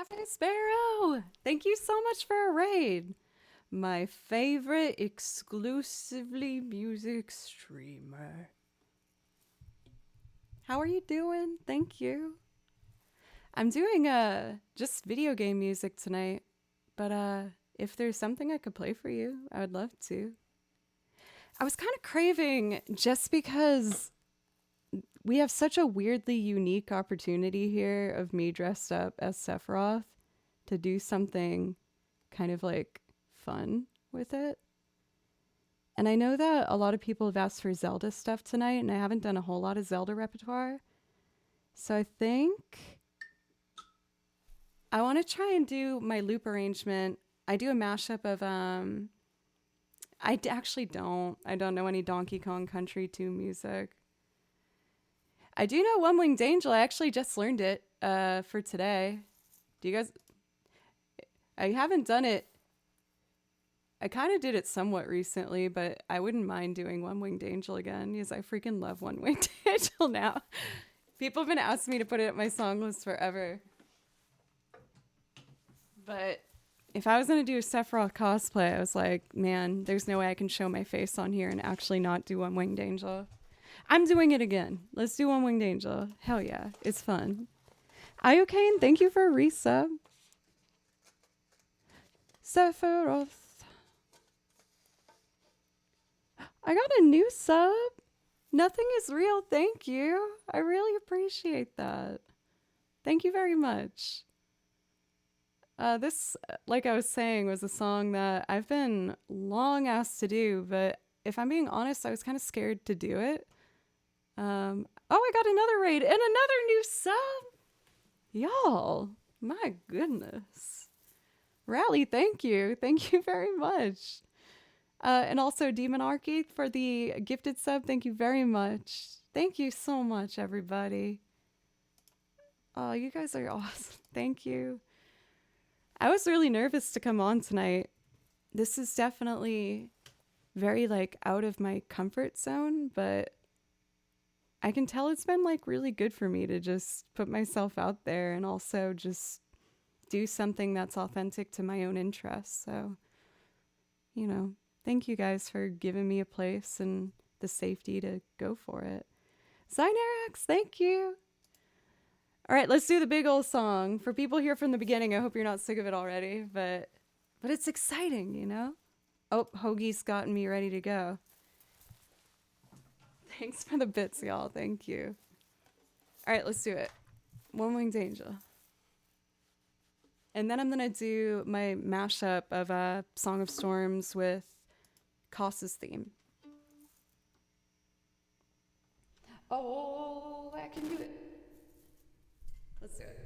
Cafe Sparrow! Thank you so much for a raid. My favorite exclusively music streamer. How are you doing? Thank you. I'm doing just video game music tonight, but if there's something I could play for you, I would love to. I was kind of craving, just because we have such a weirdly unique opportunity here of me dressed up as Sephiroth, to do something kind of like fun with it. And I know that a lot of people have asked for Zelda stuff tonight, and I haven't done a whole lot of Zelda repertoire. So I think I want to try and do my loop arrangement. I do a mashup of I don't know any Donkey Kong Country 2 music. I do know One Winged Angel. I actually just learned it for today. Do you guys... I haven't done it. I kind of did it somewhat recently, but I wouldn't mind doing One Winged Angel again, because I freaking love One Winged Angel now. People have been asking me to put it at my song list forever. But if I was going to do a Sephiroth cosplay, I was like, man, there's no way I can show my face on here and actually not do One Winged Angel. I'm doing it again. Let's do One Winged Angel. Hell yeah. It's fun. Iocane, thank you for a resub. Sephiroth. I got a new sub. Nothing is real. Thank you. I really appreciate that. Thank you very much. This, like I was saying, was a song that I've been long asked to do, but if I'm being honest, I was kind of scared to do it. Oh, I got another raid and another new sub. Y'all, my goodness. Rally, thank you. Thank you very much. And also Demonarchy for the gifted sub. Thank you very much. Thank you so much, everybody. Oh, you guys are awesome. Thank you. I was really nervous to come on tonight. This is definitely very like out of my comfort zone, but I can tell it's been like really good for me to just put myself out there and also just do something that's authentic to my own interests. So, you know, thank you guys for giving me a place and the safety to go for it. Zynerex, thank you. All right, let's do the big old song. For people here from the beginning, I hope you're not sick of it already, but it's exciting, you know? Oh, Hoagie's gotten me ready to go. Thanks for the bits, y'all. Thank you. All right, let's do it. One Winged Angel. And then I'm going to do my mashup of Song of Storms with Koss's theme. Oh, I can do it. Let's do it.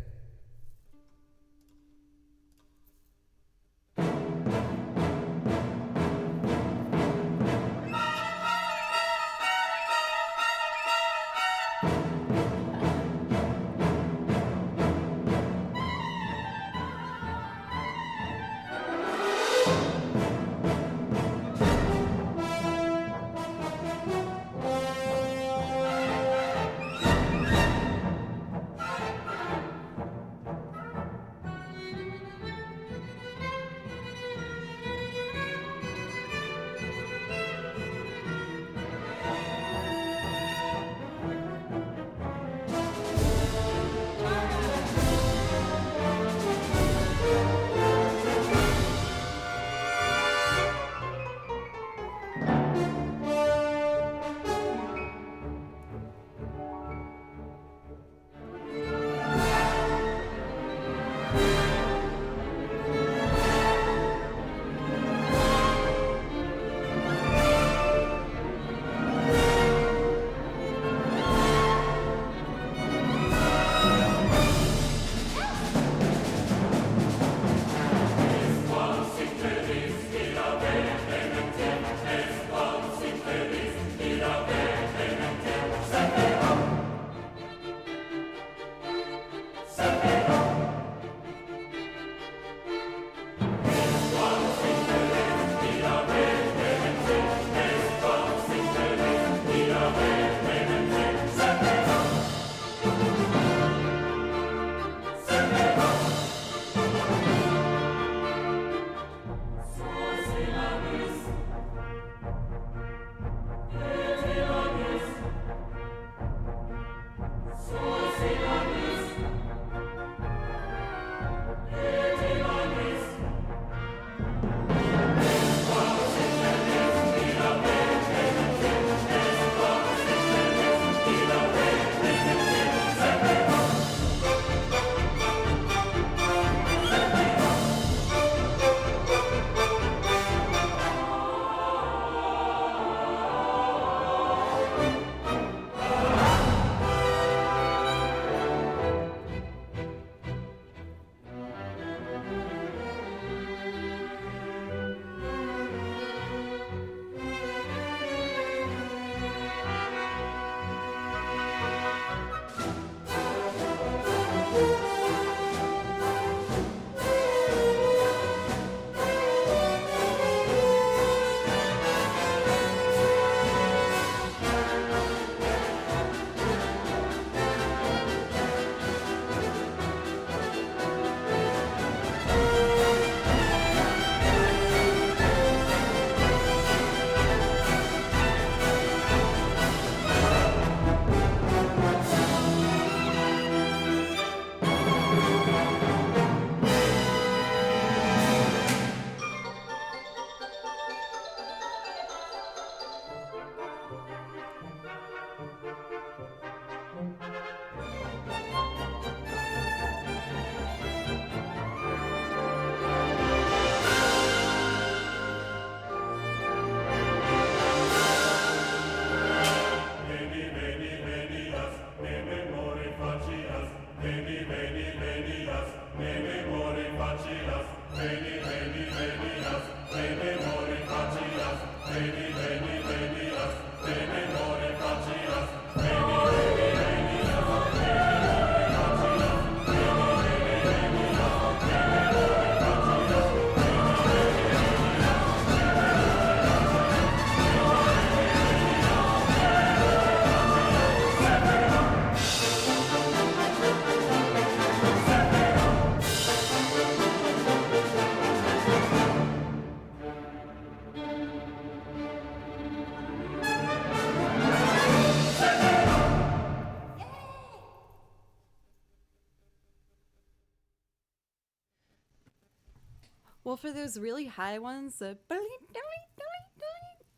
Well, for those really high ones,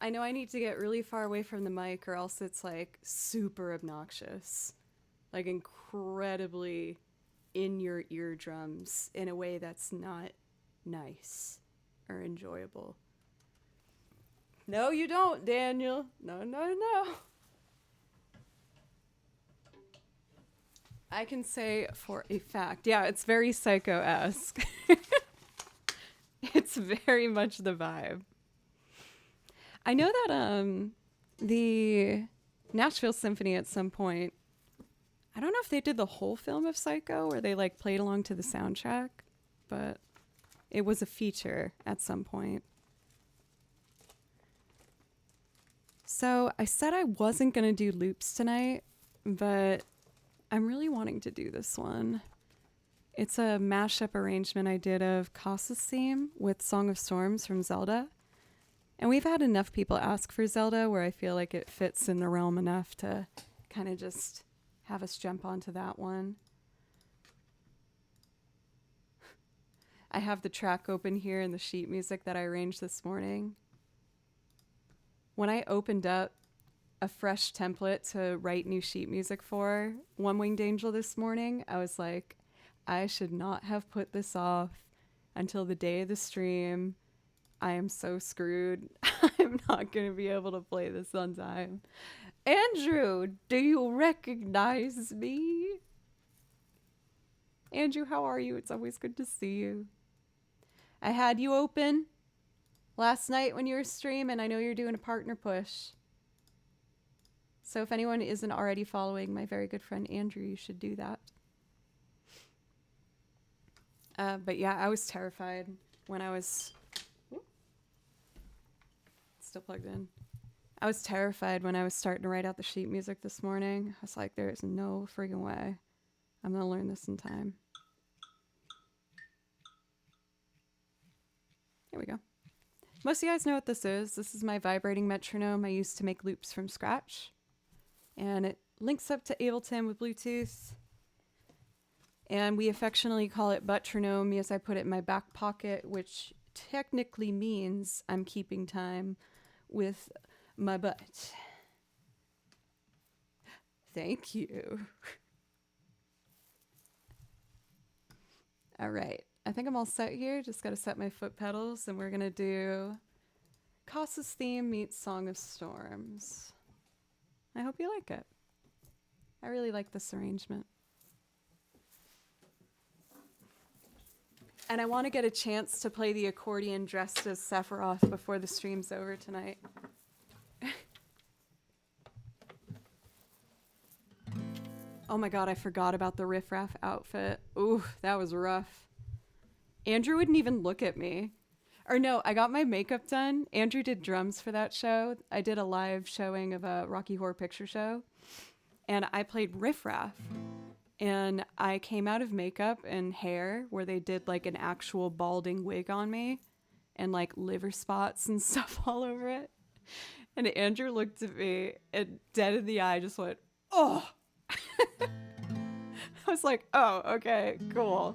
I know I need to get really far away from the mic or else it's like super obnoxious. Like incredibly in your eardrums in a way that's not nice or enjoyable. No, you don't, Daniel. No, no, no. I can say for a fact, yeah, it's very Psycho-esque. It's very much the vibe. I know that the Nashville Symphony at some point, I don't know if they did the whole film of Psycho or they like played along to the soundtrack, but it was a feature at some point. So I said I wasn't going to do loops tonight, but I'm really wanting to do this one. It's a mashup arrangement I did of Kasa's theme with Song of Storms from Zelda. And we've had enough people ask for Zelda where I feel like it fits in the realm enough to kind of just have us jump onto that one. I have the track open here in the sheet music that I arranged this morning. When I opened up a fresh template to write new sheet music for One Winged Angel this morning, I was like, I should not have put this off until the day of the stream. I am so screwed. I'm not going to be able to play this on time. Andrew, do you recognize me? Andrew, how are you? It's always good to see you. I had you open last night when you were streaming. I know you're doing a partner push. So if anyone isn't already following my very good friend Andrew, you should do that. But yeah, I was terrified when I was... Still plugged in. I was terrified when I was starting to write out the sheet music this morning. I was like, there is no friggin' way I'm going to learn this in time. Here we go. Most of you guys know what this is. This is my vibrating metronome I used to make loops from scratch. And it links up to Ableton with Bluetooth. And we affectionately call it buttronome because I put it in my back pocket, which technically means I'm keeping time with my butt. Thank you. All right. I think I'm all set here. Just got to set my foot pedals, and we're going to do Kasa's theme meets Song of Storms. I hope you like it. I really like this arrangement. And I want to get a chance to play the accordion dressed as Sephiroth before the stream's over tonight. Oh my god, I forgot about the riffraff outfit. Ooh, that was rough. Andrew wouldn't even look at me. Or no, I got my makeup done. Andrew did drums for that show. I did a live showing of a Rocky Horror Picture Show. And I played riffraff. And I came out of makeup and hair where they did like an actual balding wig on me and like liver spots and stuff all over it. And Andrew looked at me and dead in the eye just went, oh. I was like, oh, okay, cool.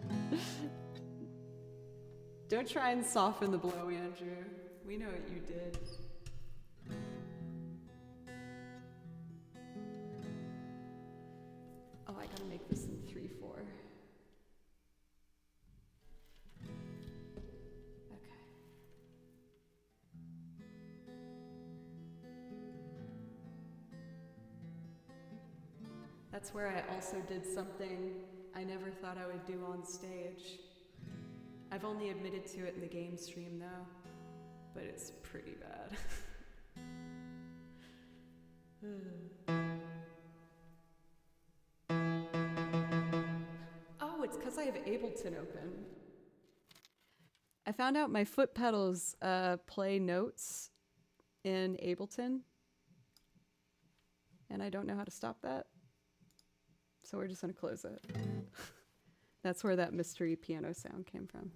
Don't try and soften the blow, Andrew. We know what you did. Oh, I gotta make this in 3/4. Okay. That's where I also did something I never thought I would do on stage. I've only admitted to it in the game stream though, but it's pretty bad. Oh, it's because I have Ableton open. I found out my foot pedals play notes in Ableton, and I don't know how to stop that. So we're just gonna close it. That's where that mystery piano sound came from.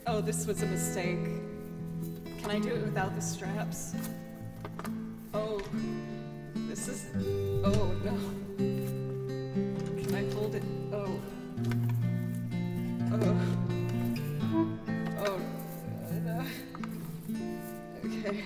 Oh, this was a mistake. Can I do it without the straps? Oh, this is... Oh, no. Can I hold it? Oh. Oh. Oh. No. Okay.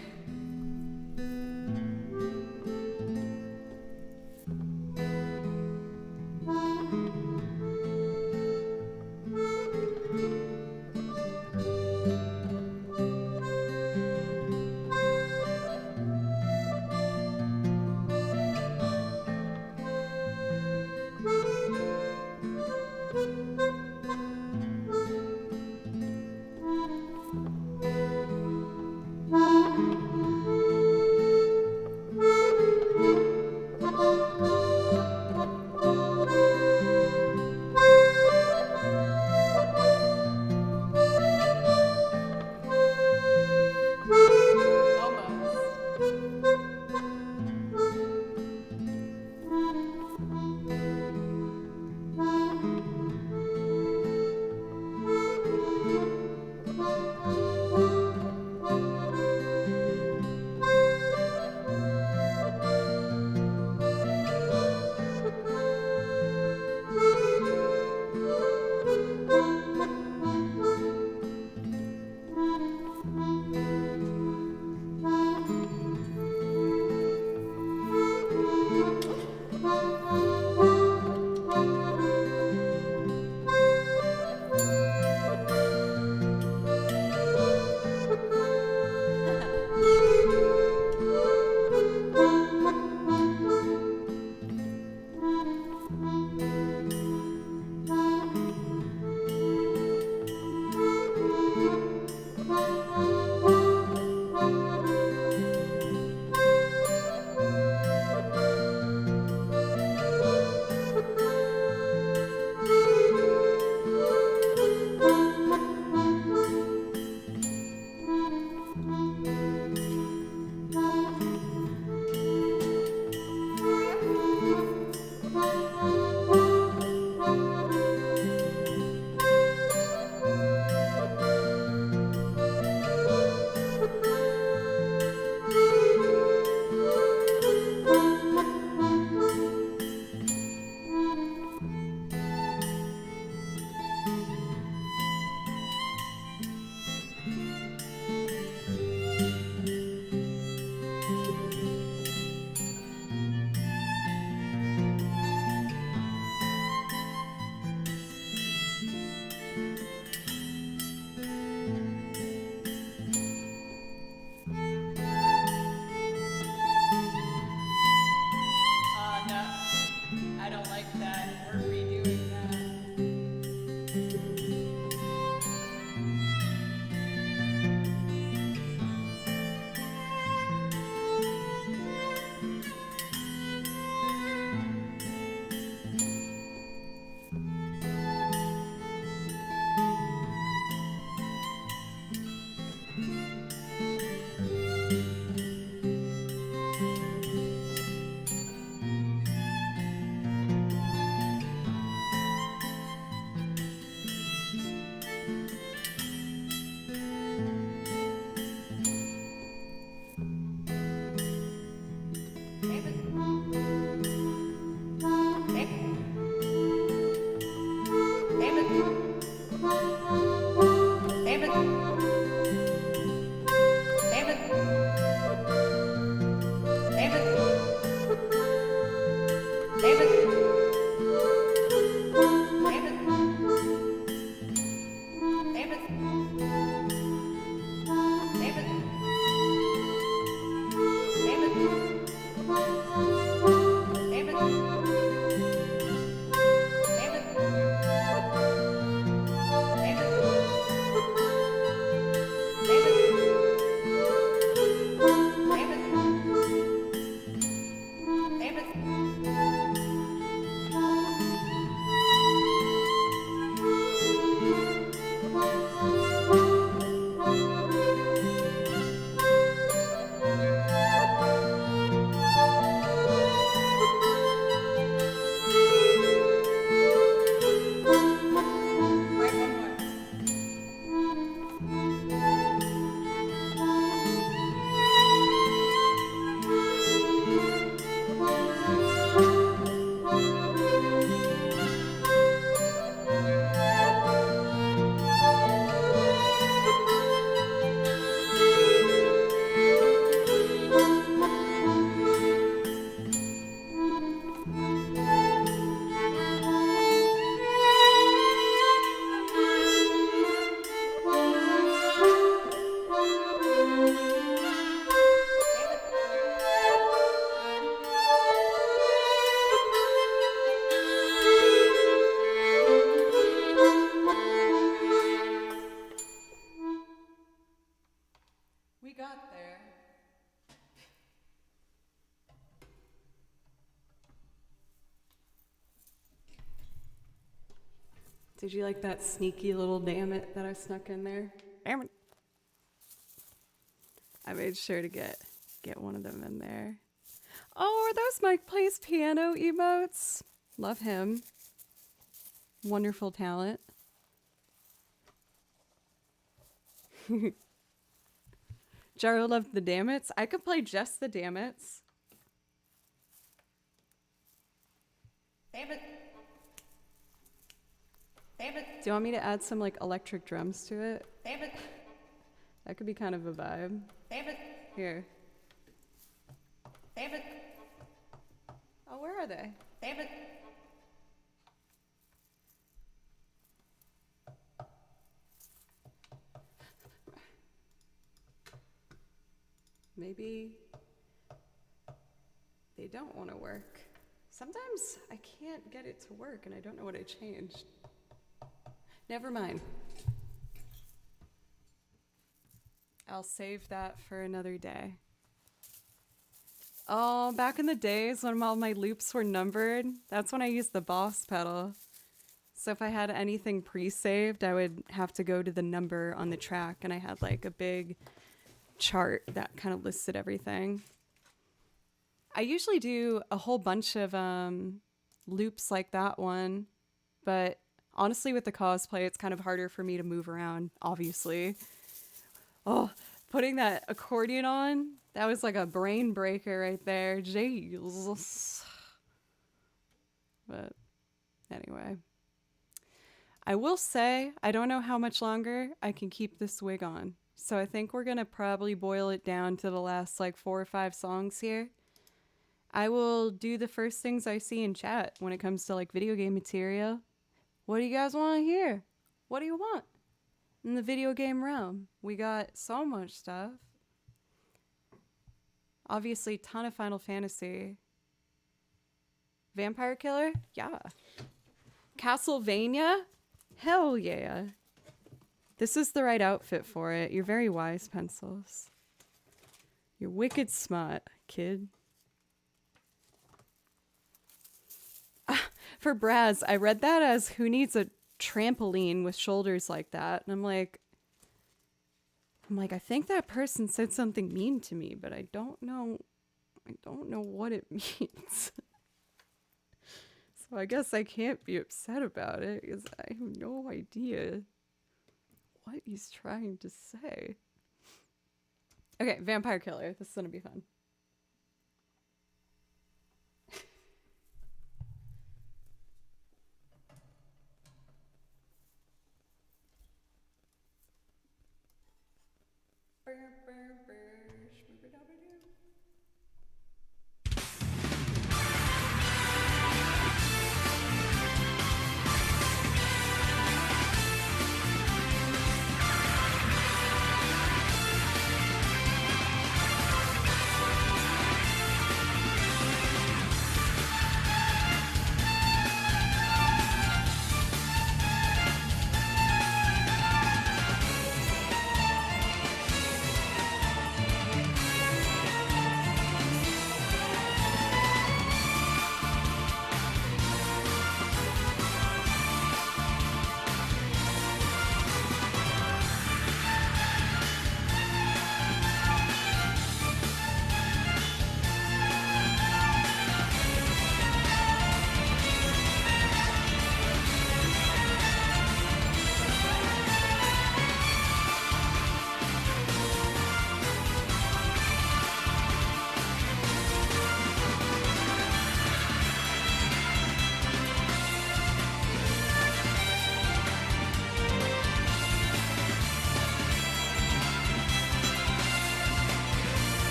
Did you like that sneaky little damn it that I snuck in there? Damn it. I made sure to get one of them in there. Oh, are those Mike Plays Piano emotes? Love him. Wonderful talent. Jaro loved the dammits. I could play just the dammits. Damn it. Damn it. Do you want me to add some like electric drums to it? Damn it. That could be kind of a vibe. Damn it. Here. Damn it. Oh, where are they? Damn it. Maybe they don't want to work. Sometimes I can't get it to work and I don't know what I changed. Never mind. I'll save that for another day. Oh, back in the days when all my loops were numbered, that's when I used the boss pedal. So if I had anything pre-saved, I would have to go to the number on the track, and I had like a big chart that kind of listed everything. I usually do a whole bunch of loops like that one, but honestly with the cosplay, it's kind of harder for me to move around, obviously. Oh, putting that accordion on, that was like a brain breaker right there. Jesus. But anyway. I will say, I don't know how much longer I can keep this wig on. So I think we're going to probably boil it down to the last like 4 or 5 songs here. I will do the first things I see in chat when it comes to like video game material. What do you guys want to hear? What do you want? In the video game realm, we got so much stuff. Obviously, ton of Final Fantasy. Vampire Killer? Yeah. Castlevania? Hell yeah. This is the right outfit for it. You're very wise, Pencils. You're wicked smart, kid. For Braz, I read that as who needs a trampoline with shoulders like that? And I'm like, I think that person said something mean to me, but I don't know what it means. So I guess I can't be upset about it because I have no idea what he's trying to say. Okay, Vampire Killer. This is gonna be fun.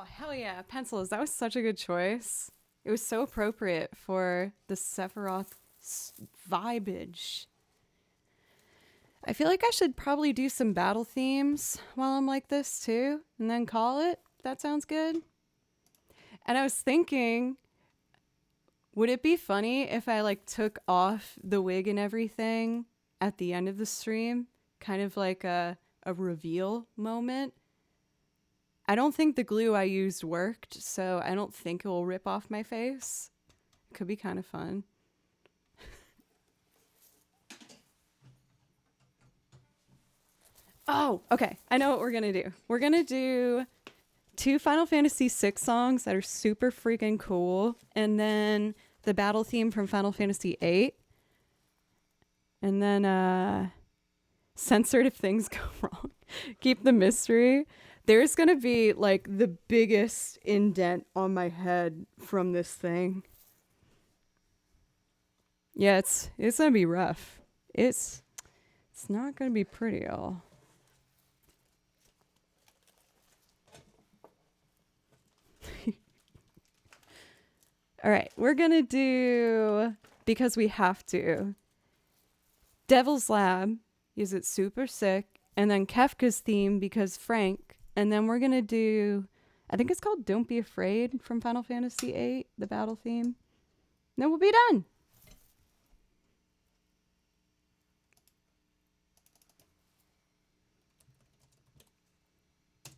Oh, hell yeah. Pencils. That was such a good choice. It was so appropriate for the Sephiroth vibage. I feel like I should probably do some battle themes while I'm like this too, and then call it. That sounds good. And I was thinking, would it be funny if I like took off the wig and everything at the end of the stream? Kind of like a reveal moment. I don't think the glue I used worked, so I don't think it will rip off my face. It could be kind of fun. Oh, okay. I know what we're going to do. We're going to do 2 Final Fantasy VI songs that are super freaking cool, and then the battle theme from Final Fantasy VIII. And then censored if things go wrong. Keep the mystery. There's going to be like the biggest indent on my head from this thing. Yeah, it's going to be rough. It's not going to be pretty, y'all. All right, we're going to do, because we have to, Devil's Lab, is it super sick, and then Kefka's theme because Frank, and then we're going to do, I think it's called Don't Be Afraid from Final Fantasy VIII, the battle theme. And then we'll be done.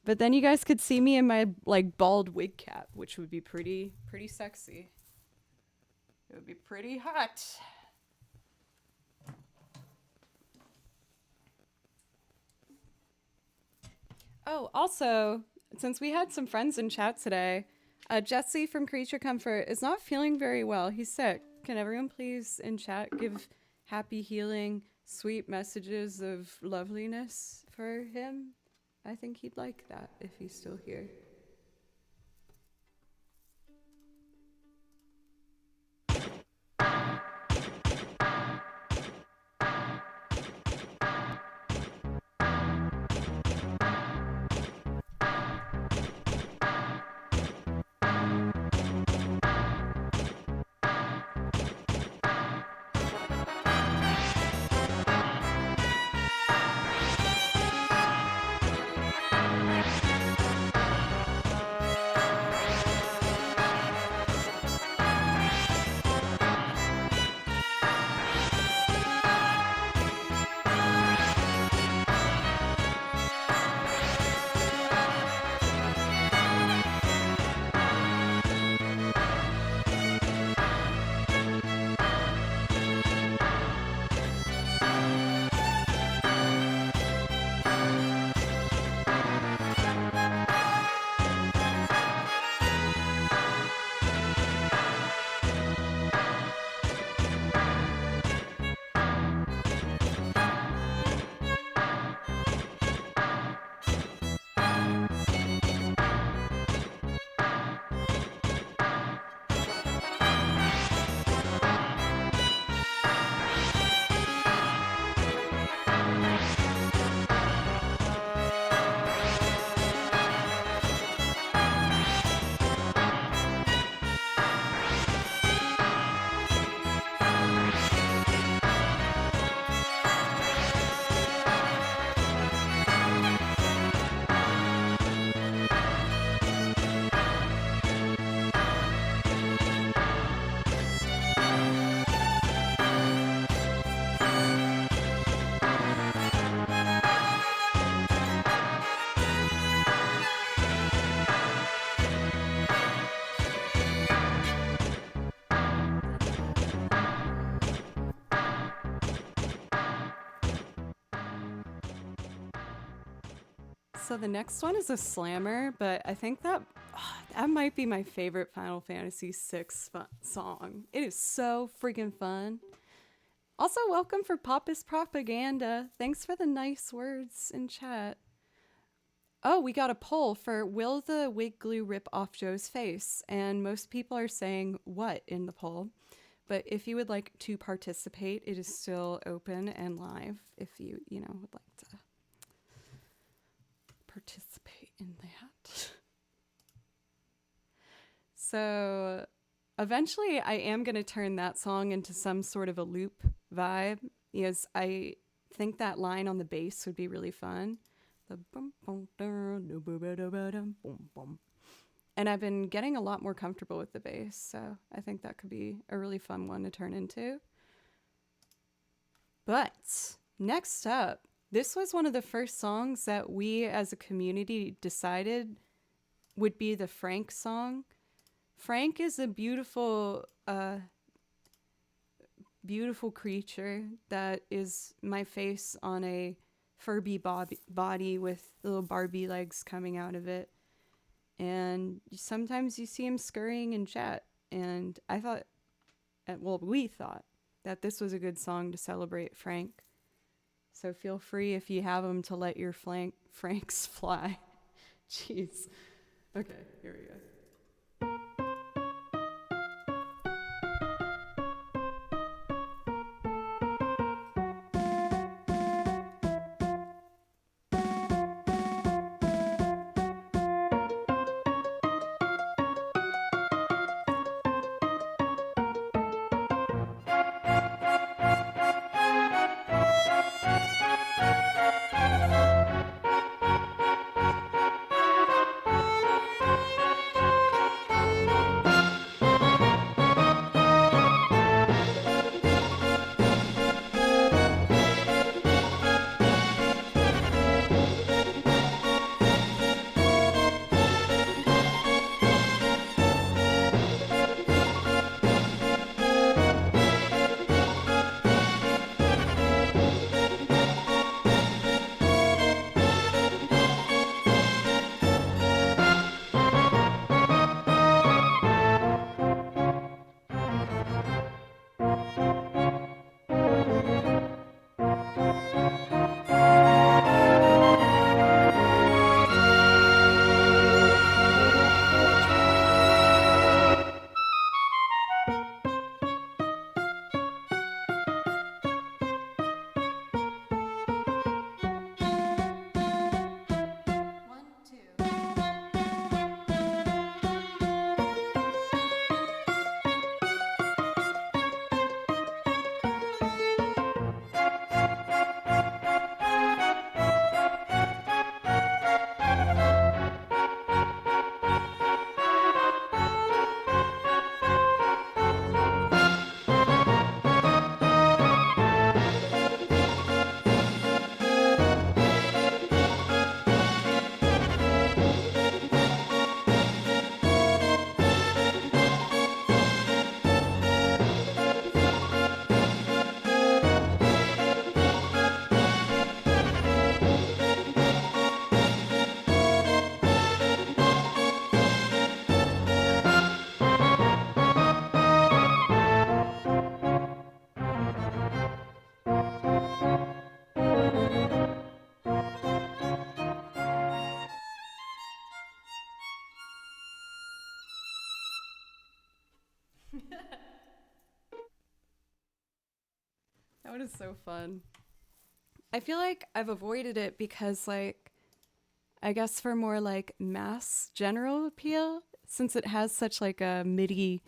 But then you guys could see me in my like bald wig cap, which would be pretty sexy. It would be pretty hot. Oh, also, since we had some friends in chat today, Jesse from Creature Comfort is not feeling very well. He's sick. Can everyone please in chat give happy healing, sweet messages of loveliness for him? I think he'd like that if he's still here. So the next one is a slammer, but I think that that might be my favorite Final Fantasy VI song. It is so freaking fun. Also, welcome for Pappas Propaganda. Thanks for the nice words in chat. Oh, we got a poll for will the wig glue rip off Joe's face? And most people are saying what in the poll. But if you would like to participate, it is still open and live if you would like to participate in that. So eventually I am going to turn that song into some sort of a loop vibe, because I think that line on the bass would be really fun. The bum, bum, dum, dum, bum, bum, bum, bum, bum. And I've been getting a lot more comfortable with the bass, so I think that could be a really fun one to turn into. But next up, this was one of the first songs that we as a community decided would be the Frank song. Frank is a beautiful, beautiful creature that is my face on a Furby body with little Barbie legs coming out of it. And sometimes you see him scurrying in chat. And I thought, well, we thought that this was a good song to celebrate Frank. So feel free, if you have them, to let your Franks fly. Jeez. Okay, here we go. That was so fun. I feel like I've avoided it because, like, I guess for more like mass general appeal, since it has such like a MIDI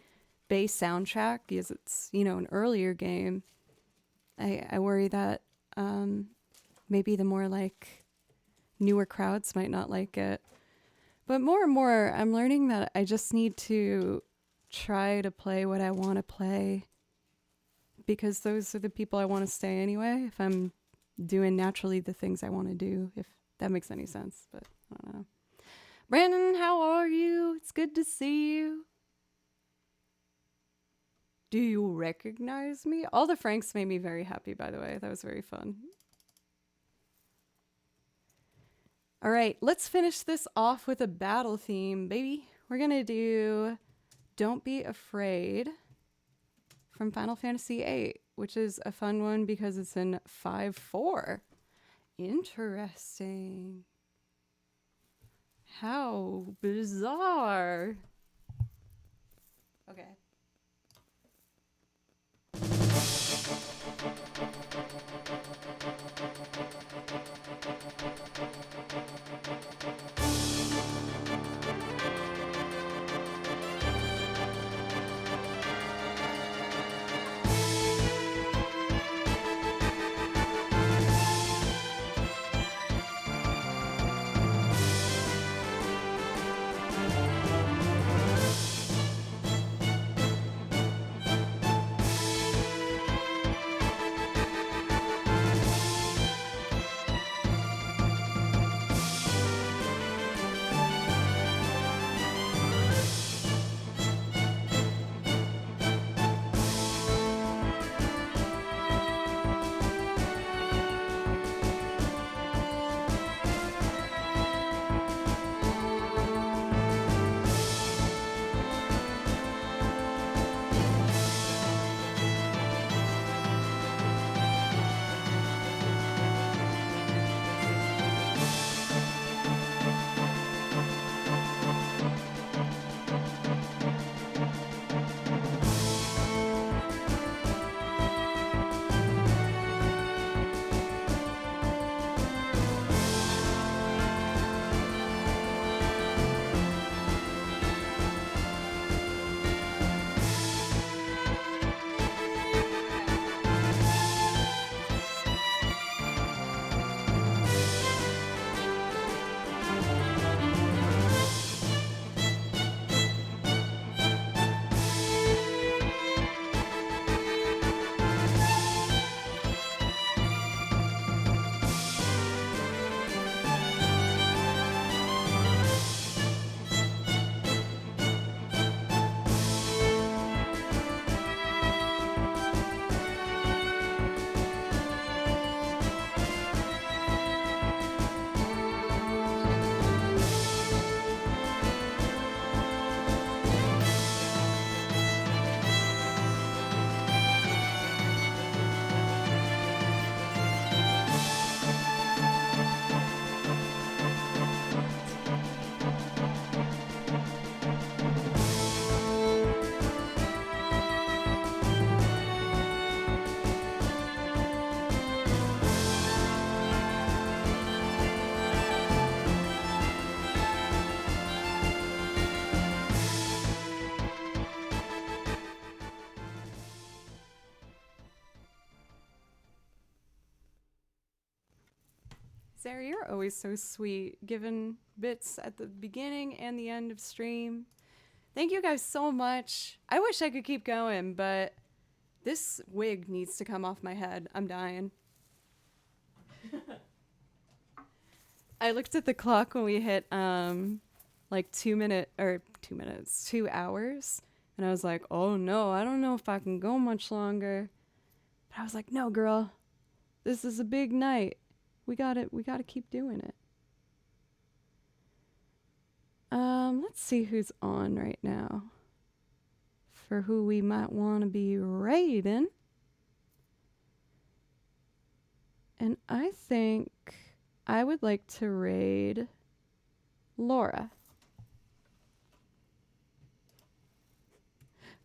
bass soundtrack, because it's, you know, an earlier game, I worry that maybe the more like newer crowds might not like it. But more and more, I'm learning that I just need to try to play what I want to play, because those are the people I want to stay anyway, if I'm doing naturally the things I want to do, if that makes any sense. But I don't know. Brandon, how are you? It's good to see you. Do you recognize me? All the Franks made me very happy, by the way. That was very fun. All right, let's finish this off with a battle theme, baby. We're going to do Don't Be Afraid from Final Fantasy VIII, which is a fun one because it's in 5/4. Interesting. How bizarre. Okay. Sarah, you're always so sweet, giving bits at the beginning and the end of stream. Thank you guys so much. I wish I could keep going, but this wig needs to come off my head. I'm dying. I looked at the clock when we hit like 2 hours, and I was like, oh no, I don't know if I can go much longer. But I was like, no, girl, this is a big night. We gotta keep doing it. Let's see who's on right now. For who we might want to be raiding. And I think I would like to raid Laura.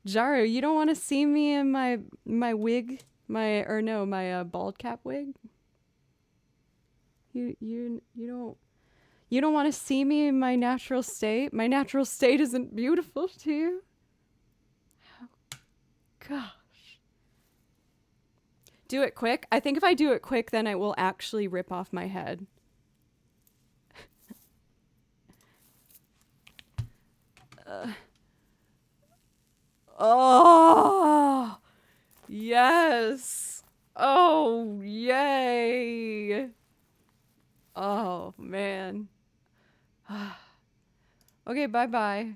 Jaru, you don't want to see me in my wig, my bald cap wig? You don't want to see me in my natural state? My natural state isn't beautiful to you? Oh, gosh. Do it quick. I think if I do it quick, then it will actually rip off my head. Oh, yes. Oh, yay. Oh, man. Okay, bye-bye.